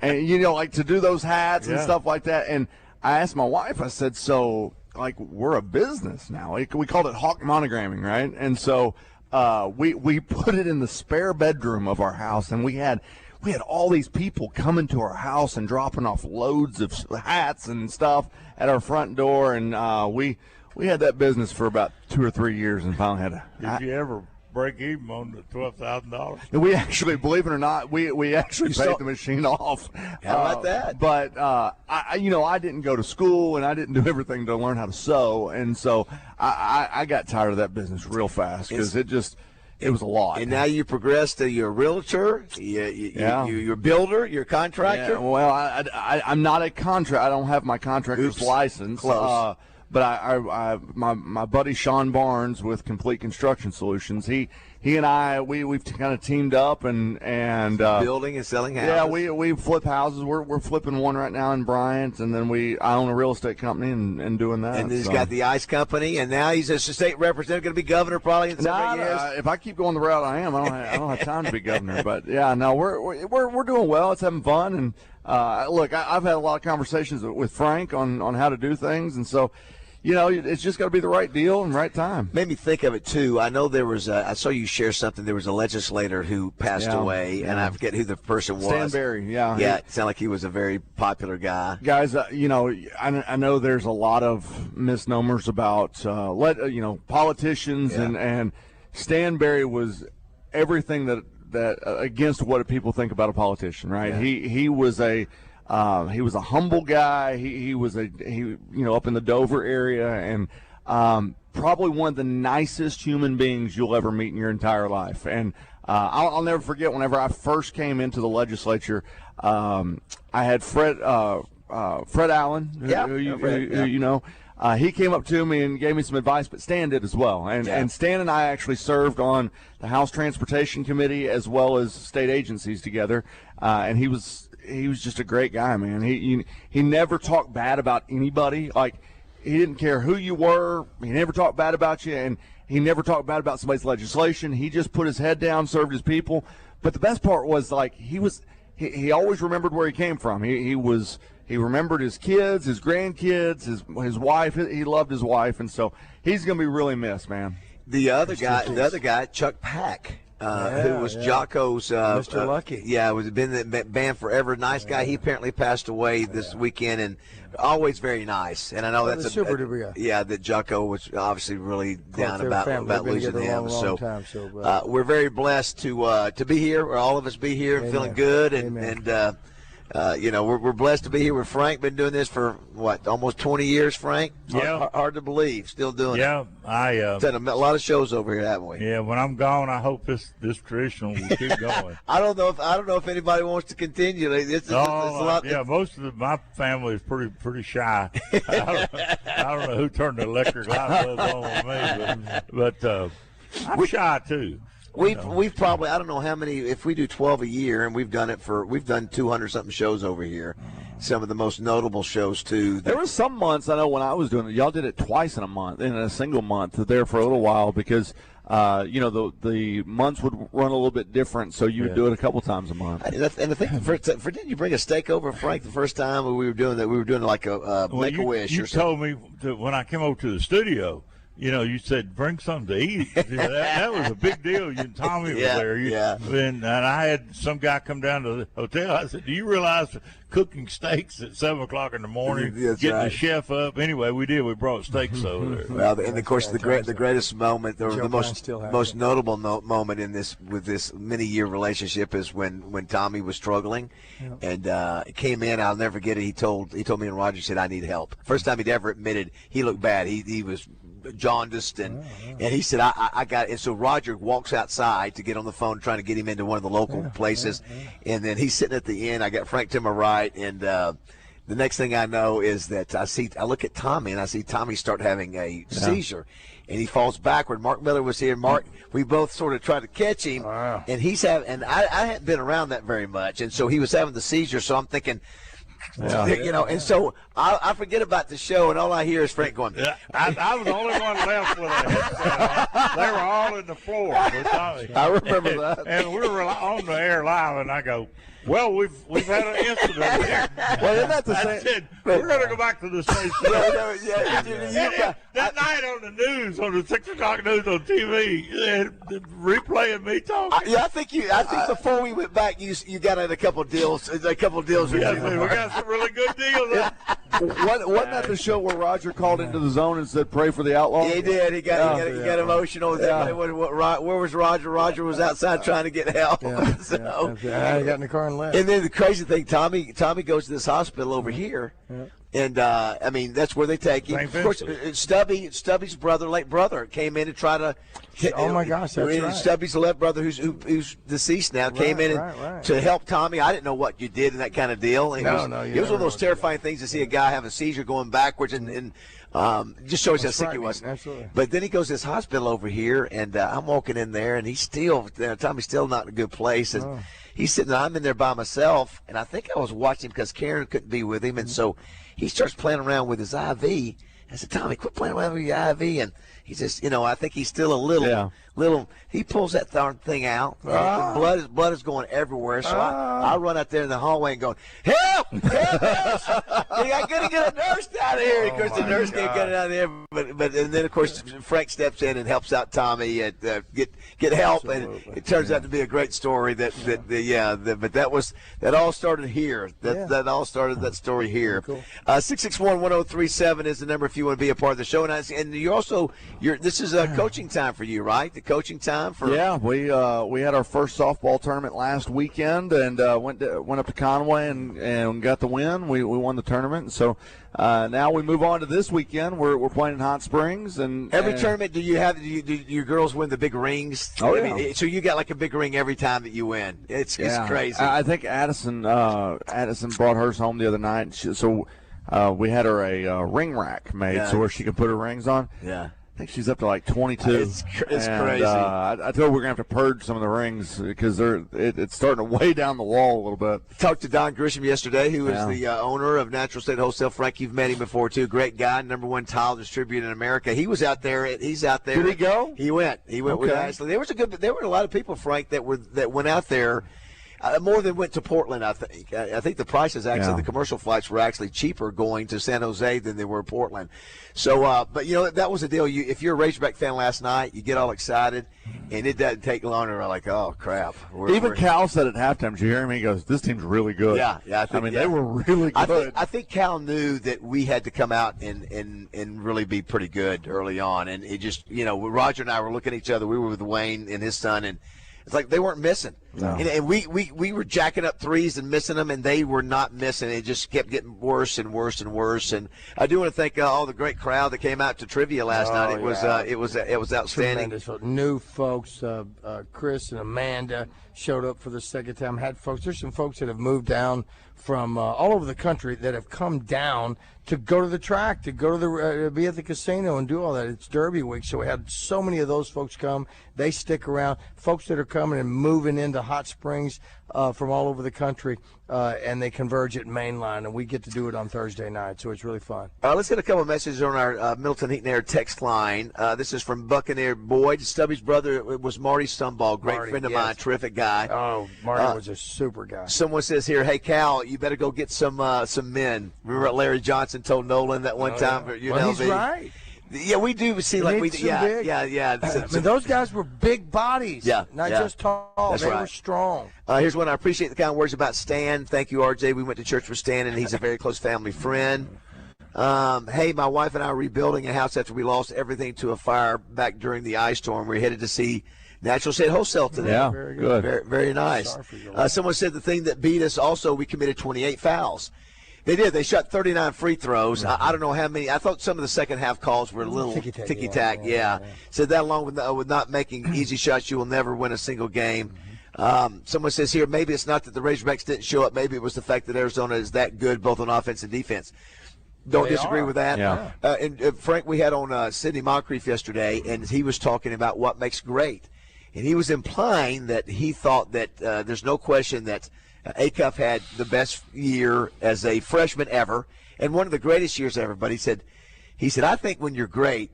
and like to do those hats and stuff like that. And I asked my wife, I said, "So, like, we're a business now. We called it Hawk Monogramming, right?" And so we put it in the spare bedroom of our house, and we had all these people coming to our house and dropping off loads of hats and stuff at our front door, and we had that business for about 2 or 3 years, and finally had to. Did you ever break even on the $12,000? We actually, believe it or not, we actually paid the machine off. How about that? But I didn't go to school and I didn't do everything to learn how to sew, and so I got tired of that business real fast because it was a lot. And now you progressed to you're a realtor, you're a builder, you're a contractor. Yeah, well, I'm not a contractor. I don't have my contractor's license. Close. But my buddy Sean Barnes with Complete Construction Solutions, he and I we've kind of teamed up and building and selling houses. Yeah, we flip houses. We're flipping one right now in Bryant, and then I own a real estate company and doing that. And he's got the ice company, and now he's a state representative, going to be governor probably in 7 years. If I keep going the route I am, I don't have time to be governor. But yeah, no, we're doing well. It's having fun, and look, I've had a lot of conversations with Frank on how to do things, and so. It's just got to be the right deal and right time. Made me think of it, too. I know there was I saw you share something. There was a legislator who passed away, and I forget who the person was. Stan Berry, yeah. Yeah, it sounded like he was a very popular guy. Guys, I know there's a lot of misnomers about, politicians, and Stan Berry was everything that against what people think about a politician, right? Yeah. He was a humble guy. He was up in the Dover area, and probably one of the nicest human beings you'll ever meet in your entire life. And I'll never forget whenever I first came into the legislature, I had Fred Allen, who he came up to me and gave me some advice, but Stan did as well. And Stan and I actually served on the House Transportation Committee as well as state agencies together, and he was just a great guy, man. He never talked bad about anybody. Like, he didn't care who you were. He never talked bad about you, and he never talked bad about somebody's legislation. He just put his head down, served his people. But the best part was, like, he always remembered where he came from. He remembered his kids, his grandkids, his wife. He loved his wife, and so he's going to be really missed, man. The other guy, Chuck Pack. Who was Jocko's Mr. Lucky? Was been in the band forever. Nice guy. He apparently passed away this weekend, and always very nice. And I know that's super duper guy. That Jocko was obviously really down about losing him. Time, we're very blessed to be here. Or all of us be here and feeling good, and we're blessed to be here with Frank. Been doing this for almost 20 years, Frank? Yeah. Hard to believe. Still doing it. Yeah, done a lot of shows over here, haven't we? Yeah. When I'm gone, I hope this tradition will keep going. I don't know if anybody wants to continue. It's a lot. Yeah, most of my family is pretty shy. I don't know who turned the electric light bulb on with me, but I'm shy too. We've probably, I don't know how many, if we do 12 a year, and we've done 200 something shows over here. Some of the most notable shows too. There were some months, I know when I was doing it, y'all did it twice in a single month there for a little while because the months would run a little bit different, so you would do it a couple times a month. And I think didn't you bring a steak over, Frank, the first time we were doing that? We were doing like a Make-A-Wish. You told me when I came over to the studio. You said bring something to eat. That was a big deal. You and Tommy was there. And I had some guy come down to the hotel. I said, "Do you realize cooking steaks at 7:00 in the morning, getting the chef up?" Anyway, we did. We brought steaks over there. Well, and of course, the greatest moment, or the most notable moment in this with this many-year relationship is when Tommy was struggling, and came in. I'll never forget it. He told me and Roger, said, "I need help." First time he'd ever admitted he looked bad. He was jaundiced, and he said, I got it. And so Roger walks outside to get on the phone trying to get him into one of the local places, and then he's sitting at the end. I got Frank to my right, and the next thing I know is that I look at Tommy, and I see Tommy start having a seizure, and he falls backward. Mark Miller was here. Mark, we both sort of tried to catch him, and I hadn't been around that very much, and so he was having the seizure, so I'm thinking, and so I forget about the show, and all I hear is Frank going. I was the only one left with a headset. They were all in the floor. I remember that. And we were on the air live, and I go, "Well, we've had an incident here." Well, isn't that the same? I said, "We're going to go back to the station." That night on the news, on the 6 o'clock news on TV, replaying me talking. I think before we went back, you got in a couple of deals. We got some really good deals. Wasn't that the show where Roger called into the zone and said, "Pray for the outlaw"? He did. He got emotional. Where was Roger? Roger was outside trying to get help. I got in the car and left. And then the crazy thing, Tommy goes to this hospital over here. And, I mean, that's where they take him. Of course, Stubby's brother, late brother, came in and tried to – oh, my gosh, that's right. Stubby's left brother, who's deceased now, came in to help Tommy. I didn't know what you did in that kind of deal. It was one of those terrifying things to see a guy have a seizure going backwards and just shows how sick he was. Absolutely. But then he goes to this hospital over here, and I'm walking in there, and Tommy's still not in a good place. And he's sitting there. I'm in there by myself, and I think I was watching because Karen couldn't be with him, and so he starts playing around with his IV. I said, Tommy, quit playing around with your IV. And he just, I think he's still a little. He pulls that darn thing out. And blood is going everywhere. So I run out there in the hallway and go, help! Help! I got to get a nurse out of here. Of course, the nurse can't get it out of there. And then, of course, Frank steps in and helps out Tommy and get help. Absolutely. And it turns out to be a great story. But that all started here. That all started that story here. Cool. 661-1037 is the number if you want to be a part of the show. And this is coaching time for you, right? The coaching time for we had our first softball tournament last weekend and went up to Conway and got the win. We won the tournament, and so now we move on to this weekend. We're playing in Hot Springs, and every tournament do your girls win the big rings? Oh, I mean, so you got like a big ring every time that you win. It's crazy. I think Addison brought hers home the other night. So we had her a ring rack made so where she could put her rings on. Yeah. I think she's up to like 22. It's crazy. I told her we're going to have to purge some of the rings because it's starting to weigh down the wall a little bit. Talked to Don Grisham yesterday, who is the owner of Natural State Wholesale. Frank, you've met him before, too. Great guy, #1 tile distributor in America. He was out there. He's out there. Did he go? He went with Ashley. There were a lot of people, Frank, that went out there. More than went to Portland, I think. I think the prices the commercial flights were actually cheaper going to San Jose than they were Portland. So, but that was the deal. If you're a Razorback fan last night, you get all excited, and it doesn't take long. We're like, oh crap. Cal said at halftime, did you hear him? He goes, "This team's really good." Yeah. They were really good. I think Cal knew that we had to come out and really be pretty good early on, and it just Roger and I were looking at each other. We were with Wayne and his son, and it's like they weren't missing. No. And we were jacking up threes and missing them, and they were not missing. It just kept getting worse and worse and worse. And I do want to thank all the great crowd that came out to trivia last night. It was outstanding. Tremendous. New folks, Chris and Amanda showed up for the second time. There's some folks that have moved down from all over the country that have come down to go to the track, to go to the be at the casino and do all that. It's Derby week, so we had so many of those folks come. They stick around. Folks that are coming and moving into Hot Springs from all over the country, and they converge at Mainline, and we get to do it on Thursday night, so it's really fun. Let's get a couple of messages on our Middleton Heat and Air text line. This is from Buccaneer Boyd. Stubby's brother was Marty Stumball, great friend of mine, terrific guy. Oh, Marty was a super guy. Someone says here, hey, Cal, you better go get some men. Remember what Larry Johnson told Nolan that one time? Yeah. He's right. Yeah, we do see like we yeah. I mean, those guys were big bodies. Not just tall. They were strong. Here's one. I appreciate the kind words about Stan. Thank you, RJ. We went to church with Stan, and he's a very close family friend. Hey, my wife and I are rebuilding a house after we lost everything to a fire back during the ice storm. We're headed to see Natural State Wholesale today. Yeah, very good. Very, very nice. Someone said the thing that beat us also, we committed 28 fouls. They did. They shot 39 free throws. I don't know how many. I thought some of the second half calls were a little ticky-tack. Yeah. Said that along with not making easy shots, you will never win a single game. Someone says here, maybe it's not that the Razorbacks didn't show up. Maybe it was the fact that Arizona is that good both on offense and defense. Don't disagree with that. Yeah. And Frank, we had on Sidney Moncrief yesterday, and he was talking about what makes great. And he was implying that he thought that there's no question that Acuff had the best year as a freshman ever, and one of the greatest years ever. But he said, I think when you're great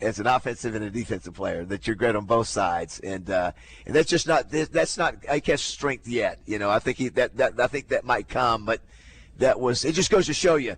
as an offensive and a defensive player. That you're great on both sides, and that's just not Acuff's strength yet. I think I think that might come, but it just goes to show you.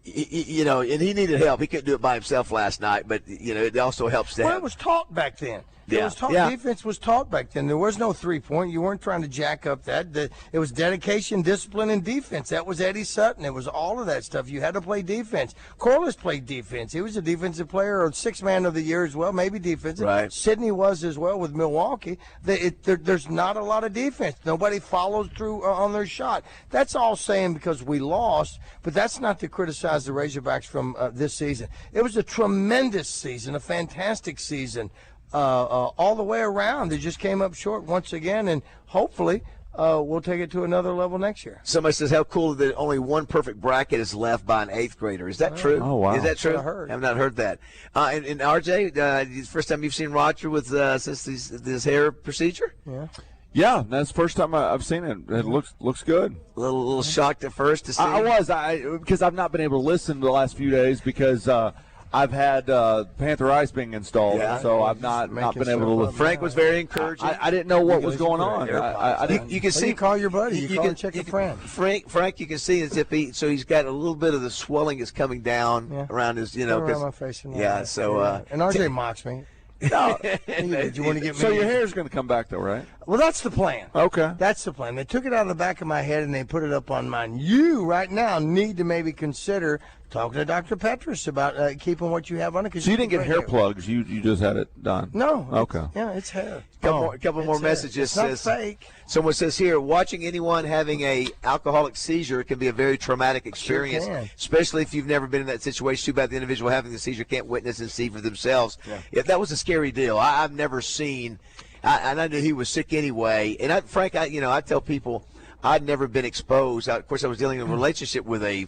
And he needed help. He couldn't do it by himself last night, but it also helps to Well, it was talk back then. It was taught. Defense was taught back then. There was no 3-point. You weren't trying to jack up that. It was dedication, discipline, and defense. That was Eddie Sutton. It was all of that stuff. You had to play defense. Corliss played defense. He was a defensive player, or sixth man of the year as well, maybe defensive. Right. Sidney was as well with Milwaukee. There's not a lot of defense. Nobody follows through on their shot. That's all saying because we lost, but that's not to criticize the Razorbacks from this season. It was a tremendous season, a fantastic season. All the way around. They just came up short once again, and hopefully we'll take it to another level next year. Somebody says, how cool that only one perfect bracket is left by an 8th grader. Is that true? Oh, wow. Is that true? I have not heard that. And RJ, first time you've seen Roger with since this hair procedure? Yeah. Yeah, that's the first time I've seen it. It looks good. A little shocked at first to see. I was because I've not been able to listen the last few days because I've had Panther Ice being installed, so I've not been able to listen. Frank was very encouraging. I didn't know what was going on. You can see. You call your buddy. You call and check a friend. Frank, you can see his hip. So he's got a little bit of the swelling is coming down around his, around my face. And so. And RJ mocks me. No. Did you want to get me? So your hair's going to come back, though, right? Well, that's the plan. Okay. That's the plan. They took it out of the back of my head and they put it up on mine. You, right now, need to maybe consider talking to Dr. Petrus about keeping what you have on it. So you didn't get hair plugs. You just had it done. No. Okay. It's hair. Couple more messages. It's not fake. Someone says here, watching anyone having a alcoholic seizure can be a very traumatic experience, especially if you've never been in that situation. Too bad the individual having the seizure can't witness and see for themselves. Yeah, that was a scary deal. I've never seen, and I knew he was sick anyway. And Frank, I tell people I'd never been exposed. Of course, I was dealing in a relationship with a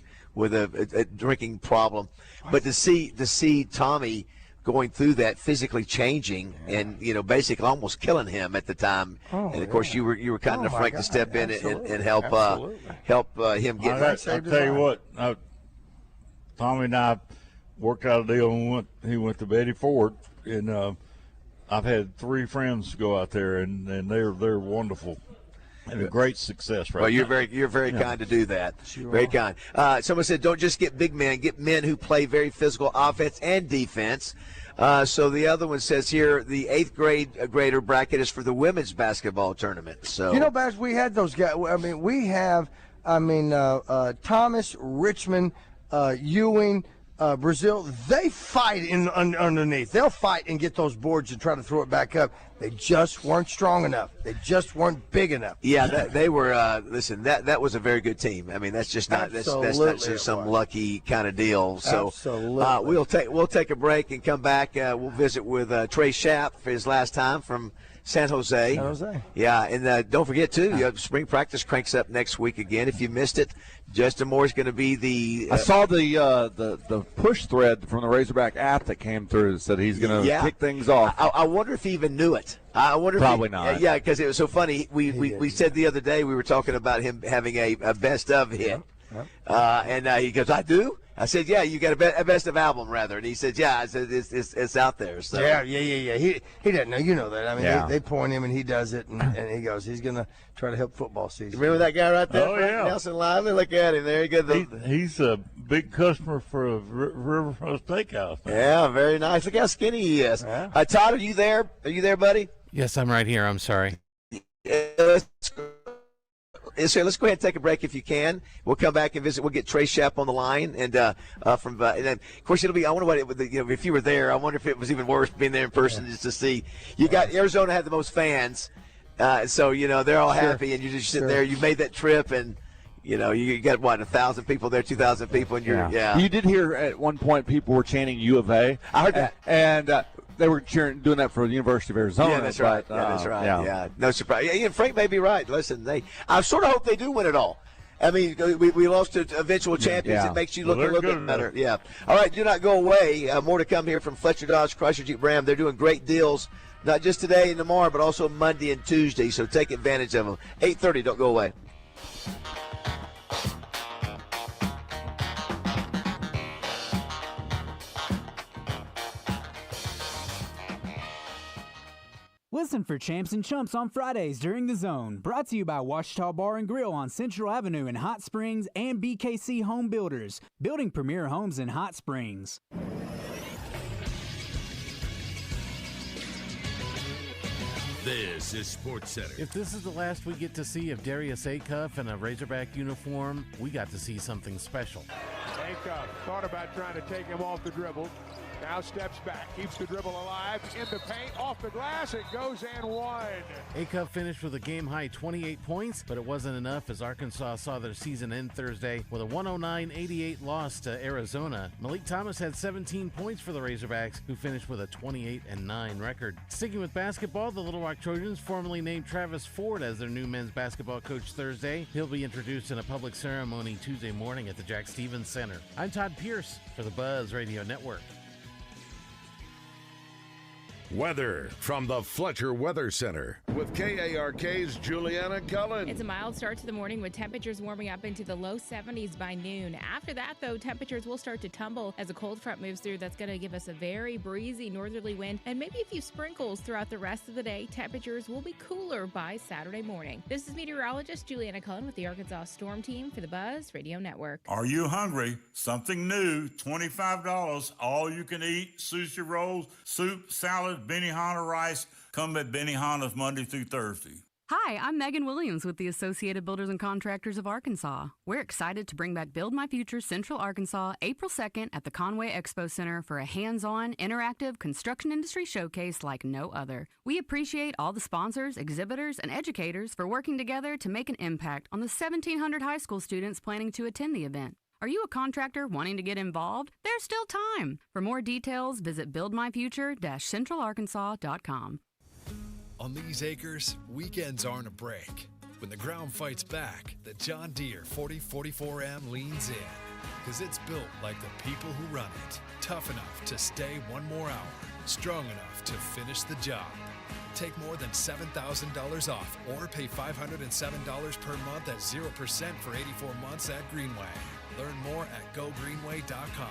drinking problem, but to see Tommy going through that, physically changing, and basically almost killing him at the time. And of course, you were kind enough, Frank, to step in and help him get back. I'll tell you what, Tommy and I worked out a deal, and he went to Betty Ford, and I've had 3 friends go out there, and they're wonderful. And a great success, right? Well, you're very kind to do that. Very kind. Someone said, don't just get big men, get men who play very physical offense and defense. So the other one says here, the 8th grader bracket is for the women's basketball tournament. So Baz, we had those guys. I mean, we have, Thomas, Richmond, Ewing, Brazil, they fight underneath. They'll fight and get those boards and try to throw it back up. They just weren't strong enough. They just weren't big enough. Yeah, they were. Listen, that was a very good team. I mean, that's just not that's not just some lucky kind of deal. So absolutely. we'll take a break and come back. We'll visit with Trey Schapp for his last time from San Jose. Yeah, and don't forget too, spring practice cranks up next week again. If you missed it, Justin Moore's going to be the. I saw the push thread from the Razorback app that came through that said he's going to kick things off. I wonder if he even knew it. I wonder. Probably if not. Yeah, because it was so funny. We said the other day we were talking about him having a best of hit, and he goes, "I do." I said, "Yeah, you got a best of album, rather." And he said, "Yeah." I said, "It's out there." So. Yeah. He doesn't know. You know that. I mean, they point him and he does it, and he goes, he's gonna try to help football season. Remember that guy right there? Oh, yeah. Nelson Lively. Look at him. There you go. He's a big customer for Riverfront Steakhouse. Man. Yeah, very nice. Look how skinny he is. Yeah. Todd, are you there? Are you there, buddy? Yes, I'm right here. I'm sorry. Let's go ahead and take a break if you can. We'll come back and visit. We'll get Trey Schapp on the line, and then of course it'll be. I wonder what if you were there. I wonder if it was even worse being there in person just to see. You got Arizona had the most fans, so they're all happy, and you're just sitting there. You made that trip, and you got 1,000 people there, 2,000 people, and You did hear at one point people were chanting U of A. I heard that, and they were doing that for the University of Arizona. Yeah, that's right. That's right. Yeah, no surprise. Yeah, Frank may be right. Listen, I sort of hope they do win it all. I mean, we lost to eventual champions. It makes you look a little bit better. Yeah. All right, do not go away. More to come here from Fletcher Dodge Chrysler Jeep Ram. They're doing great deals, not just today and tomorrow, but also Monday and Tuesday. So take advantage of them. 8:30. Don't go away. Listen for Champs and Chumps on Fridays during The Zone. Brought to you by Washita Bar and Grill on Central Avenue in Hot Springs and BKC Home Builders, building premier homes in Hot Springs. This is Sports Center. If this is the last we get to see of Darius Acuff in a Razorback uniform, we got to see something special. Acuff thought about trying to take him off the dribble. Now steps back, keeps the dribble alive, in the paint, off the glass, it goes and one. Acuff finished with a game-high 28 points, but it wasn't enough as Arkansas saw their season end Thursday with a 109-88 loss to Arizona. Malik Thomas had 17 points for the Razorbacks, who finished with a 28-9 record. Sticking with basketball, the Little Rock Trojans formally named Travis Ford as their new men's basketball coach Thursday. He'll be introduced in a public ceremony Tuesday morning at the Jack Stevens Center. I'm Todd Pierce for the Buzz Radio Network. Weather from the Fletcher Weather Center with KARK's Juliana Cullen. It's a mild start to the morning with temperatures warming up into the low 70s by noon. After that, though, temperatures will start to tumble as a cold front moves through. That's going to give us a very breezy northerly wind and maybe a few sprinkles throughout the rest of the day. Temperatures will be cooler by Saturday morning. This is meteorologist Juliana Cullen with the Arkansas Storm Team for the Buzz Radio Network. Are you hungry? Something new, $25, all you can eat, sushi rolls, soup, salad, Benihana rice. Come at Benihana's Monday through Thursday. Hi, I'm Megan Williams with the Associated Builders and Contractors of Arkansas. We're excited to bring back Build My Future Central Arkansas April 2nd at the Conway Expo Center for a hands-on, interactive construction industry showcase like no other. We appreciate all the sponsors, exhibitors, and educators for working together to make an impact on the 1,700 high school students planning to attend the event. Are you a contractor wanting to get involved? There's still time. For more details, visit buildmyfuture-centralarkansas.com. On these acres, weekends aren't a break. When the ground fights back, the John Deere 4044M leans in. Because it's built like the people who run it. Tough enough to stay one more hour. Strong enough to finish the job. Take more than $7,000 off or pay $507 per month at 0% for 84 months at Greenway. Learn more at gogreenway.com.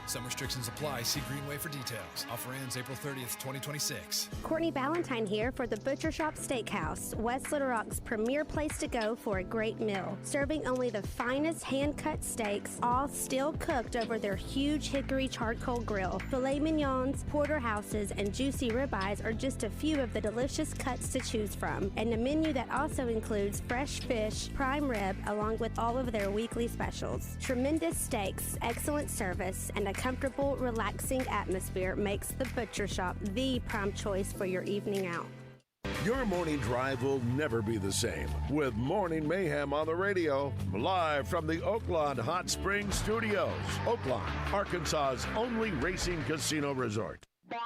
Some restrictions apply. See Greenway for details. Offer ends April 30th, 2026. Courtney Ballantyne here for the Butcher Shop Steakhouse, West Little Rock's premier place to go for a great meal. Serving only the finest hand-cut steaks, all still cooked over their huge hickory charcoal grill. Filet mignons, porterhouses, and juicy ribeyes are just a few of the delicious cuts to choose from. And a menu that also includes fresh fish, prime rib, along with all of their weekly specials. Tremendous steaks, excellent service, and a comfortable, relaxing atmosphere makes the Butcher Shop the prime choice for your evening out. Your morning drive will never be the same with Morning Mayhem on the radio, live from the Oaklawn Hot Springs Studios. Oaklawn, Arkansas's only racing casino resort. No.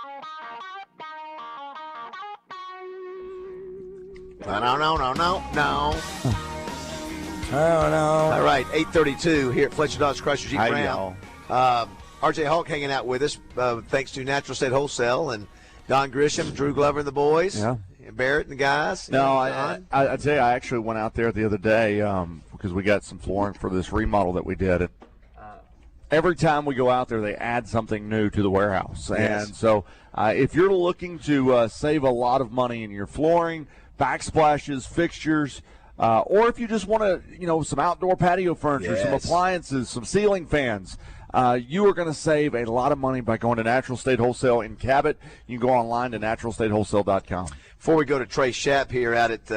All right, 8:32 here at Fletcher Dodge Chrysler Jeep Ram. RJ Hawk hanging out with us, thanks to Natural State Wholesale and Don Grisham, Drew Glover and the boys, and Barrett and the guys. No, I'd say I actually went out there the other day because we got some flooring for this remodel that we did. And, every time we go out there, they add something new to the warehouse. Yes. And so if you're looking to save a lot of money in your flooring, backsplashes, fixtures, or if you just want to, some outdoor patio furniture, some appliances, some ceiling fans, you are going to save a lot of money by going to Natural State Wholesale in Cabot. You can go online to naturalstatewholesale.com. Before we go to Trey Shapp here out at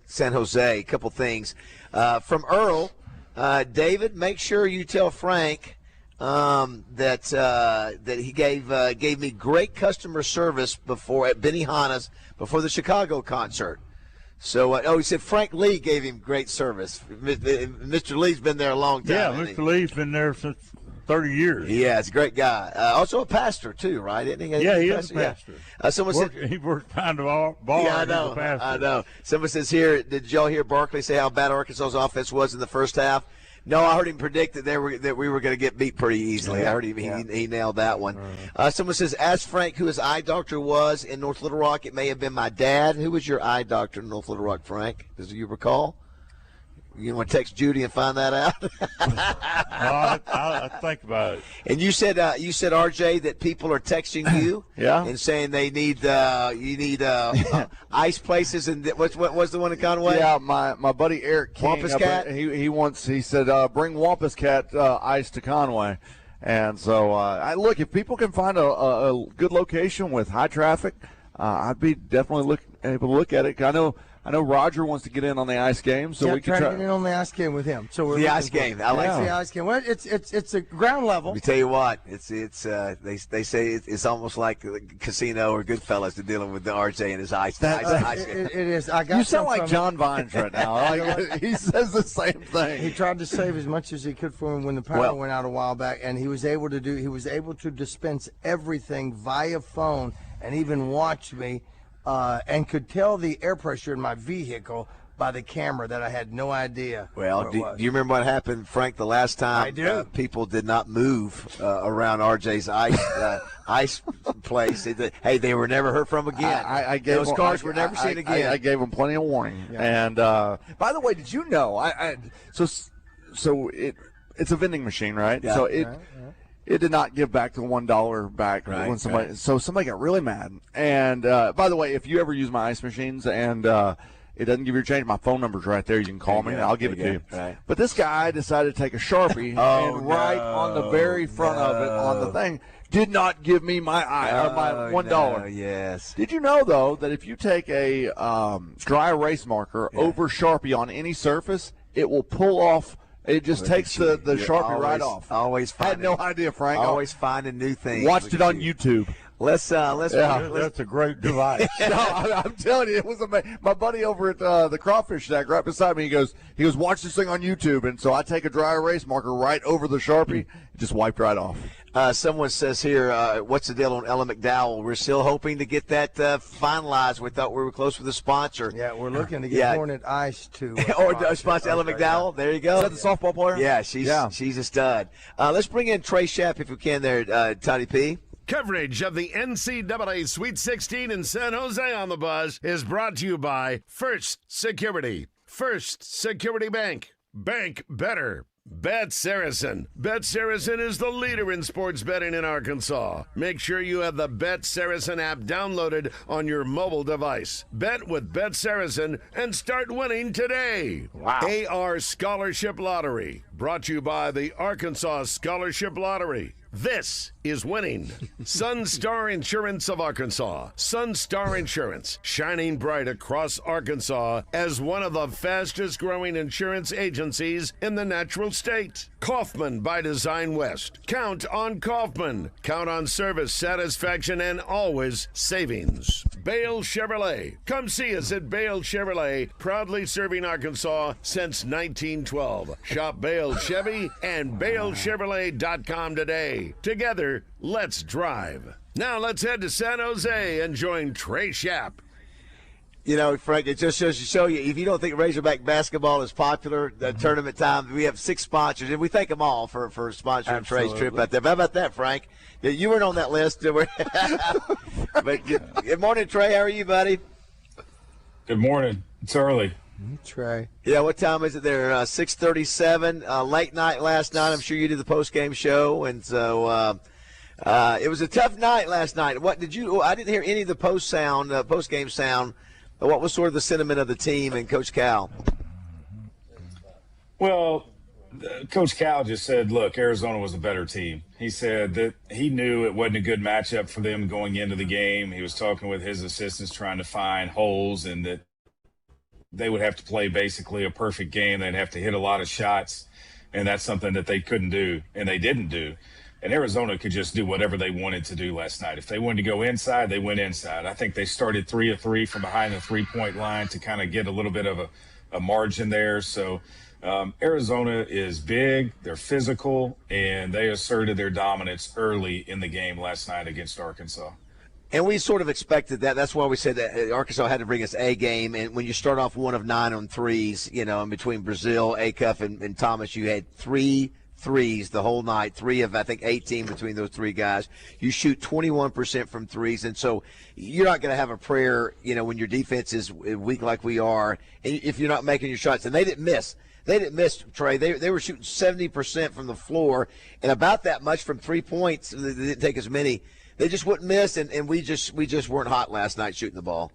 San Jose, a couple things. From Earl, David, make sure you tell Frank that he gave me great customer service before at Benihana's before the Chicago concert. So, he said Frank Lee gave him great service. Mr. Lee's been there a long time. Yeah, Mr. Lee's been there since 30 years. Yeah, he's a great guy. Also a pastor, too, right? Isn't he? Yeah, he is a pastor. Someone said he works behind the bar. Yeah, I know. I know. Someone says here, did y'all hear Barkley say how bad Arkansas's offense was in the first half? No, I heard him predict that we were going to get beat pretty easily. I heard he nailed that one. Someone says, ask Frank who his eye doctor was in North Little Rock. It may have been my dad. Who was your eye doctor in North Little Rock, Frank? Do you recall? You want to text Judy and find that out? I think about it. And you said RJ that people are texting you, and saying they need ice places. And what's the one in Conway? Yeah, my buddy Eric King. Wampus Cat. He said bring Wampus Cat ice to Conway, and so look, if people can find a good location with high traffic. I'd be definitely able to look at it. 'Cause I know Roger wants to get in on the ice game, so we can try to get in on the ice game with him. So we're the ice game. I like the ice game. Well, it's a ground level. Let me tell you what, they say it's almost like a casino or Goodfellas to dealing with the RJ and his ice game. It is. I got you sound like John Vines right now. He says the same thing. He tried to save as much as he could for him when the power went out a while back, and he was able to dispense everything via phone and even watch me. And could tell the air pressure in my vehicle by the camera that I had no idea. Well, do you remember what happened, Frank, the last time I do. People did not move around RJ's ice place? They were never heard from again. I gave those cars were never seen again. I gave them plenty of warning. Yeah. And by the way, did you know? So it's a vending machine, right? Yeah. So it did not give back the $1 back when somebody. Right. So somebody got really mad. And by the way, if you ever use my ice machines and it doesn't give you your change, my phone number's right there. You can call me and I'll give it to you. Right. But this guy decided to take a Sharpie and write on the very front of it on the thing. Did not give me my my $1. No, yes. Did you know though that if you take a dry erase marker over Sharpie on any surface, it will pull off. It just takes the Sharpie right off. Always I had no idea, Frank. Always finding new things. Watched it on YouTube. Let's that's a great device. No, I'm telling you, it was amazing. My buddy over at the crawfish shack right beside me, he goes, watch this thing on YouTube, and so I take a dry erase marker right over the Sharpie, it just wiped right off. Someone says here, what's the deal on Ella McDowell? We're still hoping to get that finalized. We thought we were close with a sponsor. Yeah, we're looking to get Hornet Ice to or sponsor Ella McDowell. There you go. Is that the softball player? Yeah, she's a stud. Let's bring in Trey Shapp if we can there, Toddy P. Coverage of the NCAA Sweet 16 in San Jose on the Buzz is brought to you by First Security. First Security Bank. Bank better. Bet Saracen. Bet Saracen is the leader in sports betting in Arkansas. Make sure you have the Bet Saracen app downloaded on your mobile device. Bet with Bet Saracen and start winning today. Wow. AR Scholarship Lottery. Brought to you by the Arkansas Scholarship Lottery. This is winning. Sunstar Insurance of Arkansas. Sunstar Insurance, shining bright across Arkansas as one of the fastest growing insurance agencies in the natural state. Kaufman by Design West. Count on Kaufman. Count on service, satisfaction, and always savings. Bale Chevrolet. Come see us at Bale Chevrolet, proudly serving Arkansas since 1912. Shop Bale Chevy and BaleChevrolet.com today. Together, let's drive. Now let's head to San Jose and join Trey Shapp. You know, Frank, it just shows to show you, if you don't think Razorback basketball is popular, the tournament time, we have 6 sponsors, and we thank them all for sponsoring Trey's trip out there. But how about that, Frank? You weren't on that list. But good morning, Trey. How are you, buddy? Good morning. It's early. Trey. Yeah, what time is it there? 6:37. Late night last night. I'm sure you did the post-game show, and so it was a tough night last night. What did you? I didn't hear any of the post-game sound. What was sort of the sentiment of the team and Coach Cal? Well, Coach Cal just said, look, Arizona was a better team. He said that he knew it wasn't a good matchup for them going into the game. He was talking with his assistants trying to find holes, and that they would have to play basically a perfect game. They'd have to hit a lot of shots, and that's something that they couldn't do, and they didn't do. And Arizona could just do whatever they wanted to do last night. If they wanted to go inside, they went inside. I think they started 3 of 3 from behind the three-point line to kind of get a little bit of a margin there. So Arizona is big, they're physical, and they asserted their dominance early in the game last night against Arkansas. And we sort of expected that. That's why we said that Arkansas had to bring its A game. And when you start off 1 of 9 on threes, you know, in between Brazil, Acuff, and Thomas, you had 3 threes the whole night, 3 of, I think, 18 between those 3 guys. You shoot 21% from threes, and so you're not going to have a prayer, you know, when your defense is weak like we are, and if you're not making your shots. And they didn't miss. They didn't miss, Trey. They were shooting 70% from the floor and about that much from 3 points. They didn't take as many. They just wouldn't miss, and we just weren't hot last night shooting the ball.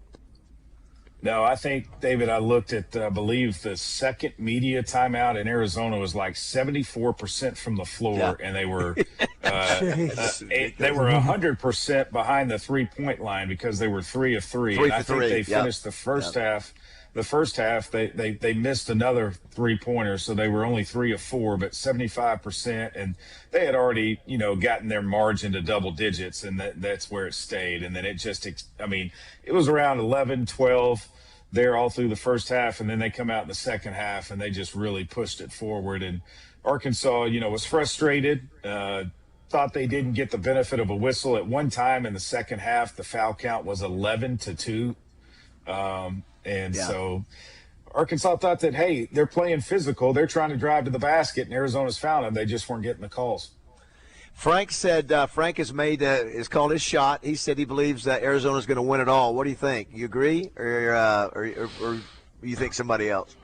No, I think, David, I looked at, I believe the second media timeout in Arizona was like 74% from the floor, and they were they were 100% behind the 3-point line because they were 3 of 3. And I think they finished the first half. The first half, they missed another 3-pointer, so they were only 3 of 4, but 75%, and they had already, gotten their margin to double digits, and that's where it stayed. And then it just, it was around 11, 12 there all through the first half, and then they come out in the second half, and they just really pushed it forward. And Arkansas, was frustrated, thought they didn't get the benefit of a whistle. At one time in the second half, the foul count was 11-2. So Arkansas thought that, hey, they're playing physical. They're trying to drive to the basket, and Arizona's found them. They just weren't getting the calls. Frank said Frank has called his shot. He said he believes that Arizona's going to win it all. What do you think? You agree, or you think somebody else?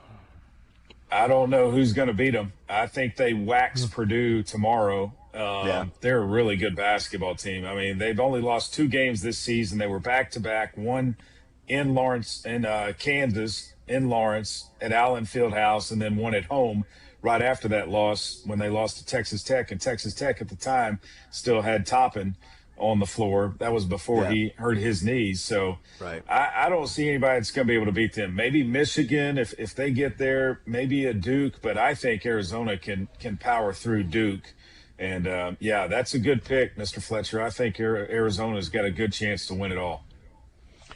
I don't know who's going to beat them. I think they wax Purdue tomorrow. They're a really good basketball team. I mean, they've only lost 2 games this season. They were back-to-back, one in Lawrence, in Kansas, in Lawrence at Allen Fieldhouse, and then one at home right after that loss when they lost to Texas Tech. And Texas Tech at the time still had Toppin on the floor. That was before he hurt his knees. So I don't see anybody that's going to be able to beat them. Maybe Michigan if they get there, maybe a Duke, but I think Arizona can power through Duke. And, that's a good pick, Mr. Fletcher. I think Arizona's got a good chance to win it all.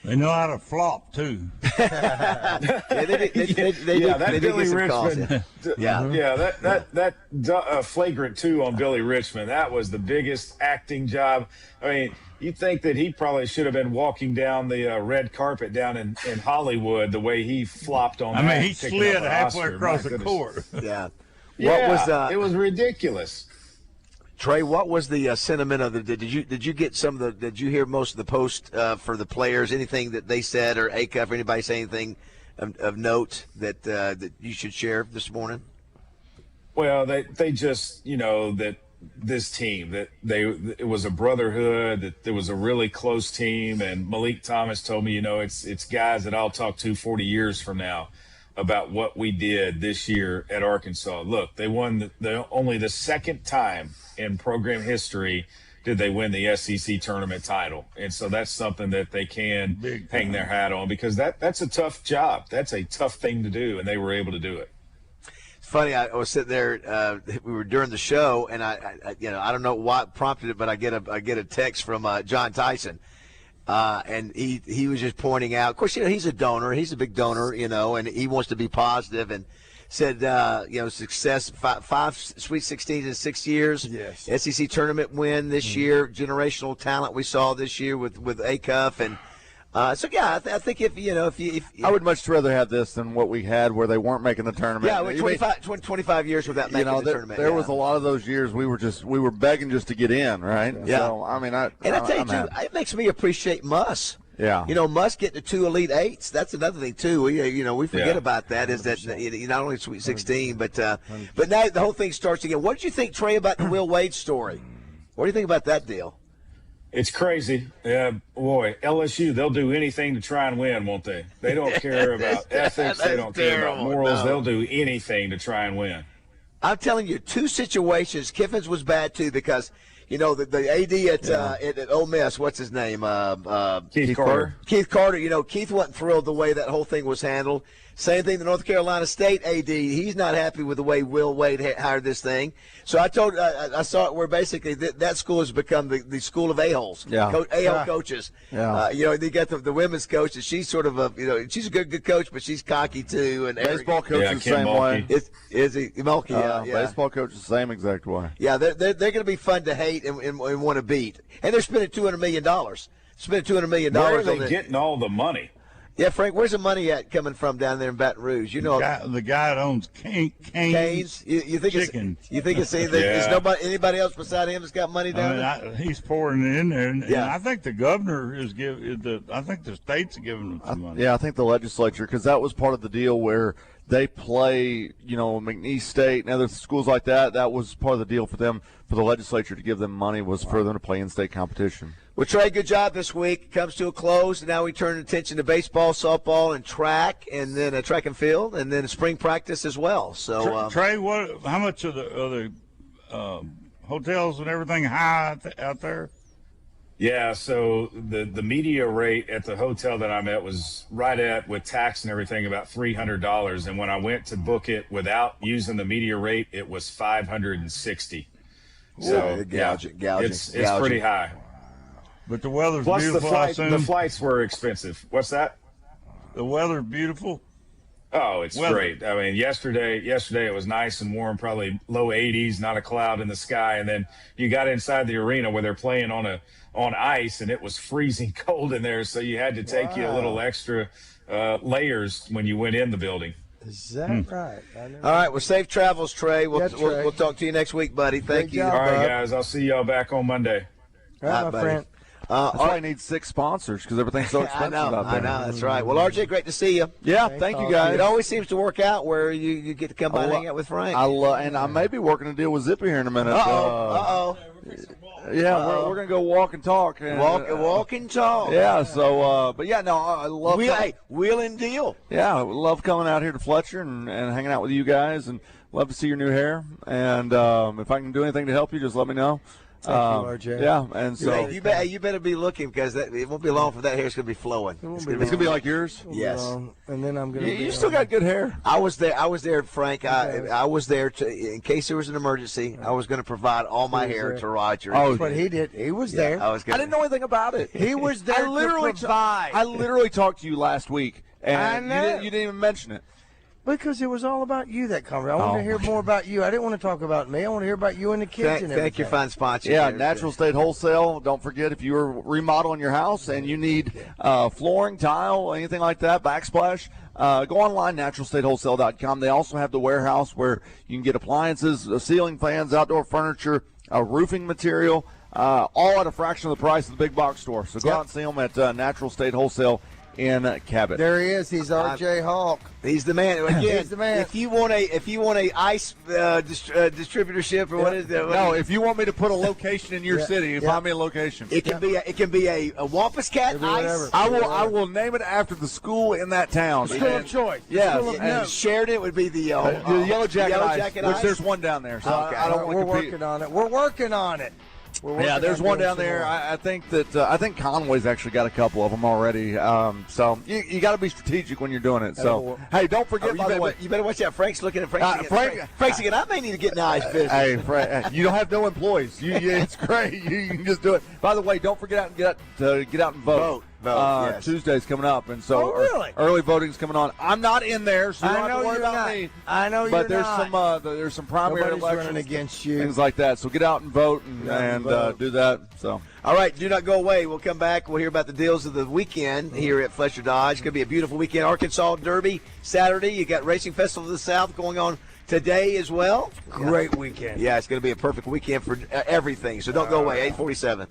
They know how to flop, too. That Billy Richmond. That flagrant 2 on Billy Richmond. That was the biggest acting job. I mean, you think that he probably should have been walking down the red carpet down in Hollywood the way he flopped on that. I mean, he slid halfway across the court. It was ridiculous. Trey, what was the sentiment of the? Did you get some of the? Did you hear most of the post for the players? Anything that they said, or ACUF, or anybody say anything of note that you should share this morning? Well, they just that this team that it was a brotherhood, that there was a really close team, and Malik Thomas told me it's guys that I'll talk to 40 years from now about what we did this year at Arkansas. Look, they won only the second time in program history did they win the SEC tournament title. And so that's something that they can hang their hat on, because that's a tough job. That's a tough thing to do, and they were able to do it. It's funny, I was sitting there, we were during the show, and I don't know what prompted it, but I get a text from John Tyson. And he was just pointing out, of course, he's a donor. He's a big donor, and he wants to be positive, and said, success, 5 Sweet 16s in 6 years. Yes. SEC tournament win this year, generational talent we saw this year with ACUF. And I think if I would much rather have this than what we had where they weren't making the tournament. Yeah, 25 years without making the tournament. There was a lot of those years we were begging just to get in, right? Yeah. So, I tell you, too, it makes me appreciate Muss. Yeah. Muss getting to 2 Elite Eights. That's another thing, too. We forget about that, is that not only Sweet 16, but now the whole thing starts again. What did you think, Trey, about the Will Wade story? What do you think about that deal? It's crazy. Boy, LSU, they'll do anything to try and win, won't they? They don't care about ethics. They don't care about morals. No. They'll do anything to try and win. I'm telling you, 2 situations. Kiffin's was bad, too, because – the AD at Ole Miss, what's his name? Keith Carter. Keith Carter. Keith wasn't thrilled the way that whole thing was handled. Same thing, the North Carolina State AD. He's not happy with the way Will Wade hired this thing. So I saw it where basically that school has become the school of a-holes. Yeah. A-hole coaches. Yeah. They got the women's coach, and she's sort of she's a good coach, but she's cocky too. And baseball coach is the same way. Is he Mulkey? Baseball coach is the same exact way. Yeah, they're going to be fun to hate and want to beat, and they're spending $200 million. Spending $200 million. Where are they getting all the money? Yeah, Frank, where's the money coming from down there in Baton Rouge? The guy that owns Cane's. You think chicken. You think it's anything? Is anybody else beside him that's got money down there? He's pouring it in there, and I think the governor is I think the state's giving him some money. Yeah, I think the legislature, because that was part of the deal where they play, McNeese State and other schools like that. That was part of the deal for them, for the legislature to give them money, was for them to play in-state competition. Well, Trey, good job this week. It comes to a close. Now we turn attention to baseball, softball, and track, and then track and field, and then spring practice as well. So, Trey, how much of the hotels and everything high out there? Yeah, so the media rate at the hotel that I'm at was right at, with tax and everything, about $300. And when I went to book it without using the media rate, it was $560. So gouging. It's pretty high. But the weather's Plus beautiful. the flights were expensive. What's that? The weather's beautiful. Oh, it's great. I mean, yesterday it was nice and warm, probably low 80s, not a cloud in the sky. And then you got inside the arena where they're playing on ice, and it was freezing cold in there. So you had to take you a little extra layers when you went in the building. Is that right? All right. Well, safe travels, Trey. We'll talk to you next week, buddy. Thank you. All right, guys. I'll see y'all back on Monday. All right, my friend. That's why I need 6 sponsors, because everything's so expensive out there. I know, that's right. Well, RJ, great to see you. Yeah, thank you guys. It always seems to work out where you get to come by and hang out with Frank. And I may be working a deal with Zippy here in a minute. Uh-oh. Yeah, we're going to go walk and talk. And, walk and talk. Yeah, so, but yeah, no, I love wheel and deal. Yeah, I love coming out here to Fletcher and hanging out with you guys, and love to see your new hair. And if I can do anything to help you, just let me know. Thank you, RJ. Yeah, and so you better be looking, because it won't be long for that hair's going to be flowing. It's going to be like yours. Yes, and then I'm going to. You still got good hair. I was there, Frank. I was there in case there was an emergency. I was going to provide all my hair to Roger. Oh, but he did. He was there. I didn't know anything about it. He was there. I literally talked to you last week, and you didn't even mention it. Because it was all about you, that conversation. I wanted to hear more about you. I didn't want to talk about me. I want to hear about you and the kids and everything. Thank you, fine sponsor. Yeah, Natural State Wholesale. Don't forget, if you're remodeling your house and you need flooring, tile, anything like that, backsplash, go online, naturalstatewholesale.com. They also have the warehouse where you can get appliances, ceiling fans, outdoor furniture, roofing material, all at a fraction of the price of the big box store. So go out and see them at Natural State Wholesale in Cabot. There he is. He's RJ Hawk. He's the man. Again, he's the man. If you want a ice distributorship, or what is that? No, if you want me to put a location in your city, find me a location. It can be a Wampus Cat ice. I will name it after the school in that town. School of choice. Yeah, and Sheridan would be the Yellow Jacket ice, which there's one down there. So I don't want to compete. We're working on it. Yeah, there's one down there. I think Conway's actually got a couple of them already. So you got to be strategic when you're doing it. So hey, don't forget. By the way, you better watch out. Frank's looking at Frank's again. I may need to get in the ice business. Hey, Frank, you don't have no employees. It's great. You can just do it. By the way, don't forget get out and vote. Yes. Tuesday's coming up, and so early voting's coming on. I'm not in there, so you don't have to worry about me. I know you're not. But there's some primary elections, running against you, things like that. So get out and vote and do that. So all right, do not go away. We'll come back. We'll hear about the deals of the weekend here at Fletcher Dodge. It's going to be a beautiful weekend. Arkansas Derby Saturday. You got Racing Festival of the South going on today as well. Great weekend. Yeah, it's going to be a perfect weekend for everything. So don't go away. 8:47.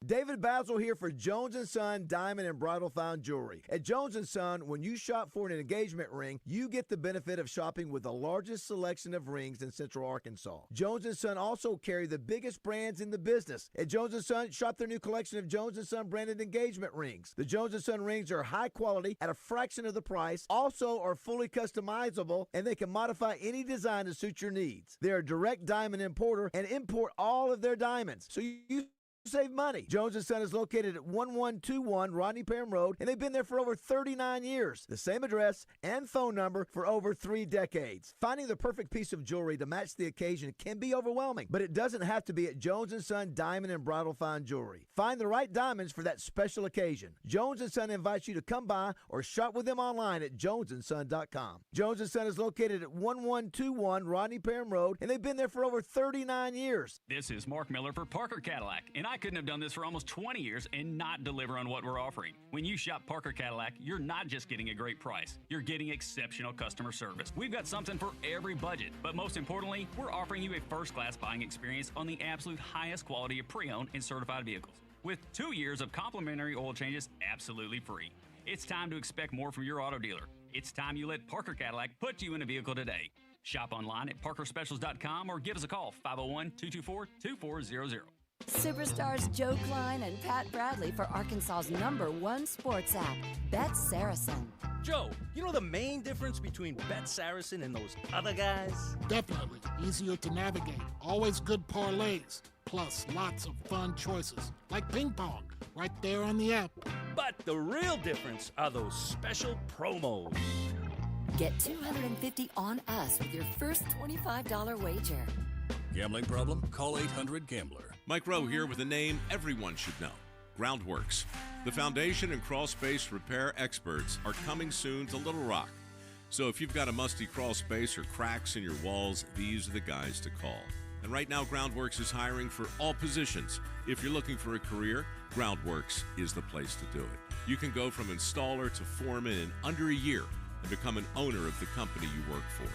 David Bazzel here for Jones & Son Diamond and Bridal Fine Jewelry. At Jones & Son, when you shop for an engagement ring, you get the benefit of shopping with the largest selection of rings in Central Arkansas. Jones & Son also carry the biggest brands in the business. At Jones & Son, shop their new collection of Jones & Son branded engagement rings. The Jones & Son rings are high quality at a fraction of the price, also are fully customizable, and they can modify any design to suit your needs. They're a direct diamond importer and import all of their diamonds, so you save money. Jones & Son is located at 1121 Rodney Parham Road, and they've been there for over 39 years. The same address and phone number for over 3 decades. Finding the perfect piece of jewelry to match the occasion can be overwhelming, but it doesn't have to be at Jones & Son Diamond and Bridal Fine Jewelry. Find the right diamonds for that special occasion. Jones & Son invites you to come by or shop with them online at jonesandson.com. Jones & Son is located at 1121 Rodney Parham Road, and they've been there for over 39 years. This is Mark Miller for Parker Cadillac, and I couldn't have done this for almost 20 years and not deliver on what we're offering. When you shop Parker Cadillac, you're not just getting a great price, you're getting exceptional customer service. We've got something for every budget, but most importantly, we're offering you a first-class buying experience on the absolute highest quality of pre-owned and certified vehicles. with 2 years of complimentary oil changes absolutely free. It's time to expect more from your auto dealer. It's time you let Parker Cadillac put you in a vehicle today. Shop online at parkerspecials.com or give us a call, 501-224-2400. Superstars Joe Klein and Pat Bradley for Arkansas's #1 sports app, Bet Saracen. Joe, you know the main difference between Bet Saracen and those other guys? Definitely. Easier to navigate. Always good parlays. Plus, lots of fun choices. Like ping pong, right there on the app. But the real difference are those special promos. Get $250 on us with your first $25 wager. Gambling problem? Call 800-GAMBLER. Mike Rowe here with a name everyone should know. Groundworks. The foundation and crawl space repair experts are coming soon to Little Rock. So if you've got a musty crawl space or cracks in your walls, these are the guys to call. And right now, Groundworks is hiring for all positions. If you're looking for a career, Groundworks is the place to do it. You can go from installer to foreman in under a year and become an owner of the company you work for.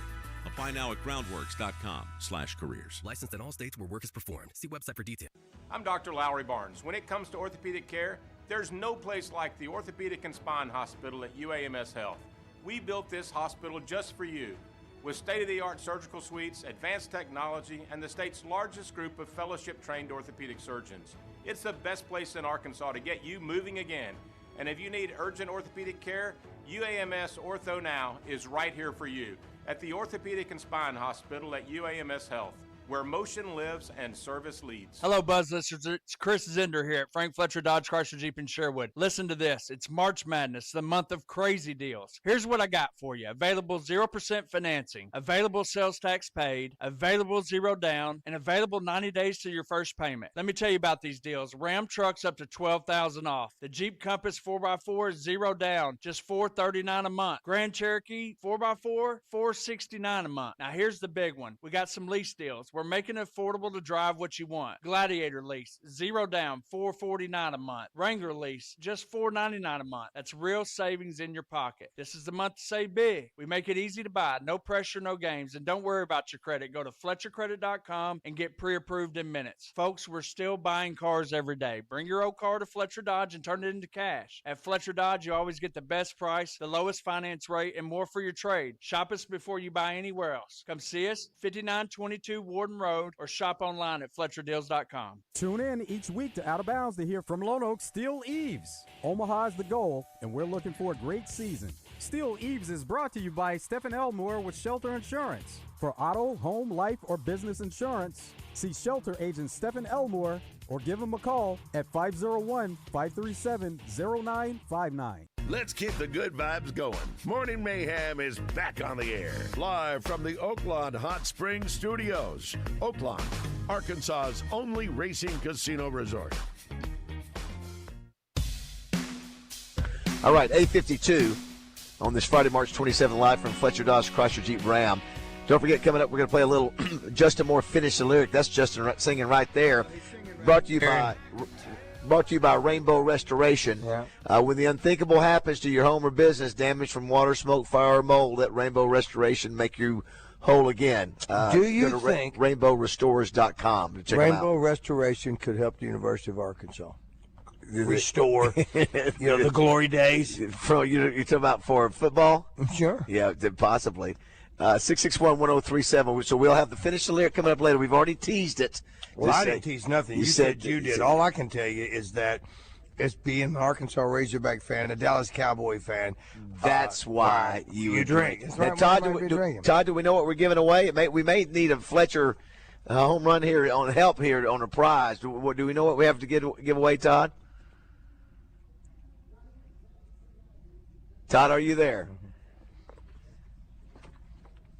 Apply now at groundworks.com/careers. Licensed in all states where work is performed. See website for details. I'm Dr. Lowry Barnes. When it comes to orthopedic care, there's no place like the Orthopedic and Spine Hospital at UAMS Health. We built this hospital just for you, with state-of-the-art surgical suites, advanced technology, and the state's largest group of fellowship-trained orthopedic surgeons. It's the best place in Arkansas to get you moving again. And if you need urgent orthopedic care, UAMS Ortho Now is right here for you at the Orthopedic and Spine Hospital at UAMS Health, where motion lives and service leads. Hello, Buzz listeners. It's Chris Zender here at Frank Fletcher Dodge Chrysler Jeep in Sherwood. Listen to this. It's March Madness, the month of crazy deals. Here's what I got for you. Available 0% financing, available sales tax paid, available 0 down, and available 90 days to your first payment. Let me tell you about these deals. Ram trucks up to $12,000 off. The Jeep Compass 4x4 is 0 down, just $439 a month. Grand Cherokee 4x4, $469 a month. Now here's the big one. We got some lease deals. We're making it affordable to drive what you want. Gladiator lease, 0 down, $449 a month. Wrangler lease, just $499 a month. That's real savings in your pocket. This is the month to save big. We make it easy to buy. No pressure, no games. And don't worry about your credit. Go to FletcherCredit.com and get pre-approved in minutes. Folks, we're still buying cars every day. Bring your old car to Fletcher Dodge and turn it into cash. At Fletcher Dodge, you always get the best price, the lowest finance rate, and more for your trade. Shop us before you buy anywhere else. Come see us, 5922 Warden Road, or shop online at FletcherDeals.com. Tune in each week to Out of Bounds to hear from Lone Oak Steel Eaves. Omaha is the goal, and we're looking for a great season. Steel Eaves is brought to you by Stephen Elmore with Shelter Insurance. For auto, home, life, or business insurance, see Shelter Agent Stephen Elmore or give him a call at 501-537-0959. Let's keep the good vibes going. Morning Mayhem is back on the air. Live from the Oaklawn Hot Springs Studios. Oaklawn, Arkansas's only racing casino resort. All right, 8:52 on this Friday, March 27th, live from Fletcher Dodge Chrysler Jeep Ram. Don't forget, coming up, we're going to play a little Justin Moore Finish the Lyric. That's Justin singing right there. Brought to you by Rainbow Restoration. Yeah. When the unthinkable happens to your home or business, damage from water, smoke, fire, or mold, let Rainbow Restoration make you whole again. Do you think RainbowRestorers.com to check Rainbow them out. Restoration could help the University of Arkansas restore, the glory days? You're talking about for football? Sure. Yeah, possibly. 661-1037. So we'll have the Finish the Lyric coming up later. We've already teased it. Well, I didn't tease nothing. You said you did. All I can tell you is that it's being an Arkansas Razorback fan, a Dallas Cowboy fan. That's why you drink. That's now, right, Todd, do we know what we're giving away? We may need a Fletcher home run here on help here on a prize. Do we know what we have to give away, Todd? Todd, are you there?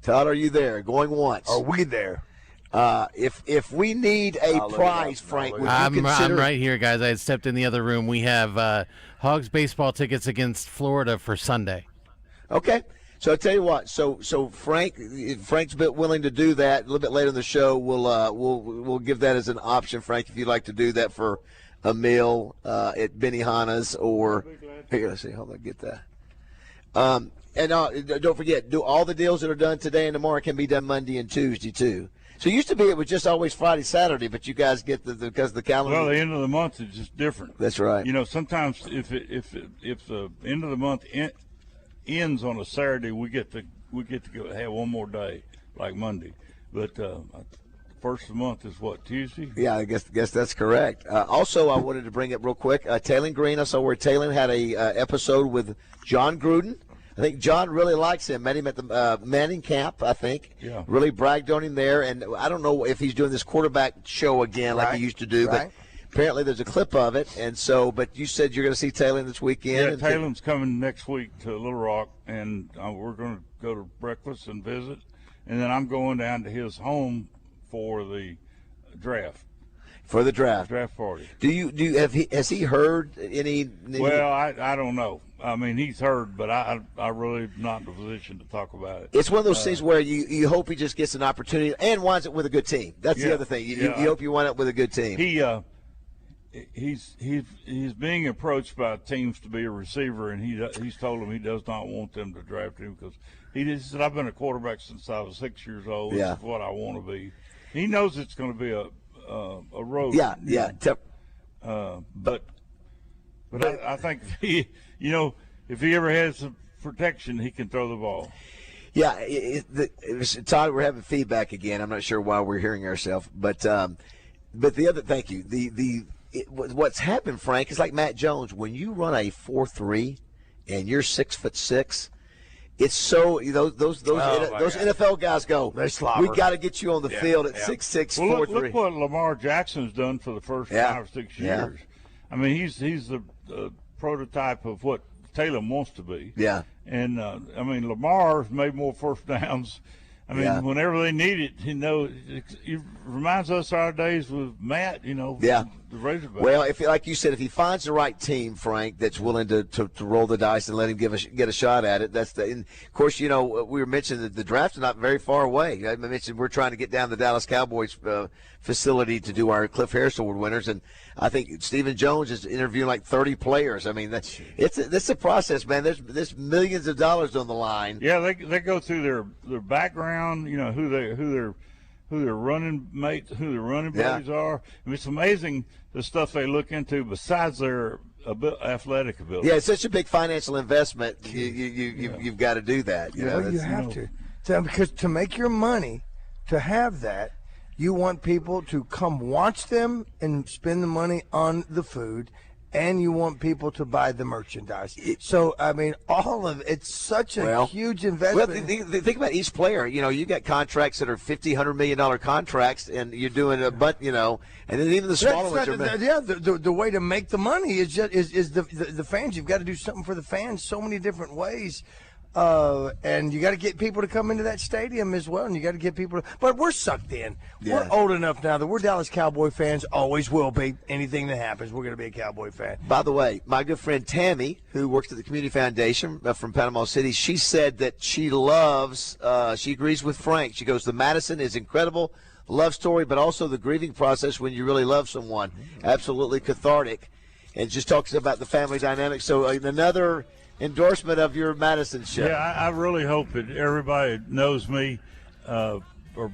Todd, are you there? Going once. Are we there? If we need a prize, Frank, would you consider? I'm right here, guys. I had stepped in the other room. We have Hogs baseball tickets against Florida for Sunday. Okay. So I'll tell you what. So Frank's a bit willing to do that. A little bit later in the show, we'll give that as an option, Frank, if you'd like to do that for a meal at Benihana's or here. Let's see. Hold on, get that. And don't forget, do all the deals that are done today and tomorrow can be done Monday and Tuesday too. So it used to be it was just always Friday, Saturday, but you guys get because the calendar. Well, the end of the month is just different. That's right. You know, sometimes if the end of the month ends on a Saturday, we get to go have one more day, like Monday. But first of the month is what, Tuesday? Yeah, I guess that's correct. Also, I wanted to bring up real quick. Taylor Green, I saw where Taylor had a episode with John Gruden. I think John really likes him. Met him at the Manning camp, I think. Yeah. Really bragged on him there. And I don't know if he's doing this quarterback show again like he used to do, but apparently there's a clip of it. And so, but you said you're going to see Taylor this weekend. Yeah, Taylor's coming next week to Little Rock, and we're going to go to breakfast and visit. And then I'm going down to his home for the draft. For the draft party. Has he heard any? Well, I don't know. I mean, he's heard, but I really not in a position to talk about it. It's one of those things where you hope he just gets an opportunity and winds up with a good team. That's the other thing. You hope you wind up with a good team. He's being approached by teams to be a receiver, and he's told them he does not want them to draft him because he said, I've been a quarterback since I was 6 years old. Yeah. This is what I want to be. He knows it's going to be a road. Yeah. But I think if he ever has some protection, he can throw the ball. Yeah, Todd, we're having feedback again. I'm not sure why we're hearing ourselves, but the other, thank you. What's happened, Frank, is like Matt Jones. When you run a 4.3 and you're 6'6", it's so those NFL guys go. We got to get you on the field at 6'6", 4'3". Look what Lamar Jackson's done for the first 5 or 6 years. I mean, he's the prototype of what Taylor wants to be. Yeah. And I mean, Lamar's made more first downs. I mean, whenever they need it, it reminds us of our days with Matt, the Razorback. Well, like you said, if he finds the right team, Frank, that's willing to roll the dice and let him get a shot at it, and of course, we were mentioning that the draft's not very far away. I mentioned we're trying to get down to the Dallas Cowboys facility to do our Cliff Harris Award winners, and I think Stephen Jones is interviewing like 30 players. I mean, it's a process, man. There's millions of dollars on the line. Yeah, they go through their background, who their running mates, who their running buddies are. I mean, it's amazing the stuff they look into besides their athletic ability. Yeah, it's such a big financial investment. You've got to do that. You have to. Because to make your money, to have that, you want people to come watch them and spend the money on the food, and you want people to buy the merchandise. So, I mean, all of it's such a huge investment. Well, think about each player. You got contracts that are $50, $100 million contracts, and you're doing and then even the smaller ones are. The way to make the money is the fans. You've got to do something for the fans so many different ways. And you got to get people to come into that stadium as well, and you got to get people but we're sucked in. We're old enough now that we're Dallas Cowboy fans, always will be. Anything that happens, we're going to be a Cowboy fan. By the way, my good friend Tammy, who works at the Community Foundation from Panama City, she said that she agrees with Frank. She goes, the Madison is incredible love story, but also the grieving process when you really love someone. Absolutely cathartic. And just talks about the family dynamic. So another endorsement of your Madison show. Yeah, I really hope that everybody knows me or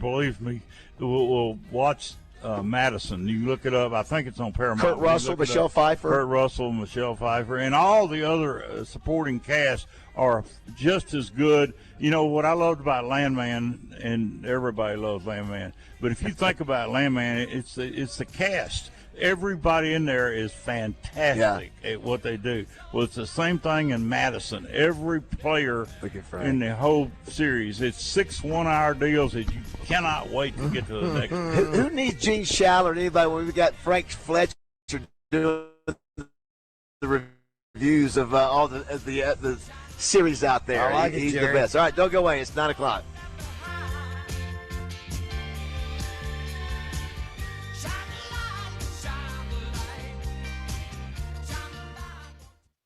believes me will watch Madison. You can look it up. I think it's on Paramount. Kurt Russell, Michelle Pfeiffer. Kurt Russell, Michelle Pfeiffer, and all the other supporting cast are just as good. What I loved about Landman, and everybody loves Landman, but if you think about Landman, it's the cast. Everybody in there is fantastic at what they do. Well, it's the same thing in Madison. Every player in the whole series, it's 6 one-hour deals that you cannot wait to get to the next. Who needs Gene Schaller and anybody when we've got Frank Fletcher doing the reviews of all the series out there? I like He's Jerry. the best. All right, don't go away. It's 9 o'clock.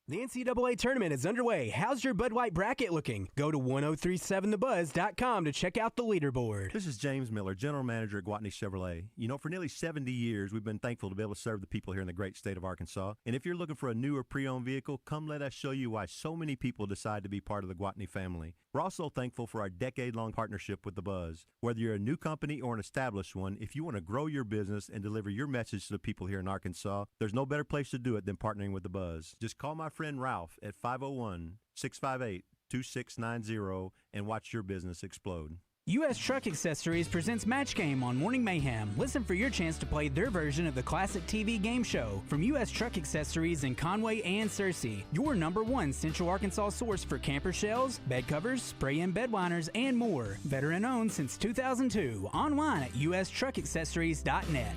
The NCAA tournament is underway. How's your Bud White bracket looking? Go to 1037thebuzz.com to check out the leaderboard. This is James Miller, General Manager at Guatney Chevrolet. For nearly 70 years, we've been thankful to be able to serve the people here in the great state of Arkansas. And if you're looking for a new or pre-owned vehicle, come let us show you why so many people decide to be part of the Guatney family. We're also thankful for our decade-long partnership with The Buzz. Whether you're a new company or an established one, if you want to grow your business and deliver your message to the people here in Arkansas, there's no better place to do it than partnering with The Buzz. Just call my friend Ralph at 501-658-2690 and watch your business explode. U.S. Truck Accessories presents Match Game on Morning Mayhem. Listen for your chance to play their version of the classic TV game show. From U.S. Truck Accessories in Conway and Searcy, your #1 Central Arkansas source for camper shells, bed covers, spray-in bed liners, and more. Veteran-owned since 2002. Online at ustruckaccessories.net.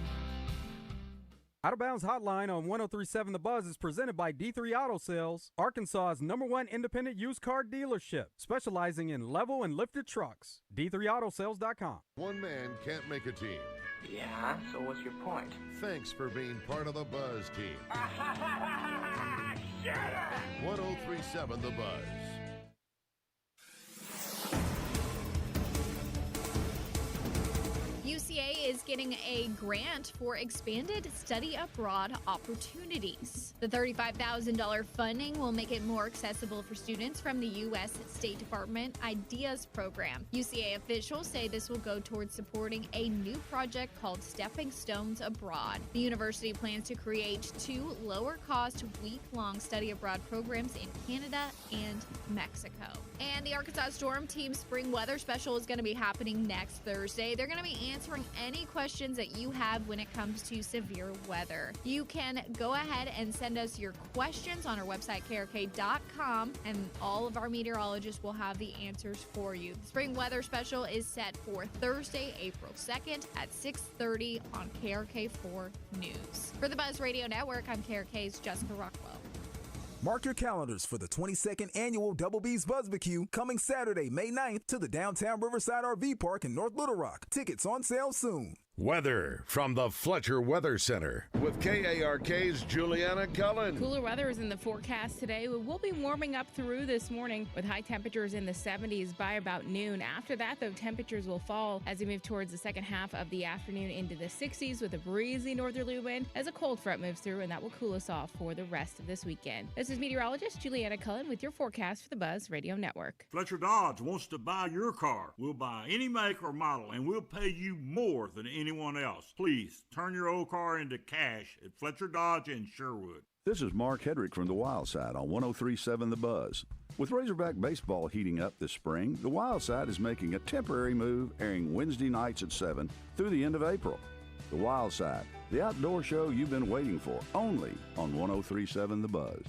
Out of Bounds Hotline on 103.7 The Buzz is presented by D3 Auto Sales, Arkansas's #1 independent used car dealership, specializing in level and lifted trucks. D3AutoSales.com. One man can't make a team. Yeah, so what's your point? Thanks for being part of the Buzz team. Shut up! 103.7 The Buzz. UCA is getting a grant for expanded study abroad opportunities. The $35,000 funding will make it more accessible for students from the U.S. State Department IDEAS program. UCA officials say this will go towards supporting a new project called Stepping Stones Abroad. The university plans to create 2 lower-cost, week-long study abroad programs in Canada and Mexico. And the Arkansas Storm Team Spring Weather Special is going to be happening next Thursday. They're going to be answering any questions that you have when it comes to severe weather. You can go ahead and send us your questions on our website, krk.com, and all of our meteorologists will have the answers for you. The Spring Weather Special is set for Thursday, April 2nd at 6:30 on KRK4 News. For the Buzz Radio Network, I'm KRK's Jessica Rockwell. Mark your calendars for the 22nd Annual Double B's Buzzbarbecue coming Saturday, May 9th to the downtown Riverside RV Park in North Little Rock. Tickets on sale soon. Weather from the Fletcher Weather Center with KARK's Juliana Cullen. Cooler weather is in the forecast today. We'll be warming up through this morning with high temperatures in the 70s by about noon. After that, though, temperatures will fall as we move towards the second half of the afternoon into the 60s with a breezy northerly wind as a cold front moves through, and that will cool us off for the rest of this weekend. This is meteorologist Juliana Cullen with your forecast for the Buzz Radio Network. Fletcher Dodge wants to buy your car. We'll buy any make or model, and we'll pay you more than anyone else. Please turn your old car into cash at Fletcher Dodge in Sherwood. This is Mark Hedrick from the Wild Side on 103.7 The Buzz. With Razorback baseball heating up this spring, the Wild Side is making a temporary move, airing Wednesday nights at 7 through the end of April. The Wild Side, the outdoor show you've been waiting for, only on 103.7 The Buzz.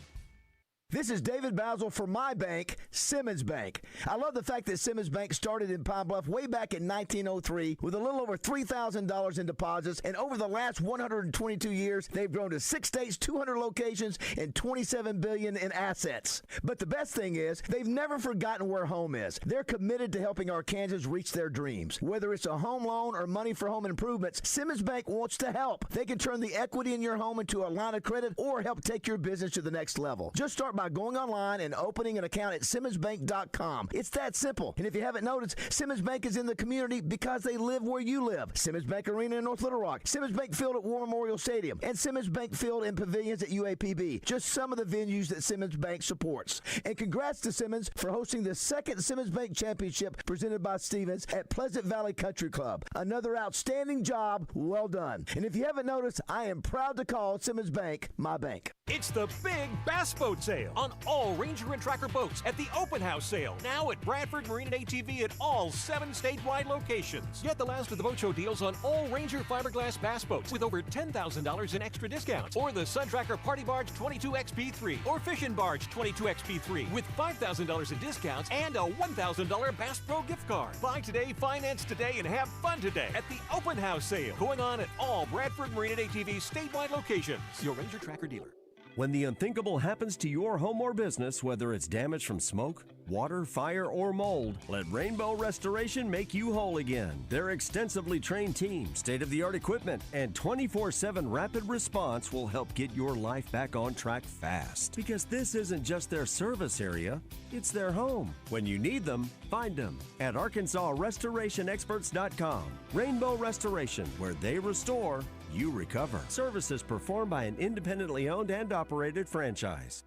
This is David Bazzel for my bank, Simmons Bank. I love the fact that Simmons Bank started in Pine Bluff way back in 1903 with a little over $3,000 in deposits, and over the last 122 years, they've grown to 6 states, 200 locations, and $27 billion in assets. But the best thing is, they've never forgotten where home is. They're committed to helping Arkansans reach their dreams. Whether it's a home loan or money for home improvements, Simmons Bank wants to help. They can turn the equity in your home into a line of credit or help take your business to the next level. Just start by going online and opening an account at SimmonsBank.com. It's that simple. And if you haven't noticed, Simmons Bank is in the community because they live where you live. Simmons Bank Arena in North Little Rock, Simmons Bank Field at War Memorial Stadium, and Simmons Bank Field and Pavilions at UAPB. Just some of the venues that Simmons Bank supports. And congrats to Simmons for hosting the second Simmons Bank Championship presented by Stevens at Pleasant Valley Country Club. Another outstanding job. Well done. And if you haven't noticed, I am proud to call Simmons Bank my bank. It's the big Bass Boat Sale on all Ranger and Tracker boats at the Open House Sale, now at Bradford Marine and ATV at all 7 statewide locations. Get the last of the boat show deals on all Ranger fiberglass bass boats with over $10,000 in extra discounts, or the Sun Tracker Party Barge 22XP3 or Fishing Barge 22XP3 with $5,000 in discounts and a $1,000 Bass Pro gift card. Buy today, finance today, and have fun today at the Open House Sale, going on at all Bradford Marine and ATV statewide locations. Your Ranger Tracker dealer. When the unthinkable happens to your home or business, whether it's damage from smoke, water, fire, or mold, let Rainbow Restoration make you whole again. Their extensively trained team, state-of-the-art equipment, and 24/7 rapid response will help get your life back on track fast. Because this isn't just their service area, it's their home. When you need them, find them at ArkansasRestorationExperts.com. Rainbow Restoration, where they restore, you recover. Services performed by an independently owned and operated franchise.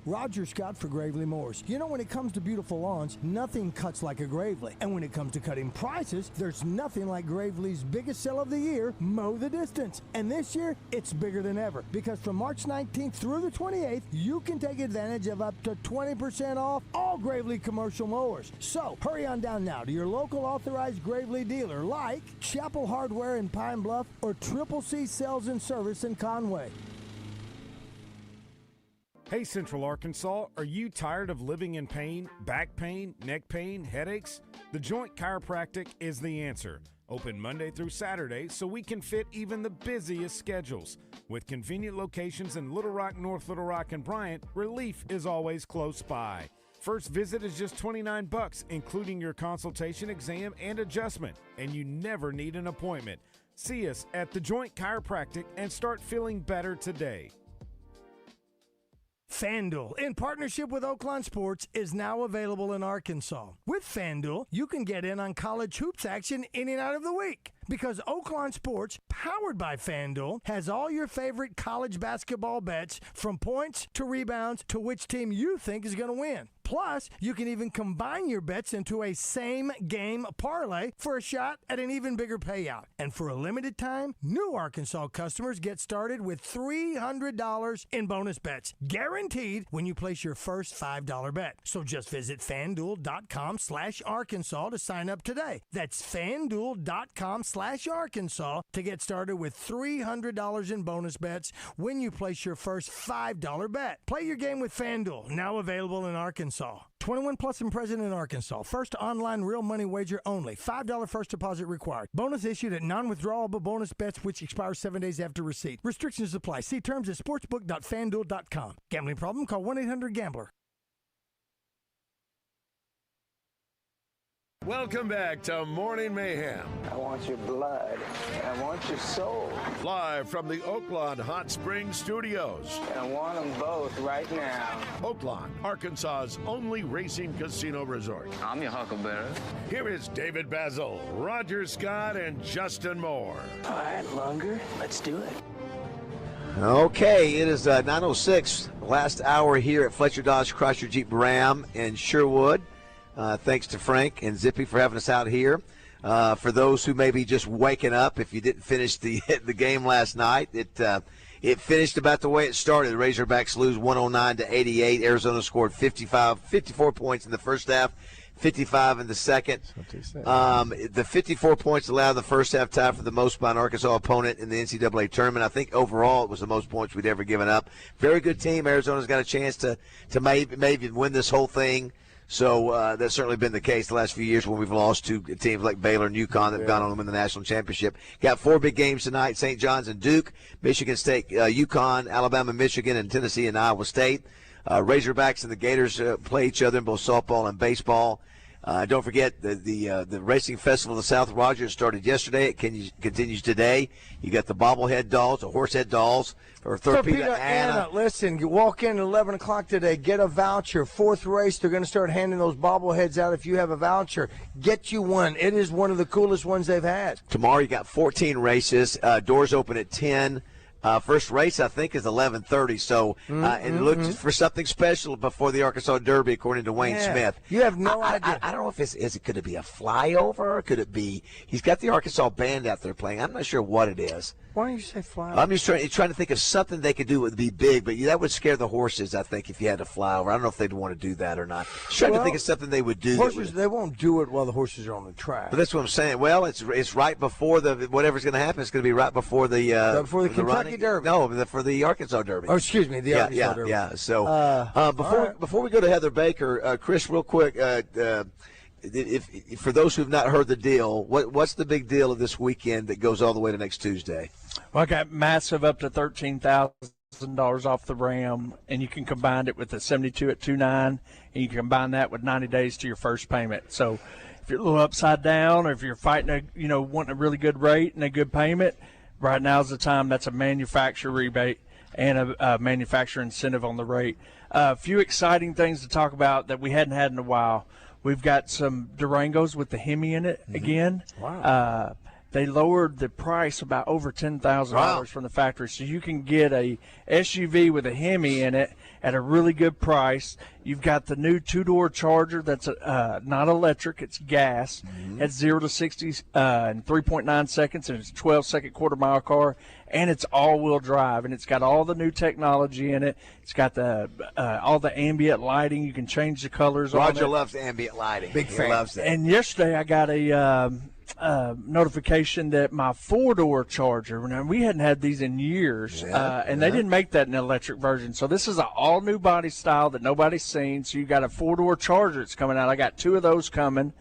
Roger Scott for Gravely Mowers. You know, when it comes to beautiful lawns, nothing cuts like a Gravely. And when it comes to cutting prices, there's nothing like Gravely's biggest sale of the year, Mow the Distance. And this year, it's bigger than ever, because from March 19th through the 28th, you can take advantage of up to 20% off all Gravely commercial mowers. So, hurry on down now to your local authorized Gravely dealer like Chapel Hardware in Pine Bluff or Triple C Sales and Service in Conway. Hey Central Arkansas, are you tired of living in pain, back pain, neck pain, headaches? The Joint Chiropractic is the answer. Open Monday through Saturday so we can fit even the busiest schedules. With convenient locations in Little Rock, North Little Rock, and Bryant, relief is always close by. First visit is just $29, including your consultation, exam, and adjustment, and you never need an appointment. See us at The Joint Chiropractic and start feeling better today. FanDuel, in partnership with Oakland Sports, is now available in Arkansas. With FanDuel, you can get in on college hoops action any night of the week, because Oakland Sports, powered by FanDuel, has all your favorite college basketball bets, from points to rebounds to which team you think is going to win. Plus, you can even combine your bets into a same-game parlay for a shot at an even bigger payout. And for a limited time, new Arkansas customers get started with $300 in bonus bets, guaranteed when you place your first $5 bet. So just visit FanDuel.com/Arkansas to sign up today. That's FanDuel.com/Arkansas to get started with $300 in bonus bets when you place your first $5 bet. Play your game with FanDuel, now available in Arkansas. 21 plus and present in Arkansas. First online real money wager only. $5 first deposit required. Bonus issued at non-withdrawable bonus bets which expire 7 days after receipt. Restrictions apply. See terms at sportsbook.fanduel.com. Gambling problem? Call 1-800-GAMBLER. Welcome back to Morning Mayhem. I want your blood. I want your soul. Live from the Oakland Hot Springs Studios. And I want them both right now. Oakland, Arkansas's only racing casino resort. I'm your huckleberry. Here is David Bazzel, Roger Scott, and Justin Moore. All right, Lunger, let's do it. Okay, it is 9:06, last hour here at Fletcher Dodge Chrysler Jeep Ram in Sherwood. Thanks to Frank and Zippy for having us out here. For those who may be just waking up, if you didn't finish the game last night, it finished about the way it started. The Razorbacks lose 109-88. Arizona scored 54 points in the first half, 55 in the second. The 54 points allowed the first half tie for the most by an Arkansas opponent in the NCAA tournament. I think overall it was the most points we'd ever given up. Very good team. Arizona's got a chance to maybe win this whole thing. So that's certainly been the case the last few years when we've lost to teams like Baylor and UConn that have gone on to win the national championship. Got 4 big games tonight: St. John's and Duke, Michigan State, UConn, Alabama, Michigan, and Tennessee and Iowa State. Razorbacks and the Gators play each other in both softball and baseball. Don't forget the Racing Festival of the South, Roger, started yesterday. It continues today. You got the bobblehead dolls, the horsehead dolls, or Torpedo Anna. Listen, you walk in at 11 o'clock today, get a voucher. 4th race, they're going to start handing those bobbleheads out. If you have a voucher, get you one. It is one of the coolest ones they've had. Tomorrow you got 14 races. Doors open at 10. First race, I think, is 11:30. So, and look for something special before the Arkansas Derby, according to Wayne Smith. You have no idea. I don't know if could it be a flyover? Could it be? He's got the Arkansas band out there playing. I'm not sure what it is. Why don't you say flyover? I'm just trying to think of something they could do that would be big, but that would scare the horses, I think, if you had a flyover. I don't know if they'd want to do that or not. Just trying to think of something they would do. Horses, they won't do it while the horses are on the track. But that's what I'm saying. Well, it's right before whatever's going to happen. It's going to be right before the Kentucky Derby. No, for the Arkansas Derby. Oh, excuse me, the Arkansas Derby. Yeah. So before we go to Heather Baker, Chris, real quick, if for those who've not heard the deal, what's the big deal of this weekend that goes all the way to next Tuesday? Well, I got massive up to $13,000 off the Ram, and you can combine it with the 72 at 2.9, and you can combine that with 90 days to your first payment. So if you're a little upside down, or if you're fighting wanting a really good rate and a good payment, right now's the time. That's a manufacturer rebate and a manufacturer incentive on the rate. A few exciting things to talk about that we hadn't had in a while. We've got some Durangos with the Hemi in it again. Wow. They lowered the price about over $10,000 from the factory, so you can get a SUV with a Hemi in it at a really good price. You've got the new 2-door Charger that's not electric, it's gas. It's 0 to 60 in 3.9 seconds, and it's a 12-second quarter-mile car, and it's all-wheel drive, and it's got all the new technology in it. It's got the all the ambient lighting. You can change the colors. Roger on it. loves ambient lighting. Big He fan. loves that. And yesterday I got a notification that my 4-door Charger, now we hadn't had these in years, and they didn't make that in an electric version. So this is an all-new body style that nobody's seen. So you got a 4-door Charger that's coming out. I got 2 of those coming.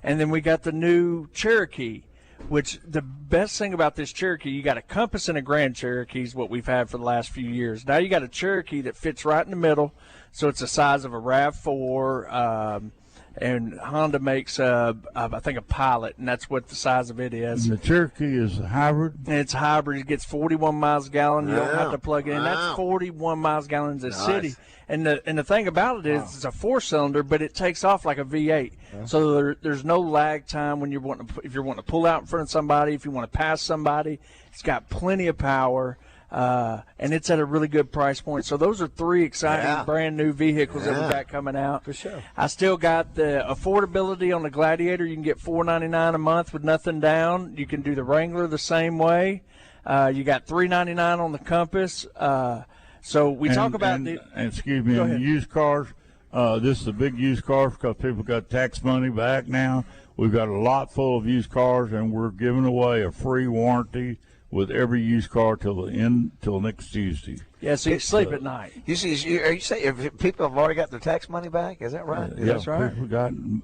And then we got the new Cherokee, which the best thing about this Cherokee, you got a Compass and a Grand Cherokee is what we've had for the last few years. Now you got a Cherokee that fits right in the middle, so it's the size of a RAV4, and Honda makes, I think, a Pilot, and that's what the size of it is. And the Cherokee is a hybrid? It's hybrid. It gets 41 miles a gallon. You don't have to plug it in. Wow. That's 41 miles a gallon in the Nice. city. And the thing about it is it's a 4-cylinder, but it takes off like a V8. So there's no lag time when if you're wanting to pull out in front of somebody, if you want to pass somebody. It's got plenty of power, and it's at a really good price point. So those are 3 exciting brand new vehicles that we got coming out. For sure. I still got the affordability on the Gladiator. You can get $499 a month with nothing down. You can do the Wrangler the same way. You got $399 on the Compass. So we talk about and excuse me, and used cars. This is a big used cars because people got tax money back now. We've got a lot full of used cars, and we're giving away a free warranty with every used car till next Tuesday. Yeah, so you sleep at night. Are you saying people have already got their tax money back? Is that right? That's right. People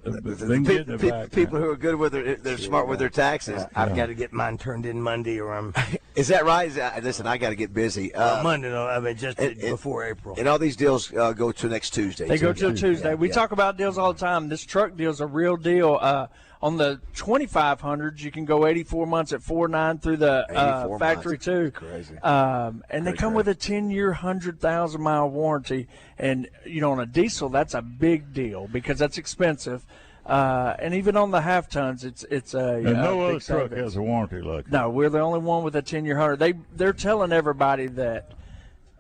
been getting it back. People who are good with they're smart with their taxes. I've got to get mine turned in Monday, or I'm. Is that right? Listen, I got to get busy. Monday, no, I mean just before April. And all these deals go to next Tuesday. They go till Tuesday. We talk about deals all the time. This truck deal is a real deal. On the 2500s, you can go 84 months at $4.9 through the factory too. Crazy. And they come with a 10-year, 100,000-mile warranty. And on a diesel, that's a big deal because that's expensive. And even on the half tons, it's a no other big truck savings. has a warranty like that. No, we're the only one with a 10-year 100. They're telling everybody that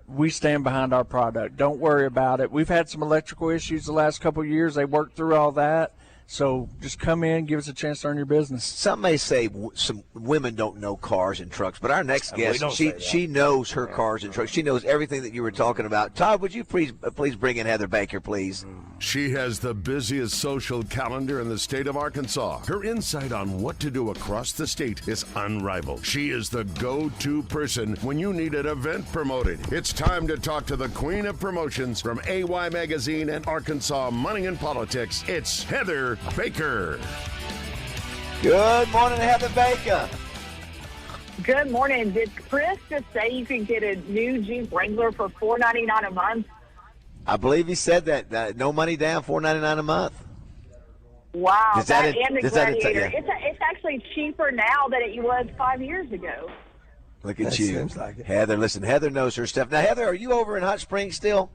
we stand behind our product. Don't worry about it. We've had some electrical issues the last couple of years. They worked through all that. So just come in, give us a chance to earn your business. Some may say some women don't know cars and trucks, but our next guest, she knows her cars and trucks. She knows everything that you were talking about. Todd, would you please bring in Heather Baker, please? She has the busiest social calendar in the state of Arkansas. Her insight on what to do across the state is unrivaled. She is the go-to person when you need an event promoted. It's time to talk to the queen of promotions from AY Magazine and Arkansas Money and Politics. It's Heather Baker. Good morning, Heather Baker. Good morning. Did Chris just say you can get a new Jeep Wrangler for $4.99 a month? I believe he said that. No money down, $4.99 a month. Wow, Is that that it? and the Is that it? Gladiator. Yeah. It's actually cheaper now than it was 5 years ago. Look at That you. seems like it. Heather, listen, Heather knows her stuff. Now, Heather, are you over in Hot Springs still?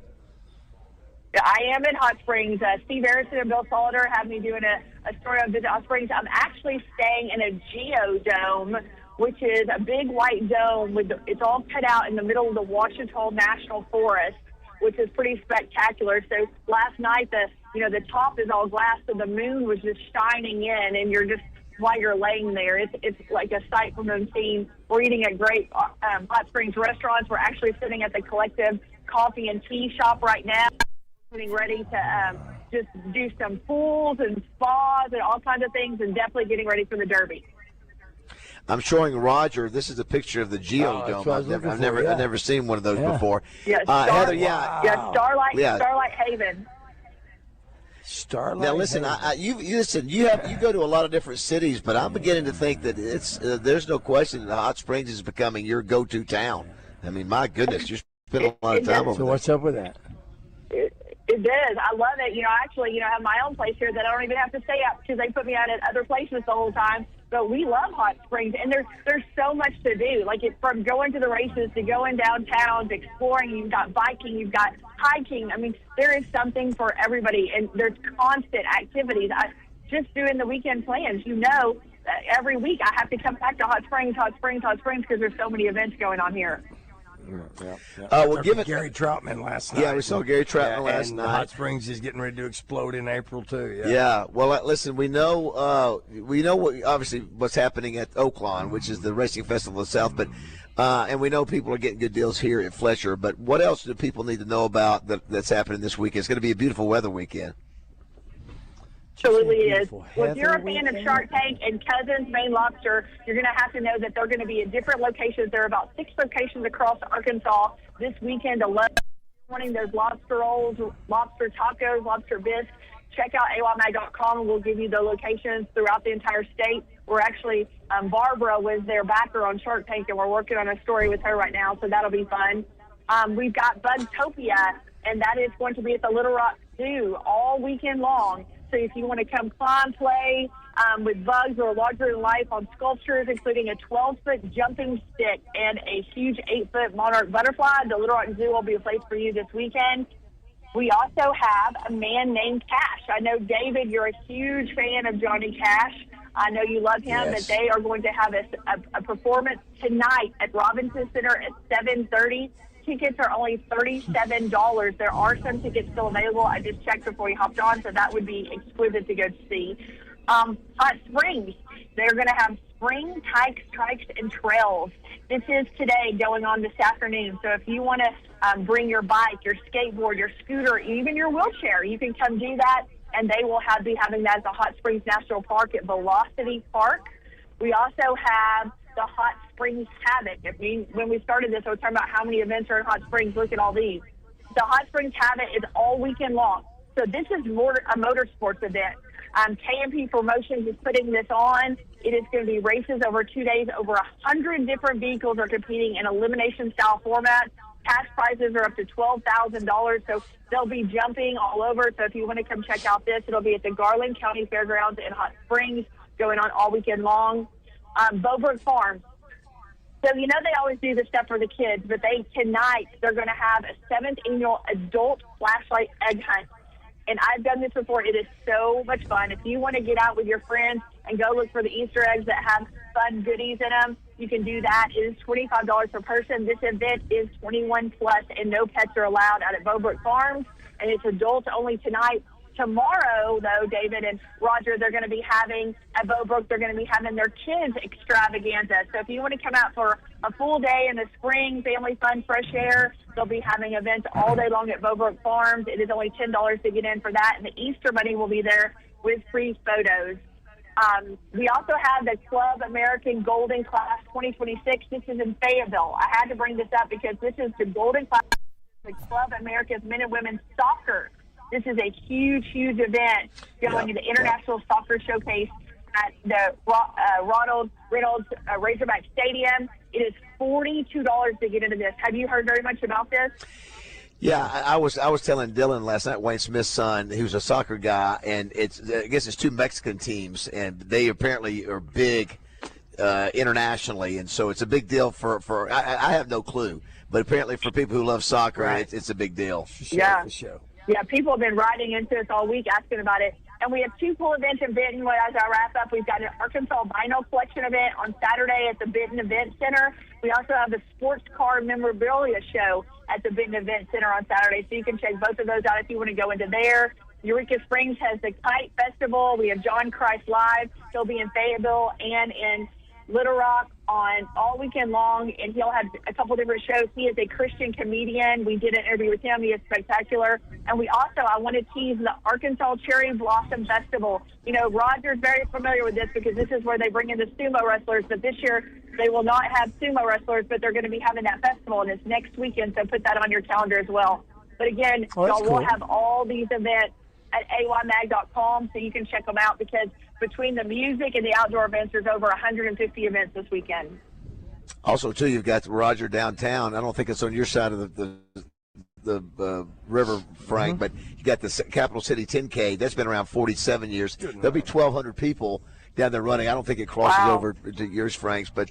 I am in Hot Springs. Steve Harrison and Bill Solider have me doing a story on Visit Hot Springs. I'm actually staying in a geodome, which is a big white dome. It's all cut out in the middle of the Ouachita National Forest, which is pretty spectacular. So last night, the top is all glass, so the moon was just shining in, and you're just, while you're laying there, it's like a sight from unseen. We're eating at great Hot Springs restaurants. We're actually sitting at the Collective Coffee and Tea Shop right now, getting ready to just do some pools and spas and all kinds of things, and definitely getting ready for the Derby. I'm showing Roger. This is a picture of the Geodome. I've never seen one of those before. Yeah, Heather. Starlight Haven. Starlight. Now listen, you go to a lot of different cities, but I'm beginning to think that there's no question that Hot Springs is becoming your go-to town. I mean, my goodness, you spend a lot of time over there. So what's up with that? It does. I love it. I actually, have my own place here that I don't even have to stay at because they put me out at other places the whole time. But we love Hot Springs, and there's so much to do. Like from going to the races to going downtown to exploring. You've got biking, you've got hiking. I mean, there is something for everybody, and there's constant activities. Just doing the weekend plans, every week I have to come back to Hot Springs because there's so many events going on here. Well, give it Gary Troutman last night. Yeah, we saw Gary Troutman last and night. Hot Springs is getting ready to explode in April too. Yeah. Well, listen, we know obviously what's happening at Oaklawn, which is the racing festival of the South, but and we know people are getting good deals here at Fletcher. But what else do people need to know about that's happening this weekend? It's going to be a beautiful weather weekend. Absolutely is. Well, if you're a fan of Shark Tank and Cousins Maine Lobster, you're going to have to know that they're going to be at different locations. There are about 6 locations across Arkansas this weekend alone. Morning, there's lobster rolls, lobster tacos, lobster bisques. Check out aymag.com and we'll give you the locations throughout the entire state. We're actually, Barbara was their backer on Shark Tank, and we're working on a story with her right now, so that'll be fun. We've got Bugtopia, and that is going to be at the Little Rock Zoo all weekend long. So if you want to come climb, play with bugs or larger than life on sculptures, including a 12-foot jumping stick and a huge 8-foot monarch butterfly, the Little Rock Zoo will be a place for you this weekend. We also have a man named Cash. I know, David, you're a huge fan of Johnny Cash. I know you love him, Yes. but they are going to have a performance tonight at Robinson Center at 7:30. Tickets are only $37. There are some tickets still available. I just checked before we hopped on, so that would be exquisite to go see. Hot Springs, they're going to have spring hikes, trikes, and trails. This is today going on this afternoon. So if you want to bring your bike, your skateboard, your scooter, even your wheelchair, you can come do that, and they will be having that at the Hot Springs National Park at Velocity Park. We also have the Hot Springs Havoc. When we started this, I was talking about how many events are in Hot Springs. Look at all these. The Hot Springs Havoc is all weekend long. So this is a motorsports event. KMP Promotions is putting this on. It is going to be races over 2 days. Over 100 different vehicles are competing in elimination-style format. Cash prizes are up to $12,000, so they'll be jumping all over. So if you want to come check out this, it'll be at the Garland County Fairgrounds in Hot Springs, going on all weekend long. Beaubrook Farms. So, they always do the stuff for the kids, but tonight they're going to have a 7th annual adult flashlight egg hunt. And I've done this before. It is so much fun. If you want to get out with your friends and go look for the Easter eggs that have fun goodies in them, you can do that. It is $25 per person. This event is 21 plus, and no pets are allowed out at Beaubrook Farms. And it's adults only tonight. Tomorrow, though, David and Roger, they're going to be having, at Beaubrook, they're going to be having their kids extravaganza. So if you want to come out for a full day in the spring, family fun, fresh air, they'll be having events all day long at Beaubrook Farms. It is only $10 to get in for that, and the Easter Bunny will be there with free photos. We also have the Club American Golden Class 2026. This is in Fayetteville. I had to bring this up because this is the Golden Class, the Club America's Men and Women's Soccer. This is a huge, huge event going to the International Soccer Showcase at the Ronald Reynolds Razerback Stadium. It is $42 to get into this. Have you heard very much about this? Yeah, I was telling Dylan last night, Wayne Smith's son, who's a soccer guy, and I guess it's 2 Mexican teams, and they apparently are big internationally, and so it's a big deal for I have no clue, but apparently for people who love soccer, it's a big deal. Yeah. Yeah, people have been writing into us all week asking about it. And we have 2 cool events in Benton. As I wrap up, we've got an Arkansas Vinyl Collection event on Saturday at the Benton Event Center. We also have the Sports Car Memorabilia Show at the Benton Event Center on Saturday. So you can check both of those out if you want to go into there. Eureka Springs has the Kite Festival. We have John Christ Live. He'll be in Fayetteville and in Little Rock on all weekend long, and he'll have a couple different shows. He is a Christian comedian. We did an interview with him. He is spectacular. And we also, I want to tease the Arkansas Cherry Blossom Festival. Roger's very familiar with this because this is where they bring in the sumo wrestlers, but this year they will not have sumo wrestlers, but they're going to be having that festival, and it's next weekend, so put that on your calendar as well. But again, y'all will have all these events at aymag.com, so you can check them out because between the music and the outdoor events, there's over 150 events this weekend. Also, too, you've got Roger downtown. I don't think it's on your side of the river, Frank, but you got the Capital City 10K. That's been around 47 years. There'll be 1,200 people down there running. I don't think it crosses over to yours, Frank's. But,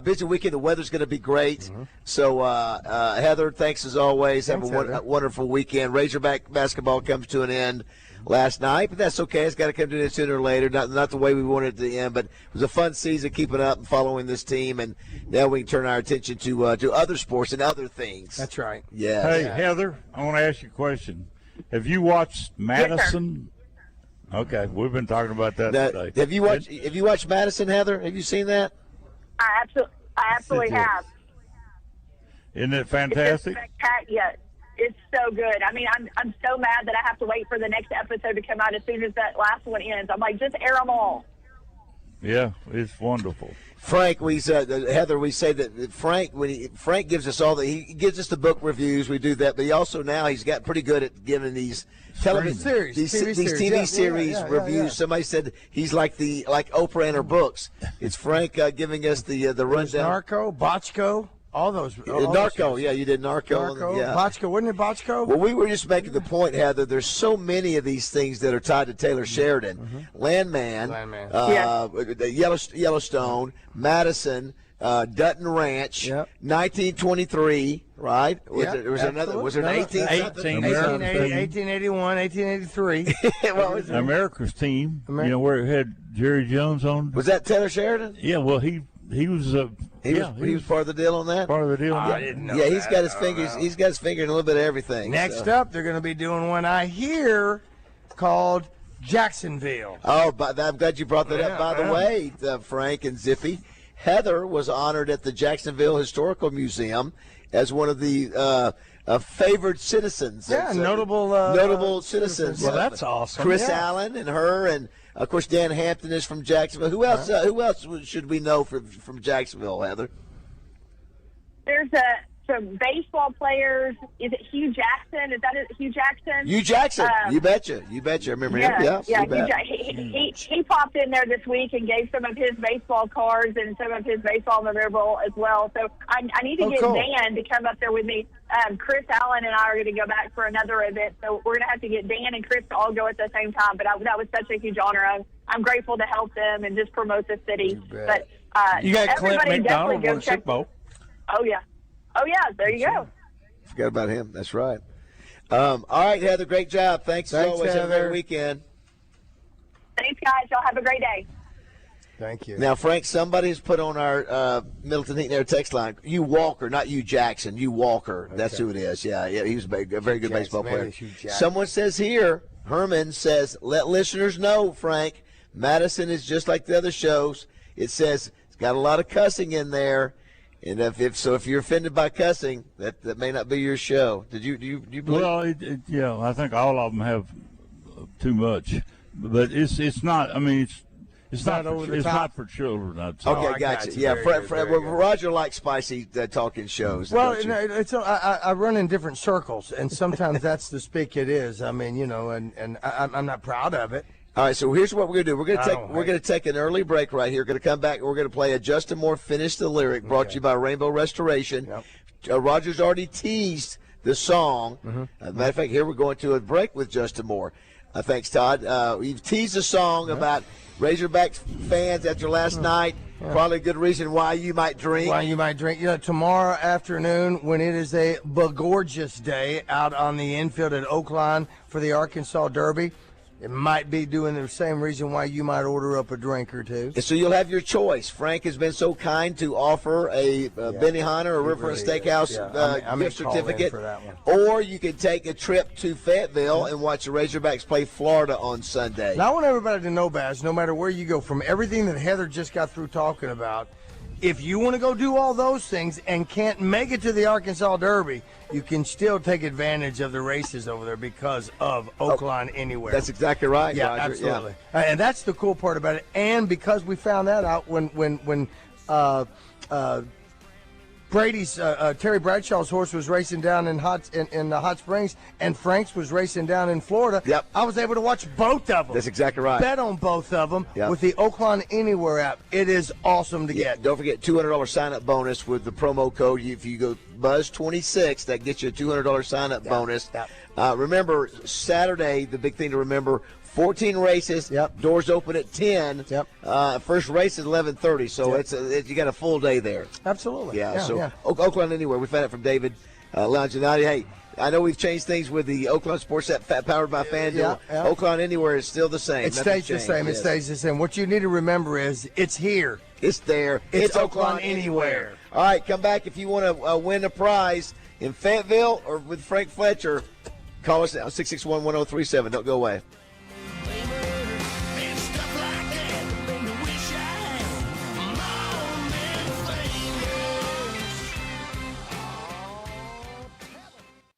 busy weekend. The weather's going to be great. So, Heather, thanks as always. Thanks, Have a wonderful weekend. Razorback basketball comes to an end last night, but that's okay. It's got to come to an end sooner or later. Not the way we wanted it to end, but it was a fun season keeping up and following this team, and now we can turn our attention to other sports and other things. That's right. Yeah. Hey, Heather, I want to ask you a question. Have you watched Madison? Okay, we've been talking about that today. Have you watched Madison, Heather? Have you seen that? I absolutely have. Isn't it fantastic? It's so good. I mean, I'm so mad that I have to wait for the next episode to come out as soon as that last one ends. I'm like, just air them all. Yeah, it's wonderful. Frank, Heather, we say that Frank, Frank gives us he gives us the book reviews. We do that, but he's got pretty good at giving these television series, these TV series reviews. Yeah. Somebody said he's like Oprah and her books. It's Frank giving us the rundown. Narco, Bochco. All those. Narco, you did Narco. Bochco, wasn't it Bochco? Well, we were just making the point, Heather, there's so many of these things that are tied to Taylor Sheridan. Landman. Yellowstone, Madison, Dutton Ranch, 1923, right? Was there another? Was there an 1881, 1883. What was it? America's Team, where it had Jerry Jones on. Was that Taylor Sheridan? Yeah, well, he was he was part of the deal on that. Part of the deal. I didn't know. Yeah, he's got his fingers. He's got his finger in a little bit of everything. Next up, they're going to be doing one I hear called Jacksonville. Oh, I'm glad you brought that up. By the way, Frank and Zippy, Heather was honored at the Jacksonville Historical Museum as one of the favored citizens. Yeah, notable citizens. Well, that's awesome. Chris Allen and her, and of course Dan Hampton is from Jacksonville. Who else? Who else should we know from Jacksonville, Heather? There's some baseball players. Is it Hugh Jackson? Is that it? Hugh Jackson? Hugh Jackson. You betcha. I remember him. Yeah. He popped in there this week and gave some of his baseball cards and some of his baseball memorabilia as well. So I need to get Dan to come up there with me. Chris Allen and I are going to go back for another event, so we're going to have to get Dan and Chris to all go at the same time. But that was such a huge honor. I'm grateful to help them and just promote the city. But you got Clint McDonald on the Super Bowl. Oh yeah, there you go. Forgot about him. That's right. All right, Heather, great job. Thanks as always. Have a great weekend. Thanks, guys. Y'all have a great day. Thank you. Now, Frank, somebody's put on our Middleton Heat and Air text line, you Walker, not you Jackson, you Walker. Okay. That's who it is. Yeah, he was a very good baseball player. Someone says here, Herman says, let listeners know, Frank, Madison is just like the other shows. It says it's got a lot of cussing in there. And if you're offended by cussing, that may not be your show. Do you believe? Well, I think all of them have too much, but it's not. I mean, it's not for children. I'd say. Okay, gotcha. Yeah, Roger likes spicy talking shows. Well, I run in different circles, and sometimes that's the speak it is. I mean, and I'm not proud of it. All right, so here's what we're gonna do. We're gonna take an early break right here. We're gonna come back. We're gonna play a Justin Moore Finish the Lyric, brought to you by Rainbow Restoration. Yep. Roger's already teased the song. As a matter of fact, here we're going to a break with Justin Moore. Thanks, Todd. You've teased a song about Razorback fans after last night. Yeah. Probably a good reason why you might drink. Tomorrow afternoon, when it is a gorgeous day out on the infield at Oakline for the Arkansas Derby, it might be doing the same reason why you might order up a drink or two. And so you'll have your choice. Frank has been so kind to offer a Benihana or Riverfront Steakhouse gift certificate. For that one. Or you can take a trip to Fayetteville and watch the Razorbacks play Florida on Sunday. Now I want everybody to know, Baz, no matter where you go, from everything that Heather just got through talking about, if you want to go do all those things and can't make it to the Arkansas Derby, you can still take advantage of the races over there because of Oakline Anywhere. That's exactly right, yeah, Roger. Absolutely. Yeah. And that's the cool part about it. And because we found that out when Brady's Terry Bradshaw's horse was racing down in the Hot Springs, and Frank's was racing down in Florida. Yep. I was able to watch both of them. That's exactly right. Bet on both of them with the Oakland Anywhere app. It is awesome to get. Don't forget $200 sign-up bonus with the promo code. If you go Buzz26. That gets you a $200 sign-up bonus. Remember, Saturday, the big thing to remember, 14 races. Doors open at 10. First race is 11:30, so you got a full day there. Absolutely. So Oakland Anywhere. We found it from David Langinati. Hey, I know we've changed things with the Oakland Sports App powered by FanDuel. Oakland Anywhere is still the same. It stays the same. It stays the same. What you need to remember is it's here. It's there. It's Oakland Anywhere. All right, come back if you want to win a prize in Fayetteville or with Frank Fletcher. Call us now, 661-1037. Don't go away.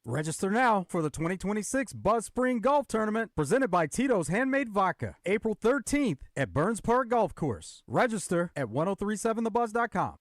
Register now for the 2026 Buzz Spring Golf Tournament presented by Tito's Handmade Vodka, April 13th at Burns Park Golf Course. Register at 1037thebuzz.com.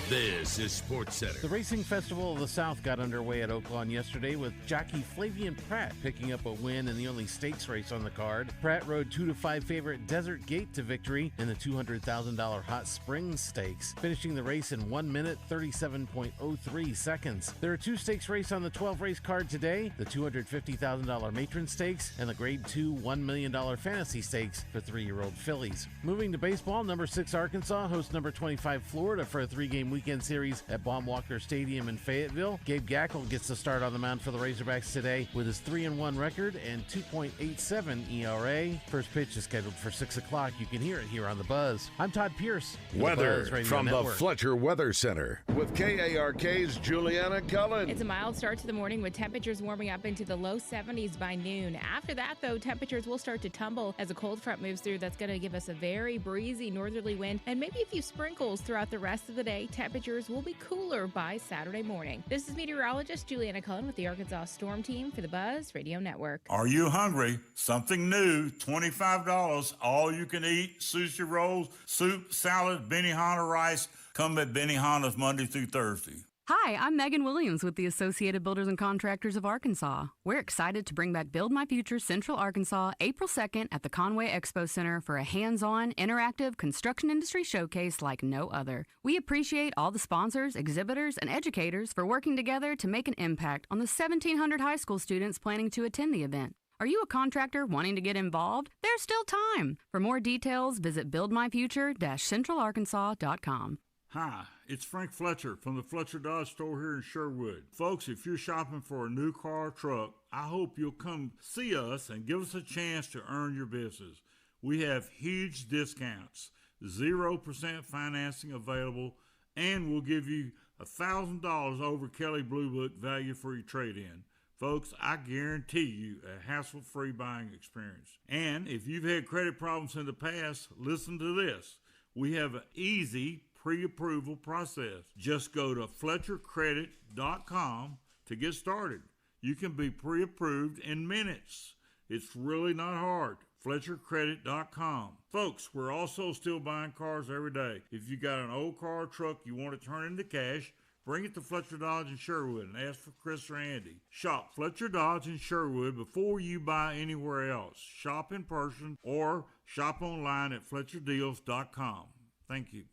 This is Sports Center. The Racing Festival of the South got underway at Oaklawn yesterday with jockey Flavian Pratt picking up a win in the only stakes race on the card. Pratt rode 2-5 favorite Desert Gate to victory in the $200,000 Hot Springs Stakes, finishing the race in 1 minute 37.03 seconds. There are 2 stakes race on the 12-race card today, the $250,000 Matron Stakes and the Grade 2 $1 million Fantasy Stakes for 3-year-old fillies. Moving to baseball, number 6 Arkansas hosts number 25 Florida for a 3-game weekend series at Baum-Walker Stadium in Fayetteville. Gabe Gackle gets the start on the mound for the Razorbacks today with his 3-1 record and 2.87 ERA. First pitch is scheduled for 6 o'clock. You can hear it here on The Buzz. I'm Todd Pierce. Weather from the Fletcher Weather Center with KARK's Juliana Cullen. It's a mild start to the morning with temperatures warming up into the low 70s by noon. After that, though, temperatures will start to tumble as a cold front moves through. That's going to give us a very breezy northerly wind and maybe a few sprinkles throughout the rest of the day. Temperatures will be cooler by Saturday morning. This is meteorologist Juliana Cullen with the Arkansas Storm Team for the Buzz Radio Network. Are you hungry? Something new, $25, all you can eat, sushi rolls, soup, salad, Benihana rice. Come at Benihana's Monday through Thursday. Hi, I'm Megan Williams with the Associated Builders and Contractors of Arkansas. We're excited to bring back Build My Future Central Arkansas April 2nd at the Conway Expo Center for a hands-on, interactive construction industry showcase like no other. We appreciate all the sponsors, exhibitors, and educators for working together to make an impact on the 1,700 high school students planning to attend the event. Are you a contractor wanting to get involved? There's still time. For more details, visit buildmyfuture-centralarkansas.com. Hi, it's Frank Fletcher from the Fletcher Dodge store here in Sherwood. Folks, if you're shopping for a new car or truck, I hope you'll come see us and give us a chance to earn your business. We have huge discounts, 0% financing available, and we'll give you $1,000 over Kelly Blue Book value for your trade-in. Folks, I guarantee you a hassle-free buying experience. And if you've had credit problems in the past, listen to this. We have an easy pre-approval process. Just go to FletcherCredit.com to get started. You can be pre-approved in minutes. It's really not hard. FletcherCredit.com. Folks, we're also still buying cars every day. If you got an old car or truck you want to turn into cash, bring it to Fletcher Dodge in Sherwood and ask for Chris or Andy. Shop Fletcher Dodge in Sherwood before you buy anywhere else. Shop in person or shop online at FletcherDeals.com. Thank you.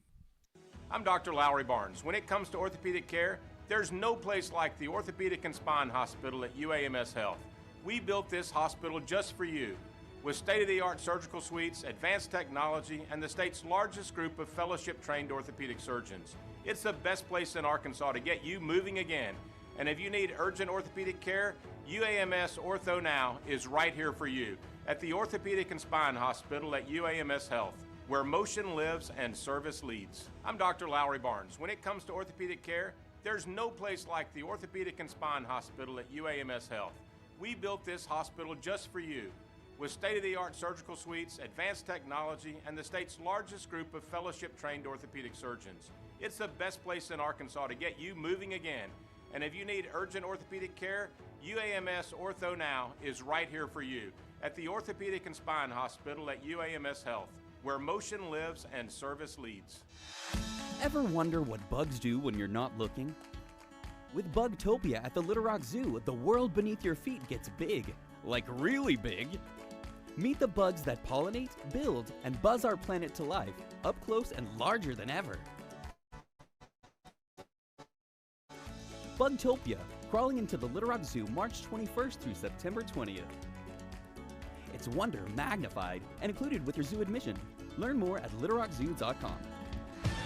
I'm Dr. Lowry Barnes. When it comes to orthopedic care, there's no place like the Orthopedic and Spine Hospital at UAMS Health. We built this hospital just for you. With state-of-the-art surgical suites, advanced technology, and the state's largest group of fellowship-trained orthopedic surgeons. It's the best place in Arkansas to get you moving again. And if you need urgent orthopedic care, UAMS Ortho Now is right here for you at the Orthopedic and Spine Hospital at UAMS Health, where motion lives and service leads. I'm Dr. Lowry Barnes. When it comes to orthopedic care, there's no place like the Orthopedic and Spine Hospital at UAMS Health. We built this hospital just for you. With state-of-the-art surgical suites, advanced technology, and the state's largest group of fellowship-trained orthopedic surgeons. It's the best place in Arkansas to get you moving again. And if you need urgent orthopedic care, UAMS Ortho Now is right here for you at the Orthopedic and Spine Hospital at UAMS Health, where motion lives and service leads. Ever wonder what bugs do when you're not looking? With Bugtopia at the Little Rock Zoo, the world beneath your feet gets big. Like really big. Meet the bugs that pollinate, build, and buzz our planet to life, up close and larger than ever. Bugtopia, crawling into the Little Rock Zoo March 21st through September 20th. It's wonder magnified and included with your zoo admission. Learn more at littlerockzoo.com.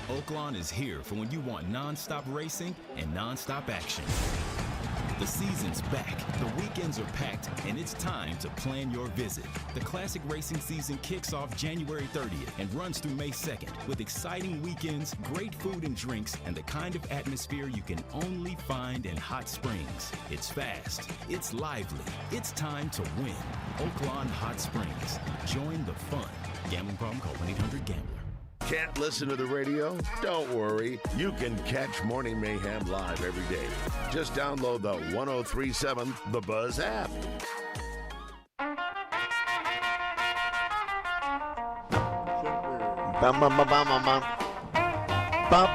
Oaklawn is here for when you want non-stop racing and non-stop action. The season's back, the weekends are packed, and it's time to plan your visit. The classic racing season kicks off January 30th and runs through May 2nd with exciting weekends, great food and drinks, and the kind of atmosphere you can only find in Hot Springs. It's fast, it's lively, it's time to win. Oaklawn Hot Springs. Join the fun. Gambling problem? Call 1-800-GAMBLER. Can't listen to the radio? Don't worry. You can catch Morning Mayhem live every day. Just download the 1037 The Buzz app.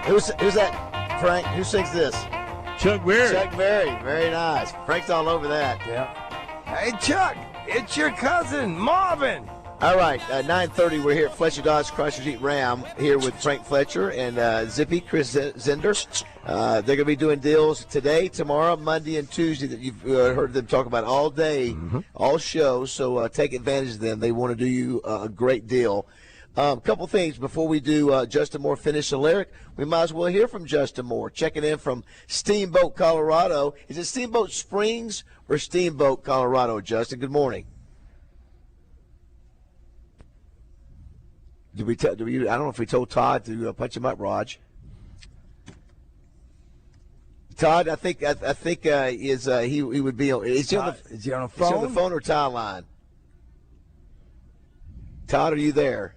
Who's that, Frank? Who sings this? Chuck Berry. Chuck Berry. Very nice. Frank's all over that. Yeah. Hey, Chuck, it's your cousin, Marvin. All right, 9:30, we're here at Fletcher Dodge Chrysler Jeep Ram here with Frank Fletcher and Zippy, Chris Zender. They're going to be doing deals today, tomorrow, Monday, and Tuesday that you've heard them talk about all day, all shows, so take advantage of them. They want to do you a great deal. A couple things before we do Justin Moore finish the lyric. We might as well hear from Justin Moore, checking in from Steamboat, Colorado. Is it Steamboat Springs or Steamboat, Colorado, Justin? Good morning. I don't know if we told Todd to punch him up, Raj. Todd, I think he would be on. Is he on the phone? Is he on the phone? Is he on the phone or tie line? Todd, are you there?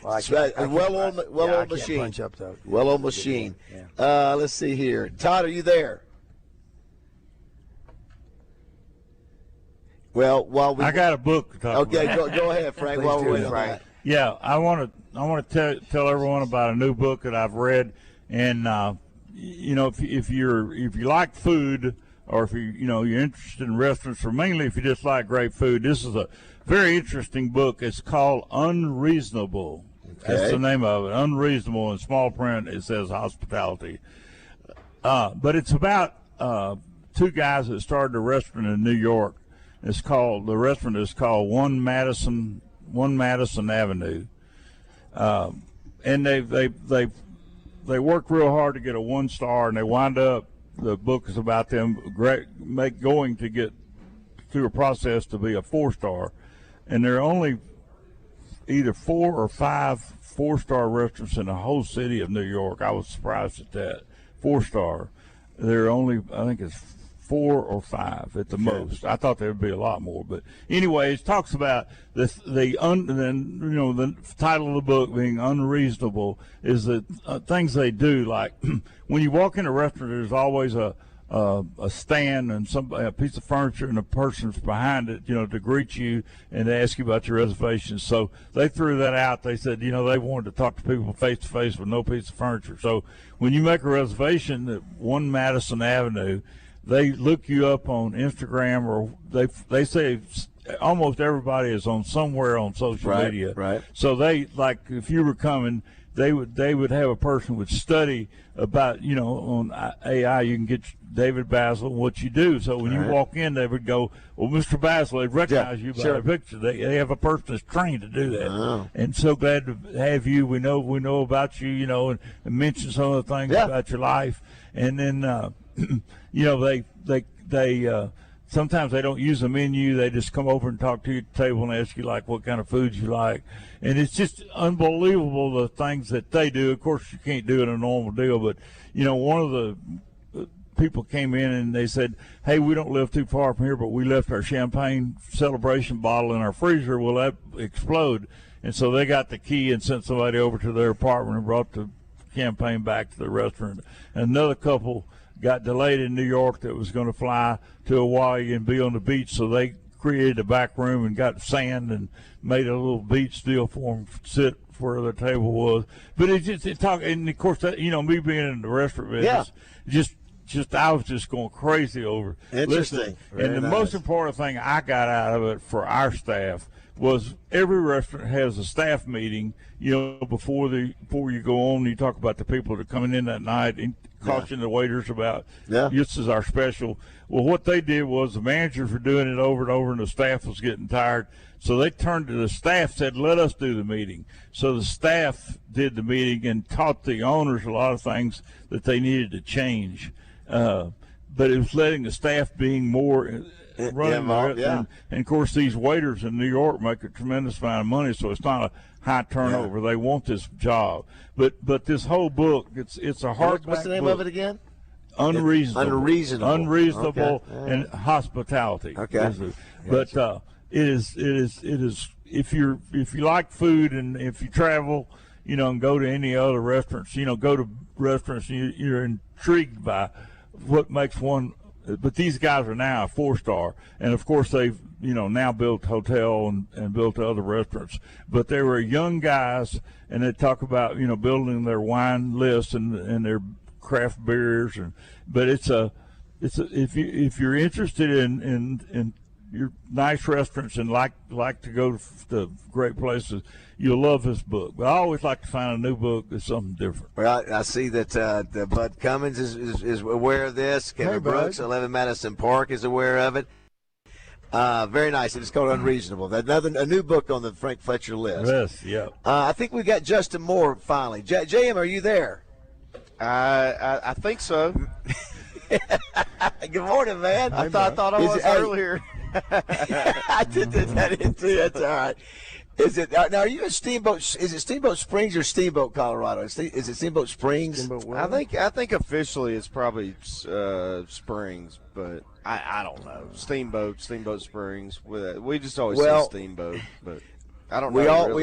Well on machine. Punch up, though. Well on machine. Yeah. Let's see here. Todd, are you there? Well, I got a book to talk about. Okay, go ahead, Frank. While we're waiting on that. Yeah, I want to tell everyone about a new book that I've read, and if you like food, or if you're interested in restaurants, or mainly if you just like great food, this is a very interesting book. It's called Unreasonable. Okay. That's the name of it. Unreasonable. In small print, it says hospitality. But it's about two guys that started a restaurant in New York. The restaurant is called One Madison Avenue, and they work real hard to get a 1-star, and they wind up. The book is about them going to get through a process to be a 4-star, and there are only either 4 or 5 4-star restaurants in the whole city of New York. I was surprised at that. 4-star. There are only, I think it's 4 or 5 at the most. I thought there would be a lot more, but anyway, it talks about the title of the book being Unreasonable is that things they do, like when you walk in a restaurant, there's always a stand and a piece of furniture and a person's behind it, to greet you and to ask you about your reservations. So they threw that out. They said, they wanted to talk to people face to face with no piece of furniture. So when you make a reservation at One Madison Avenue, they look you up on Instagram, or they say almost everybody is on somewhere on social media. Right. So they, like, if you were coming, they would have a person would study about, on AI, you can get David Bazzel, what you do. So when you walk in, they would go, well, Mr. Bazzel, they recognize you by the picture. They have a person that's trained to do that. Oh. And so glad to have you. We know about you, and mention some of the things about your life. And then, they sometimes they don't use a menu. They just come over and talk to you at the table and ask you, like, what kind of foods you like. And it's just unbelievable, the things that they do. Of course, you can't do it in a normal deal, but, one of the people came in and they said, hey, we don't live too far from here, but we left our champagne celebration bottle in our freezer. Will that explode? And so they got the key and sent somebody over to their apartment and brought the champagne back to the restaurant. And another couple got delayed in New York that was going to fly to Hawaii and be on the beach, so they created a back room and got sand and made a little beach deal for them to sit where the table was. But and of course, that, me being in the restaurant business, just I was just going crazy over Interesting. And the most important thing I got out of it for our staff was every restaurant has a staff meeting, before you go on. You talk about the people that are coming in that night and caution the waiters about this is our special. Well, what they did was the managers were doing it over and over, and the staff was getting tired. So they turned to the staff, said, let us do the meeting. So the staff did the meeting and taught the owners a lot of things that they needed to change. But it was letting the staff being more running and of course, these waiters in New York make a tremendous amount of money, so it's not a high turnover. They want this job. But this whole book, it's a hardback. What's the name of it again? Unreasonable and hospitality. Okay. But it is if you like food and if you travel, and go to any other restaurants, go to restaurants and you're intrigued by what makes one. But these guys are now a 4-star, and of course they've now built hotel and built other restaurants. But they were young guys, and they talk about building their wine list and their craft beers, but if you're interested in your nice restaurants and like to go to great places, you'll love this book. But I always like to find a new book that's something different. Well, I see that the Bud Cummins is aware of this. Kevin Brooks, 11 Madison Park, is aware of it. Very nice. It's called Unreasonable. A new book on the Frank Fletcher list. Yes, yeah. I think we got Justin Moore finally. JM, are you there? I think so. Good morning, man. I thought I was earlier. I did that in too. That's all right. Is it now? Are you in Steamboat? Is it Steamboat Springs or Steamboat, Colorado? Is it Steamboat Springs? I think officially it's probably Springs, but I don't know. Steamboat Springs. We just always say Steamboat, but I don't know.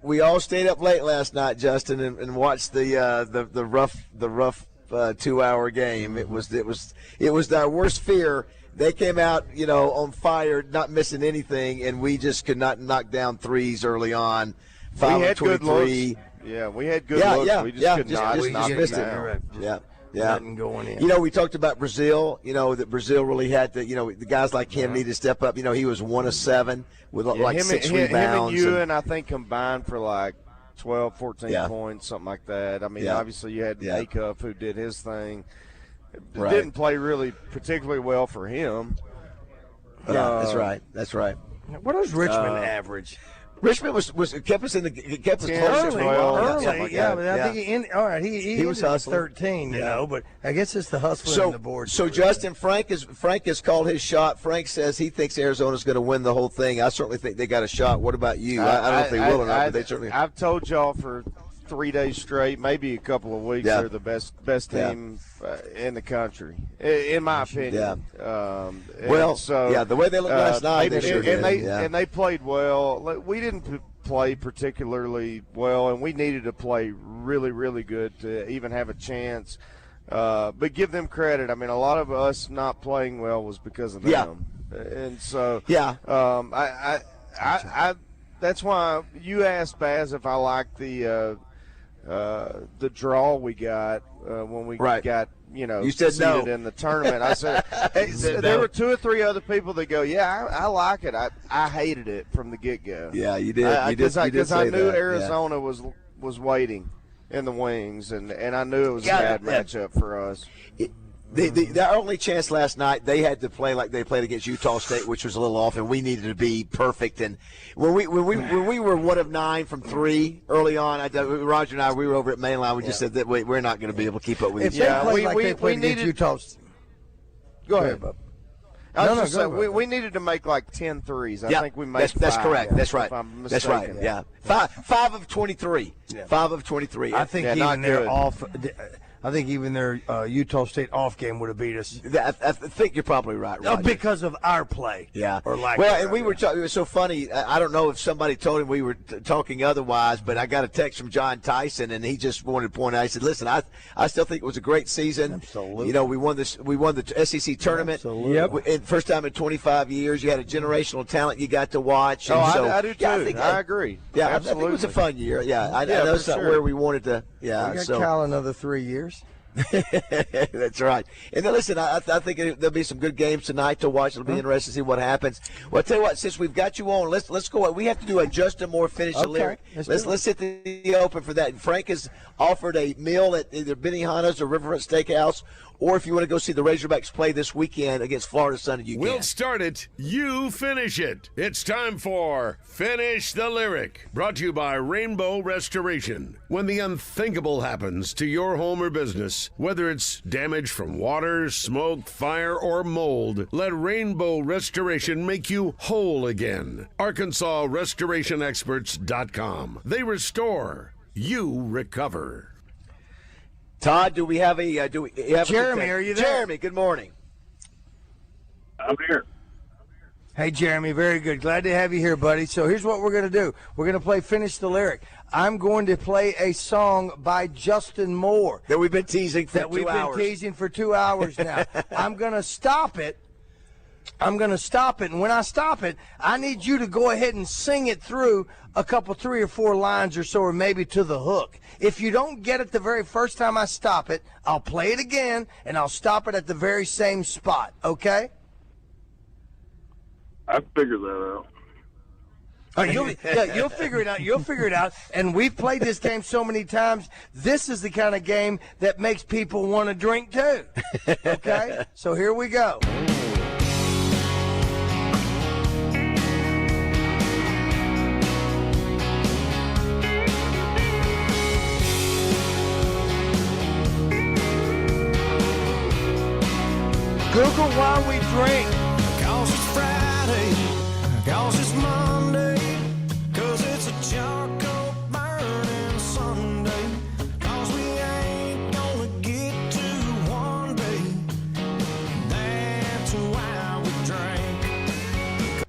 We all stayed up late last night, Justin, and watched the rough 2-hour game. It was our worst fear. They came out, on fire, not missing anything, and we just could not knock down threes early on. 5 of 23. Yeah, we had good looks. We just could not missed it. Right. Yeah. Nothing going in. We talked about Brazil, that Brazil really had to, the guys like him need to step up. He was 1 of 7 with 6 rebounds. Him and Ewan, I think, combined for like 12, 14 points, something like that. I mean, obviously you had Acuff who did his thing. Didn't play really particularly well for him. Yeah, that's right. What does Richmond average? Richmond kept us close early. Yeah, but I think he was ended hustling. 13, but I guess it's the hustling and the board. So Justin, Frank has called his shot. Frank says he thinks Arizona's going to win the whole thing. I certainly think they got a shot. What about you? I don't know if they will or not, but they certainly. I've told y'all for 3 days straight, maybe a couple of weeks, they're the best team in the country, in my opinion. The way they looked last night, they sure did. And they played well. We didn't play particularly well, and we needed to play really, really good to even have a chance. But give them credit. I mean, a lot of us not playing well was because of them. And so, I that's why you asked Baz if I liked the draw we got when we got you said seated no in the tournament. I said there were 2 or 3 other people that go, I like it. I hated it from the get go. Yeah, you did. Because I knew Arizona was waiting in the wings, and I knew it was a bad matchup for us. The only chance last night, they had to play like they played against Utah State, which was a little off, and we needed to be perfect. And when we were 1 of 9 from 3 early on, Roger and I, we were over at Mainline. We just said that we're not going to be able to keep up with if each other. we needed Utah. Go ahead, Bob. We needed to make like 10 threes. I think we made 5. That's correct. That's right. If I'm that's right. mistaken. Yeah, 5 of 23. 5 of 23. I think even they're off. I think even their Utah State off game would have beat us. I think you're probably right, Roger. Because of our play. Yeah. Or lack well, and we were it was so funny. I don't know if somebody told him we were talking otherwise, but I got a text from John Tyson, and he just wanted to point out. I said, "Listen, I still think it was a great season. Absolutely. We won the SEC tournament. Absolutely. Yep. First time in 25 years. You had a generational talent you got to watch. And I do too. I agree. Yeah, absolutely. I think it was a fun year. Yeah, I know it's not where we wanted to. Yeah, we got Cal another 3 years. That's right. And then listen, I think there'll be some good games tonight to watch. It'll be interesting to see what happens. Well, I'll tell you what, since we've got you on, let's go. We have to do a Justin Moore finish the lyric. Let's hit the open for that. And Frank has offered a meal at either Benihana's or Riverfront Steakhouse, or if you want to go see the Razorbacks play this weekend against Florida Sunday, you can. We'll start it. You finish it. It's time for Finish the Lyric. Brought to you by Rainbow Restoration. When the unthinkable happens to your home or business, whether it's damage from water, smoke, fire, or mold, let Rainbow Restoration make you whole again. ArkansasRestorationExperts.com. They restore. You recover. Todd, do we have a Jeremy, are you there? Jeremy, good morning. I'm here. Hey, Jeremy, very good. Glad to have you here, buddy. So here's what we're going to do. We're going to play Finish the Lyric. I'm going to play a song by Justin Moore. That we've been teasing for 2 hours. That we've been teasing for 2 hours now. I'm going to stop it. And when I stop it, I need you to go ahead and sing it through a couple, 3 or 4 lines or so, or maybe to the hook. If you don't get it the very first time I stop it, I'll play it again, and I'll stop it at the very same spot, okay? I figured that out. You'll figure it out. You'll figure it out. And we've played this game so many times. This is the kind of game that makes people want to drink too. Okay? So here we go. Google why we drink. 'Cause it's Friday, 'cause it's Monday, 'cause it's a charcoal burning Sunday, 'cause we ain't gonna get to one day. That's why we drink.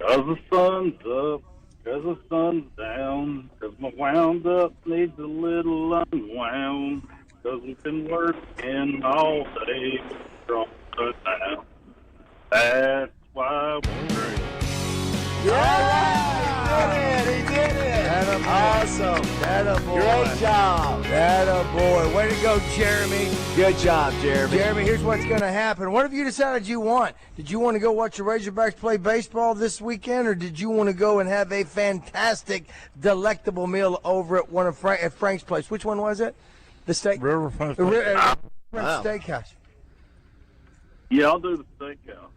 'Cause the sun's up, 'cause the sun's down, 'cause my wound up needs a little unwound. 'Cause we've been working all day from sundown. That's why we drink. Yeah! He did it! Awesome. Great job. Attaboy. Way to go, Jeremy. Good job, Jeremy. Jeremy, here's what's going to happen. What have you decided you want? Did you want to go watch the Razorbacks play baseball this weekend, or did you want to go and have a fantastic, delectable meal over at one of at Frank's place? Which one was it? The steak? Riverfront Steakhouse. Yeah, I'll do the steakhouse.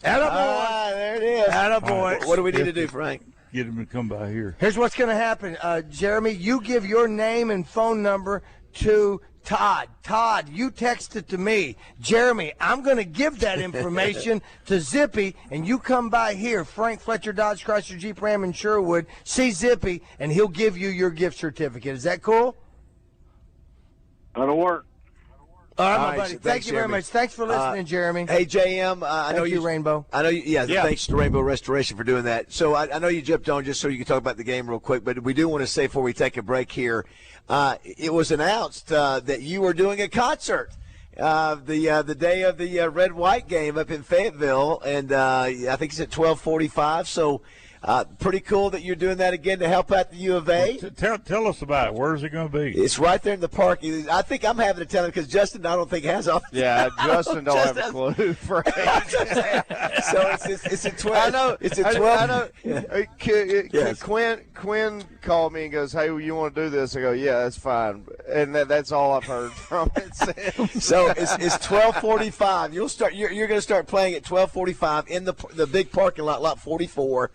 Attaboy. There it is. Attaboy. What do we need to do, Frank? Get him to come by here. Here's what's going to happen. Jeremy, you give your name and phone number to Todd. Todd, you text it to me. Jeremy, I'm going to give that information to Zippy, and you come by here, Frank Fletcher, Dodge, Chrysler, Jeep, Ram, and Sherwood. See Zippy, and he'll give you your gift certificate. Is that cool? That'll work. All right, my buddy. Thank you very much. Thanks for listening, Jeremy. Hey, JM, I know you, Rainbow. I know you. Yeah, thanks to Rainbow Restoration for doing that. So I know you jumped on just so you can talk about the game real quick, but we do want to say before we take a break here, it was announced that you were doing a concert the day of the red-white game up in Fayetteville, and I think it's at 12:45. So. Pretty cool that you're doing that again to help out the U of A. Tell us about it. Where's it going to be? It's right there in the park. I think I'm having to tell him because Justin, I don't think has off. Yeah, Justin don't have a clue. Frank. So it's at 12. I know. It's at 12. I know. Yes. Quinn called me and goes, "Hey, you want to do this?" I go, "Yeah, that's fine." And that's all I've heard from it since. So it's 12:45. You're going to start playing at 12:45 in the big parking lot, lot 44.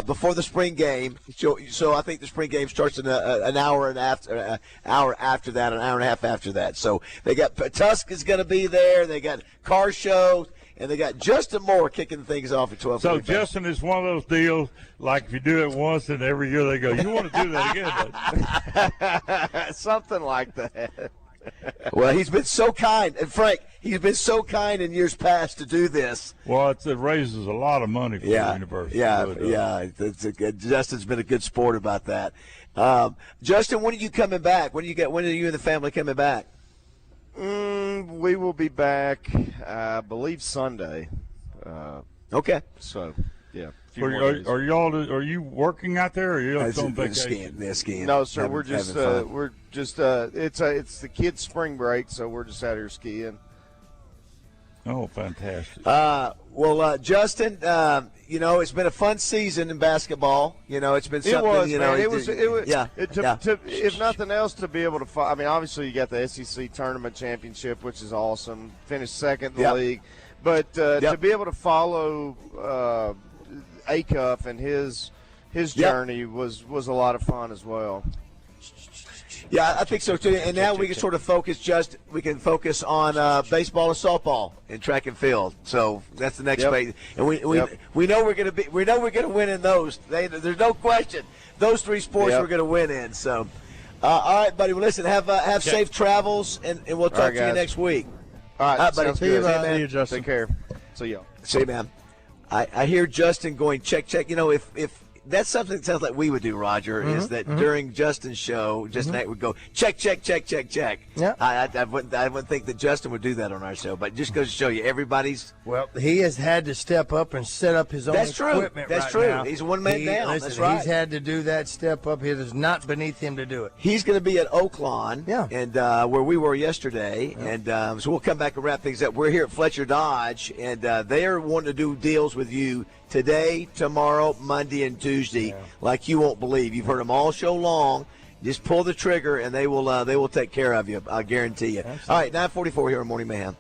Before the spring game, so I think the spring game starts in an hour and after, an hour and a half after that. So they got Tusk is going to be there. They got car show, and they got Justin Moore kicking things off at 12:45. So Justin is one of those deals. Like if you do it once, and every year they go, "You want to do that again?" Something like that. Well, he's been so kind, and Frank, he's been so kind in years past to do this. Well, it raises a lot of money for the university. Justin's been a good sport about that. Justin, when are you coming back? When are you and the family coming back? We will be back, I believe, Sunday. Okay. So, Yeah. Are you working out there, or are you on vacation? Skiing. No, sir. We're just it's the kids' spring break, so we're just out here skiing. Oh, fantastic. Justin, it's been a fun season in basketball. It's been something. It was. Yeah. If nothing else, to be able to. I mean, obviously, you got the SEC tournament championship, which is awesome. Finished second in the league, but to be able to follow Acuff and his journey was a lot of fun as well. Yeah, I think so too. And now we can sort of focus on baseball and softball and track and field. So that's the next phase. And we know we're going to win in those. There's no question. Those three sports we're going to win in. So, all right, buddy. Well, listen, have safe travels, and we'll talk to you next week. All right, buddy. See you, man. See you, Justin. Take care. See y'all. See you, man. I hear Justin going check. If that's something that sounds like we would do, Roger, is that during Justin's show, Justin Knight would go, check. Yeah. I wouldn't think that Justin would do that on our show, but just goes to show you everybody's. Well, he has had to step up and set up his own equipment. That's right true. now. He's a one-man down. Listen, That's right. He's had to do that step up. It is not beneath him to do it. He's going to be at Oaklawn, and where we were yesterday, and so we'll come back and wrap things up. We're here at Fletcher Dodge, and they are wanting to do deals with you today, tomorrow, Monday, and Tuesday, like you won't believe. You've heard them all show long. Just pull the trigger, and they will take care of you. I guarantee you. Absolutely. All right, 9:44 here on Morning Mayhem.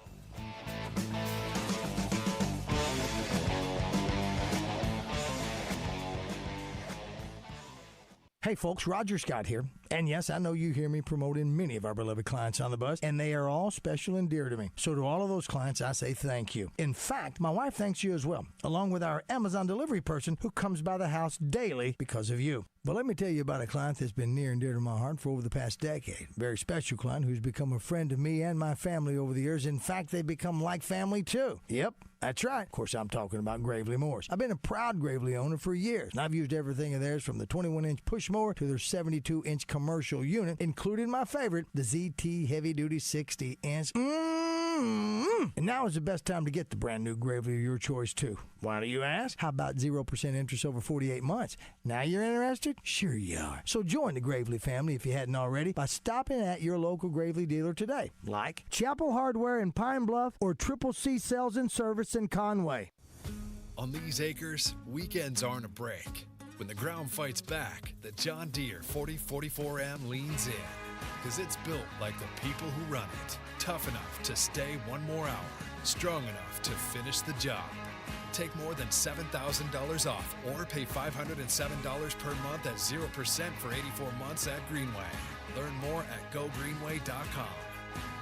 Hey folks, Roger Scott here. And yes, I know you hear me promoting many of our beloved clients on the bus, and they are all special and dear to me. So to all of those clients, I say thank you. In fact, my wife thanks you as well, along with our Amazon delivery person who comes by the house daily because of you. But let me tell you about a client that's been near and dear to my heart for over the past decade. Very special client who's become a friend to me and my family over the years. In fact, they've become like family too. Yep, that's right. Of course, I'm talking about Gravely Mowers. I've been a proud Gravely owner for years, and I've used everything of theirs from the 21-inch push mower to their 72-inch commercial unit, including my favorite, the ZT Heavy Duty 60-inch. And now is the best time to get the brand new Gravely of your choice, too. Why do you ask? How about 0% interest over 48 months? Now you're interested? Sure you are. So join the Gravely family if you hadn't already by stopping at your local Gravely dealer today, like Chapel Hardware in Pine Bluff or Triple C Sales and Service in Conway. On these acres, weekends aren't a break. When the ground fights back, the John Deere 4044M leans in. Because it's built like the people who run it. Tough enough to stay one more hour. Strong enough to finish the job. Take more than $7,000 off or pay $507 per month at 0% for 84 months at Greenway. Learn more at gogreenway.com.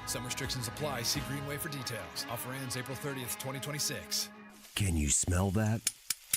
Some restrictions apply. See Greenway for details. Offer ends April 30th, 2026. Can you smell that?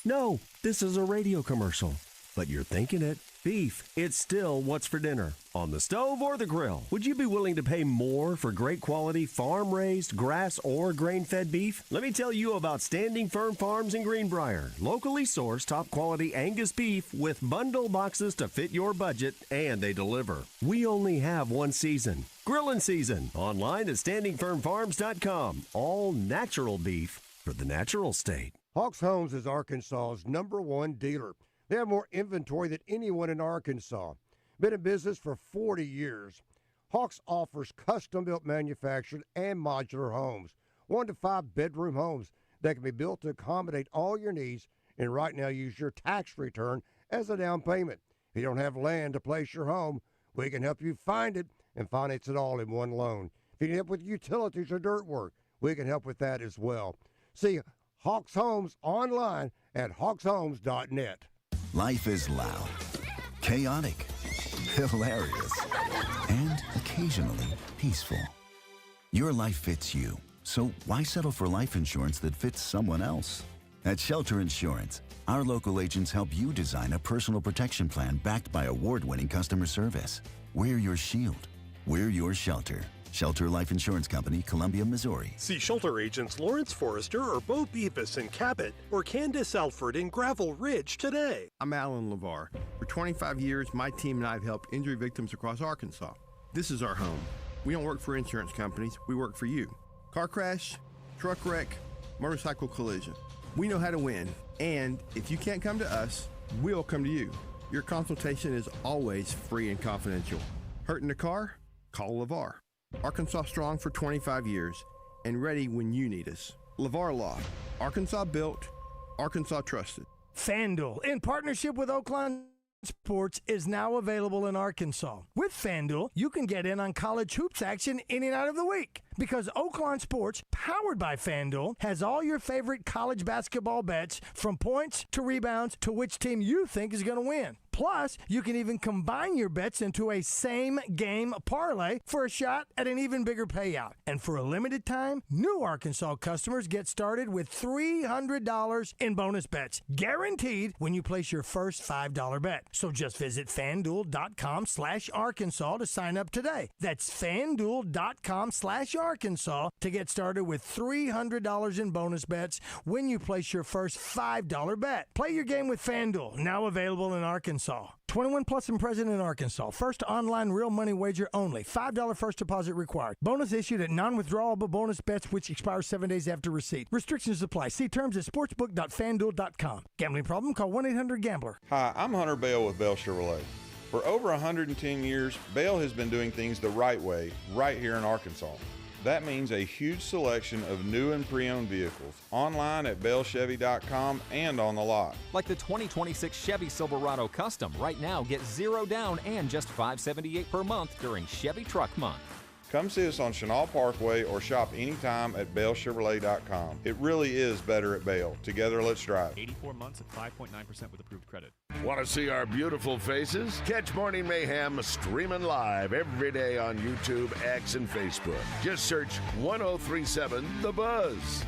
No, this is a radio commercial. But you're thinking it. Beef, it's still what's for dinner. On the stove or the grill. Would you be willing to pay more for great quality farm-raised, grass, or grain-fed beef? Let me tell you about Standing Firm Farms in Greenbrier. Locally sourced, top-quality Angus beef with bundle boxes to fit your budget, and they deliver. We only have one season. Grillin' season. Online at standingfirmfarms.com. All natural beef for the natural state. Hawks Homes is Arkansas's #1 dealer. They have more inventory than anyone in Arkansas. Been in business for 40 years. Hawks offers custom-built manufactured and modular homes, 1 to 5 bedroom homes that can be built to accommodate all your needs, and right now use your tax return as a down payment. If you don't have land to place your home, we can help you find it and finance it all in one loan. If you need help with utilities or dirt work, we can help with that as well. See Hawks Homes online at hawkshomes.net. Life is loud, chaotic, hilarious, and occasionally peaceful. Your life fits you, so why settle for life insurance that fits someone else? At Shelter Insurance, our local agents help you design a personal protection plan backed by award-winning customer service. We're your shield. We're your shelter. Shelter Life Insurance Company, Columbia, Missouri. See Shelter agents Lawrence Forrester or Bo Beavis in Cabot or Candace Alford in Gravel Ridge today. I'm Alan LeVar. For 25 years, my team and I have helped injury victims across Arkansas. This is our home. We don't work for insurance companies, we work for you. Car crash, truck wreck, motorcycle collision. We know how to win, And if you can't come to us, we'll come to you. Your consultation is always free and confidential. Hurt in the car? Call LeVar. Arkansas strong for 25 years and ready when you need us. LeVar Law. Arkansas built, Arkansas trusted. FanDuel, in partnership with Oakland Sports, is now available in Arkansas. With FanDuel, you can get in on college hoops action any night of the week because Oakland Sports, powered by FanDuel, has all your favorite college basketball bets from points to rebounds to which team you think is going to win. Plus, you can even combine your bets into a same-game parlay for a shot at an even bigger payout. And for a limited time, new Arkansas customers get started with $300 in bonus bets, guaranteed when you place your first $5 bet. So just visit FanDuel.com/Arkansas to sign up today. That's FanDuel.com/Arkansas to get started with $300 in bonus bets when you place your first $5 bet. Play your game with FanDuel, now available in Arkansas. 21 plus and present in Arkansas. First online real money wager only. $5 first deposit required. Bonus issued at non-withdrawable bonus bets which expire 7 days after receipt. Restrictions apply. See terms at sportsbook.fanduel.com. Gambling problem? Call 1-800-GAMBLER. Hi, I'm Hunter Bell with Bell Chevrolet. For over 110 years, Bell has been doing things the right way right here in Arkansas. That means a huge selection of new and pre-owned vehicles online at bellchevy.com and on the lot. Like the 2026 Chevy Silverado Custom. Right now, get 0 down and just $578 per month during Chevy Truck Month. Come see us on Chenal Parkway or shop anytime at bellchevrolet.com. It really is better at Bell. Together, let's drive. 84 months at 5.9% with approved credit. Want to see our beautiful faces? Catch Morning Mayhem streaming live every day on YouTube, X, and Facebook. Just search 1037 The Buzz.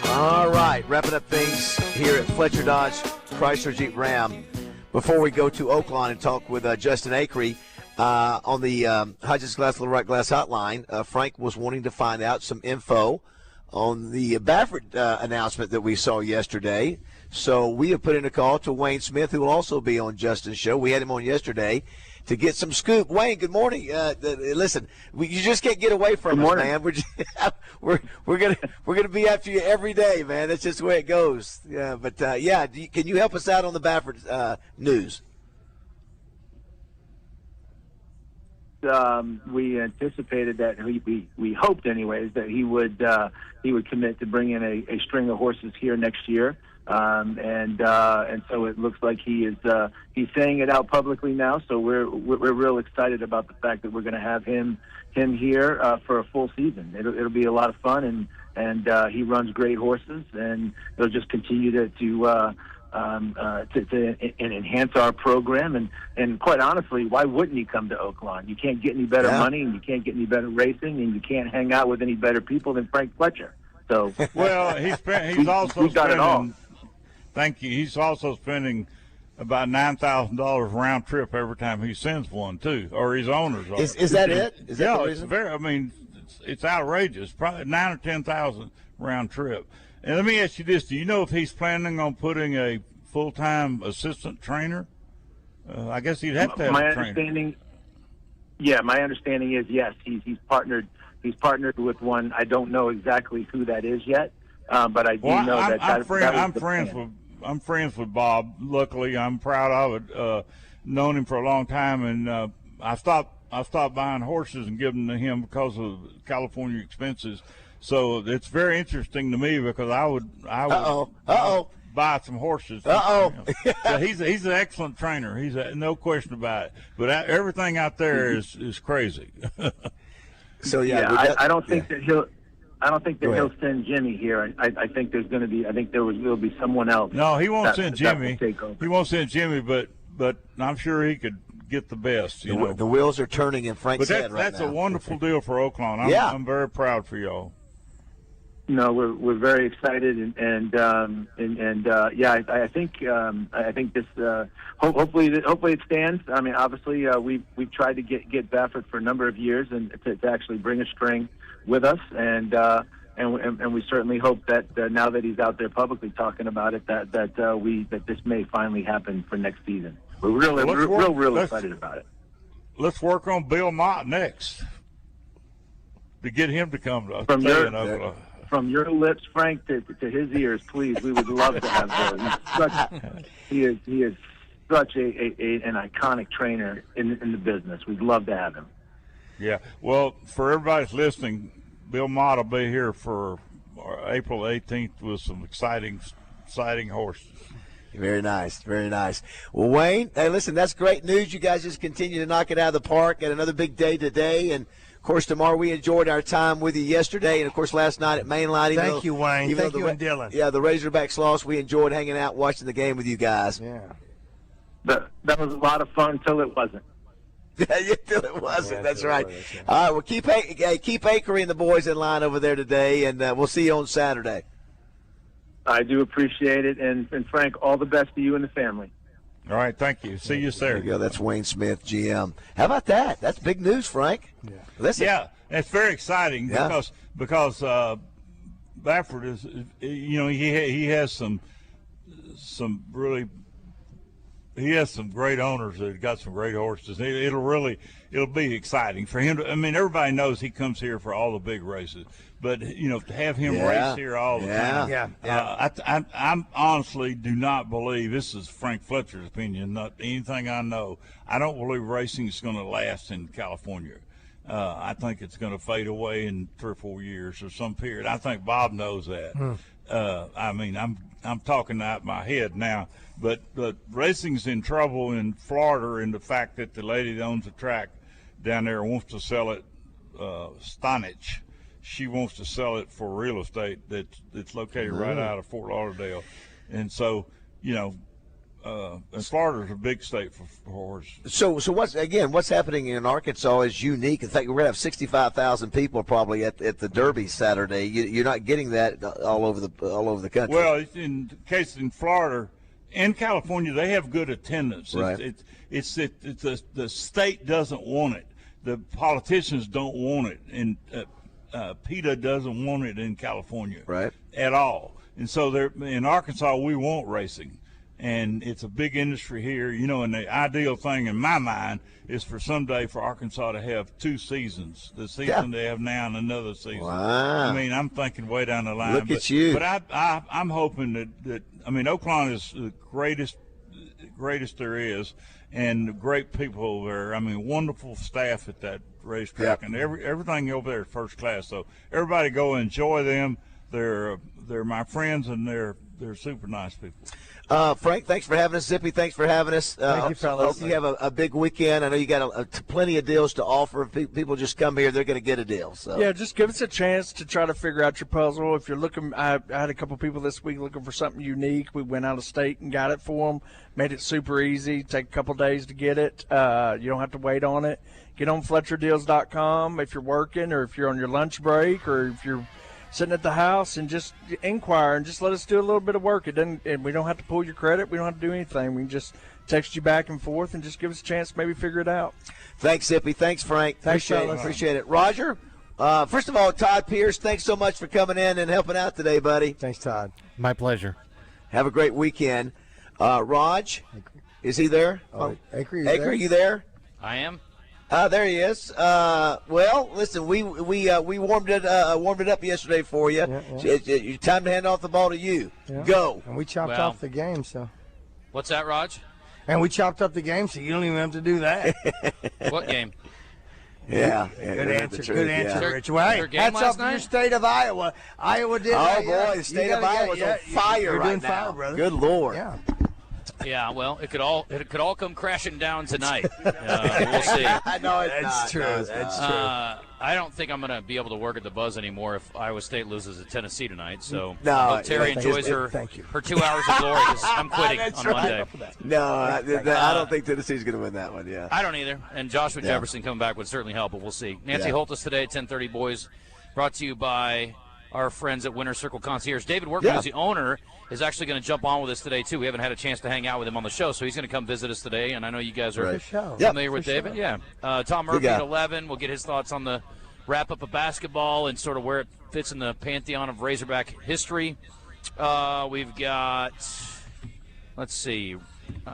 All right, wrapping up things here at Fletcher Dodge Chrysler Jeep Ram. Before we go to Oakland and talk with Justin Acree on the Hodges Glass Little Rock Glass Hotline, Frank was wanting to find out some info on the Baffert announcement that we saw yesterday. So we have put in a call to Wayne Smith, who will also be on Justin's show. We had him on yesterday to get some scoop. Wayne, good morning. Listen, you just can't get away from us, man. We're gonna be after you every day, man. That's just the way it goes. Yeah, but can you help us out on the Baffert news? We anticipated that we hoped, anyways, that he would commit to bring in a string of horses here next year. And so it looks like he's saying it out publicly now. So we're real excited about the fact that we're going to have him here for a full season. It'll be a lot of fun, and he runs great horses, and they'll just continue to enhance our program. And quite honestly, why wouldn't he come to Oakland? You can't get any better money, and you can't get any better racing, and you can't hang out with any better people than Frank Fletcher. So well, he's also spending. Thank you. He's also spending about $9,000 round trip every time he sends one too, or his owners are. Is that it? Is that the it's reason? very. I mean, it's outrageous. Probably 9,000 or 10,000 round trip. And let me ask you this: do you know if he's planning on putting a full-time assistant trainer? I guess he'd have to have a trainer. My understanding is yes. He's partnered. He's partnered with one. I don't know exactly who that is yet, but I do know that I'm friends with Bob. Luckily, I'm proud of it. Known him for a long time, and I stopped buying horses and giving them to him because of California expenses. So it's very interesting to me because I would buy some horses. So he's an excellent trainer. He's no question about it. But everything out there is crazy. So I don't think that he'll. I don't think that he'll send Jimmy here. I think there's going to be. I think will be someone else. No, he won't send Jimmy. He won't send Jimmy, but I'm sure he could get the best. The wheels are turning in Frank's head right now. That's a wonderful deal for Oakland. I'm very proud for y'all. No, we're very excited, I think this hopefully it stands. I mean, obviously we've tried to get Baffert for a number of years and to actually bring a string with us, and we certainly hope that now that he's out there publicly talking about it, that this may finally happen for next season. We're real excited about it. Let's work on Bill Mott next. to get him to come to From stay your- in Oklahoma. From your lips, Frank, to his ears, please. We would love to have Bill. He is such an iconic trainer in the business. We'd love to have him. Yeah. Well, for everybody that's listening, Bill Mott will be here for April 18th with some exciting horses. Very nice, very nice. Well, Wayne, hey, listen, that's great news. You guys just continue to knock it out of the park. Got another big day today, and of course tomorrow. We enjoyed our time with you yesterday, and of course last night at Mainline. Thank you, Wayne. Thank you, and Dylan. Yeah, the Razorbacks lost. We enjoyed hanging out, watching the game with you guys. Yeah, that was a lot of fun until it wasn't. Yeah, until it wasn't. That's right. All right, well, keep Akery and the boys in line over there today, and we'll see you on Saturday. I do appreciate it, and Frank, all the best to you and the family. All right, thank you. See you Saturday. There you go. That's Wayne Smith, GM. How about that? That's big news, Frank. Yeah. Listen. Yeah, it's very exciting because Baffert is, he has some great owners that got some great horses. It'll be exciting for him. Everybody knows he comes here for all the big races, but to have him race here all the time. I honestly do not believe, this is Frank Fletcher's opinion, not anything I know. I don't believe racing is going to last in California. I think it's going to fade away in 3 or 4 years or some period. I think Bob knows that. I'm talking out my head now, but racing's in trouble in Florida in the fact that the lady that owns the track down there wants to sell it, Stonich. She wants to sell it for real estate that's located right out of Fort Lauderdale, and so and Florida's a big state for horses. So what's happening in Arkansas is unique. In fact, we're gonna have 65,000 people probably at the Derby Saturday. You're not getting that all over the country. Well, in case in Florida, in California, they have good attendance. Right. It's the state doesn't want it. The politicians don't want it, and PETA doesn't want it in California at all. And so in Arkansas, we want racing. And it's a big industry here, and the ideal thing in my mind is for someday for Arkansas to have 2 seasons, the season they have now and another season. Wow. I'm thinking way down the line. Look at you. But I'm hoping that Oakland is the greatest there is, and great people there. Wonderful staff at that racetrack, and everything over there is first class. So everybody go enjoy them. They're my friends, and they're super nice people. Frank, thanks for having us. Zippy, thanks for having us. Thank you, fellas. Hope you have a big weekend. I know you got plenty of deals to offer. If people just come here, they're going to get a deal. So yeah, just give us a chance to try to figure out your puzzle. If you're looking, I had a couple people this week looking for something unique. We went out of state and got it for them. Made it super easy. Take a couple days to get it. You don't have to wait on it. Get on FletcherDeals.com if you're working, or if you're on your lunch break, or if you're sitting at the house, and just inquire and just let us do a little bit of work. And we don't have to pull your credit. We don't have to do anything. We can just text you back and forth and just give us a chance to maybe figure it out. Thanks, Zippy. Thanks, Frank. Thanks, Appreciate it. Roger, first of all, Todd Pierce, thanks so much for coming in and helping out today, buddy. Thanks, Todd. My pleasure. Have a great weekend. Raj, is he there? Akery, you there? I am. There he is. Well, listen, we warmed it up yesterday for you. It's time to hand off the ball to you. Yeah. Go. And we chopped off the game, so. What's that, Raj? And we chopped up the game, so you don't even have to do that. What game? Yeah. Good answer, Rich. Well, Was there hey, a game hats last off to night? your state of Iowa. Iowa did. Oh, boy, the state of Iowa's on fire you're right doing now. fire, brother. Good Lord. Yeah. Yeah, well, it could all come crashing down tonight. We'll see. That's true. That's true. I don't think I'm going to be able to work at the Buzz anymore if Iowa State loses at Tennessee tonight. So I hope Terry enjoys her 2 hours of glory, because I'm quitting on Monday. No, I don't think Tennessee's going to win that one. Yeah, I don't either. And Joshua Jefferson coming back would certainly help, but we'll see. Nancy Holtis today at 10:30. Boys, brought to you by our friends at Winter Circle Concierge. David Workman, who's the owner, is actually going to jump on with us today, too. We haven't had a chance to hang out with him on the show, so he's going to come visit us today, and I know you guys are familiar with David. Yeah. Tom Murphy at 11. We'll get his thoughts on the wrap-up of basketball and sort of where it fits in the pantheon of Razorback history. We've got, let's see,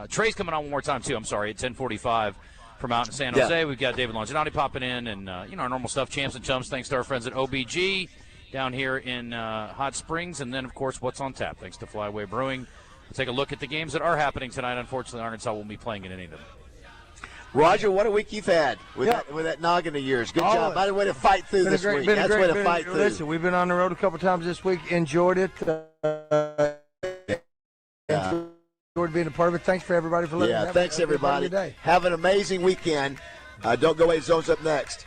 Trey's coming on one more time, too. I'm sorry, at 10:45 from out in San Jose. We've got David Longinati popping in, and our normal stuff, Champs and Chums. Thanks to our friends at OBG down here in Hot Springs, and then of course what's on tap. Thanks to Flyway Brewing. We'll take a look at the games that are happening tonight. Unfortunately, Arkansas won't be playing in any of them. Roger, what a week you've had with that noggin of yours. Good job. By the way, to fight through this week. That's way to fight through. Listen, we've been on the road a couple times this week. Enjoyed it. Enjoyed being a part of it. Thanks for everybody for listening. Thanks everybody. Have an amazing weekend. Don't go away. Zone's up next.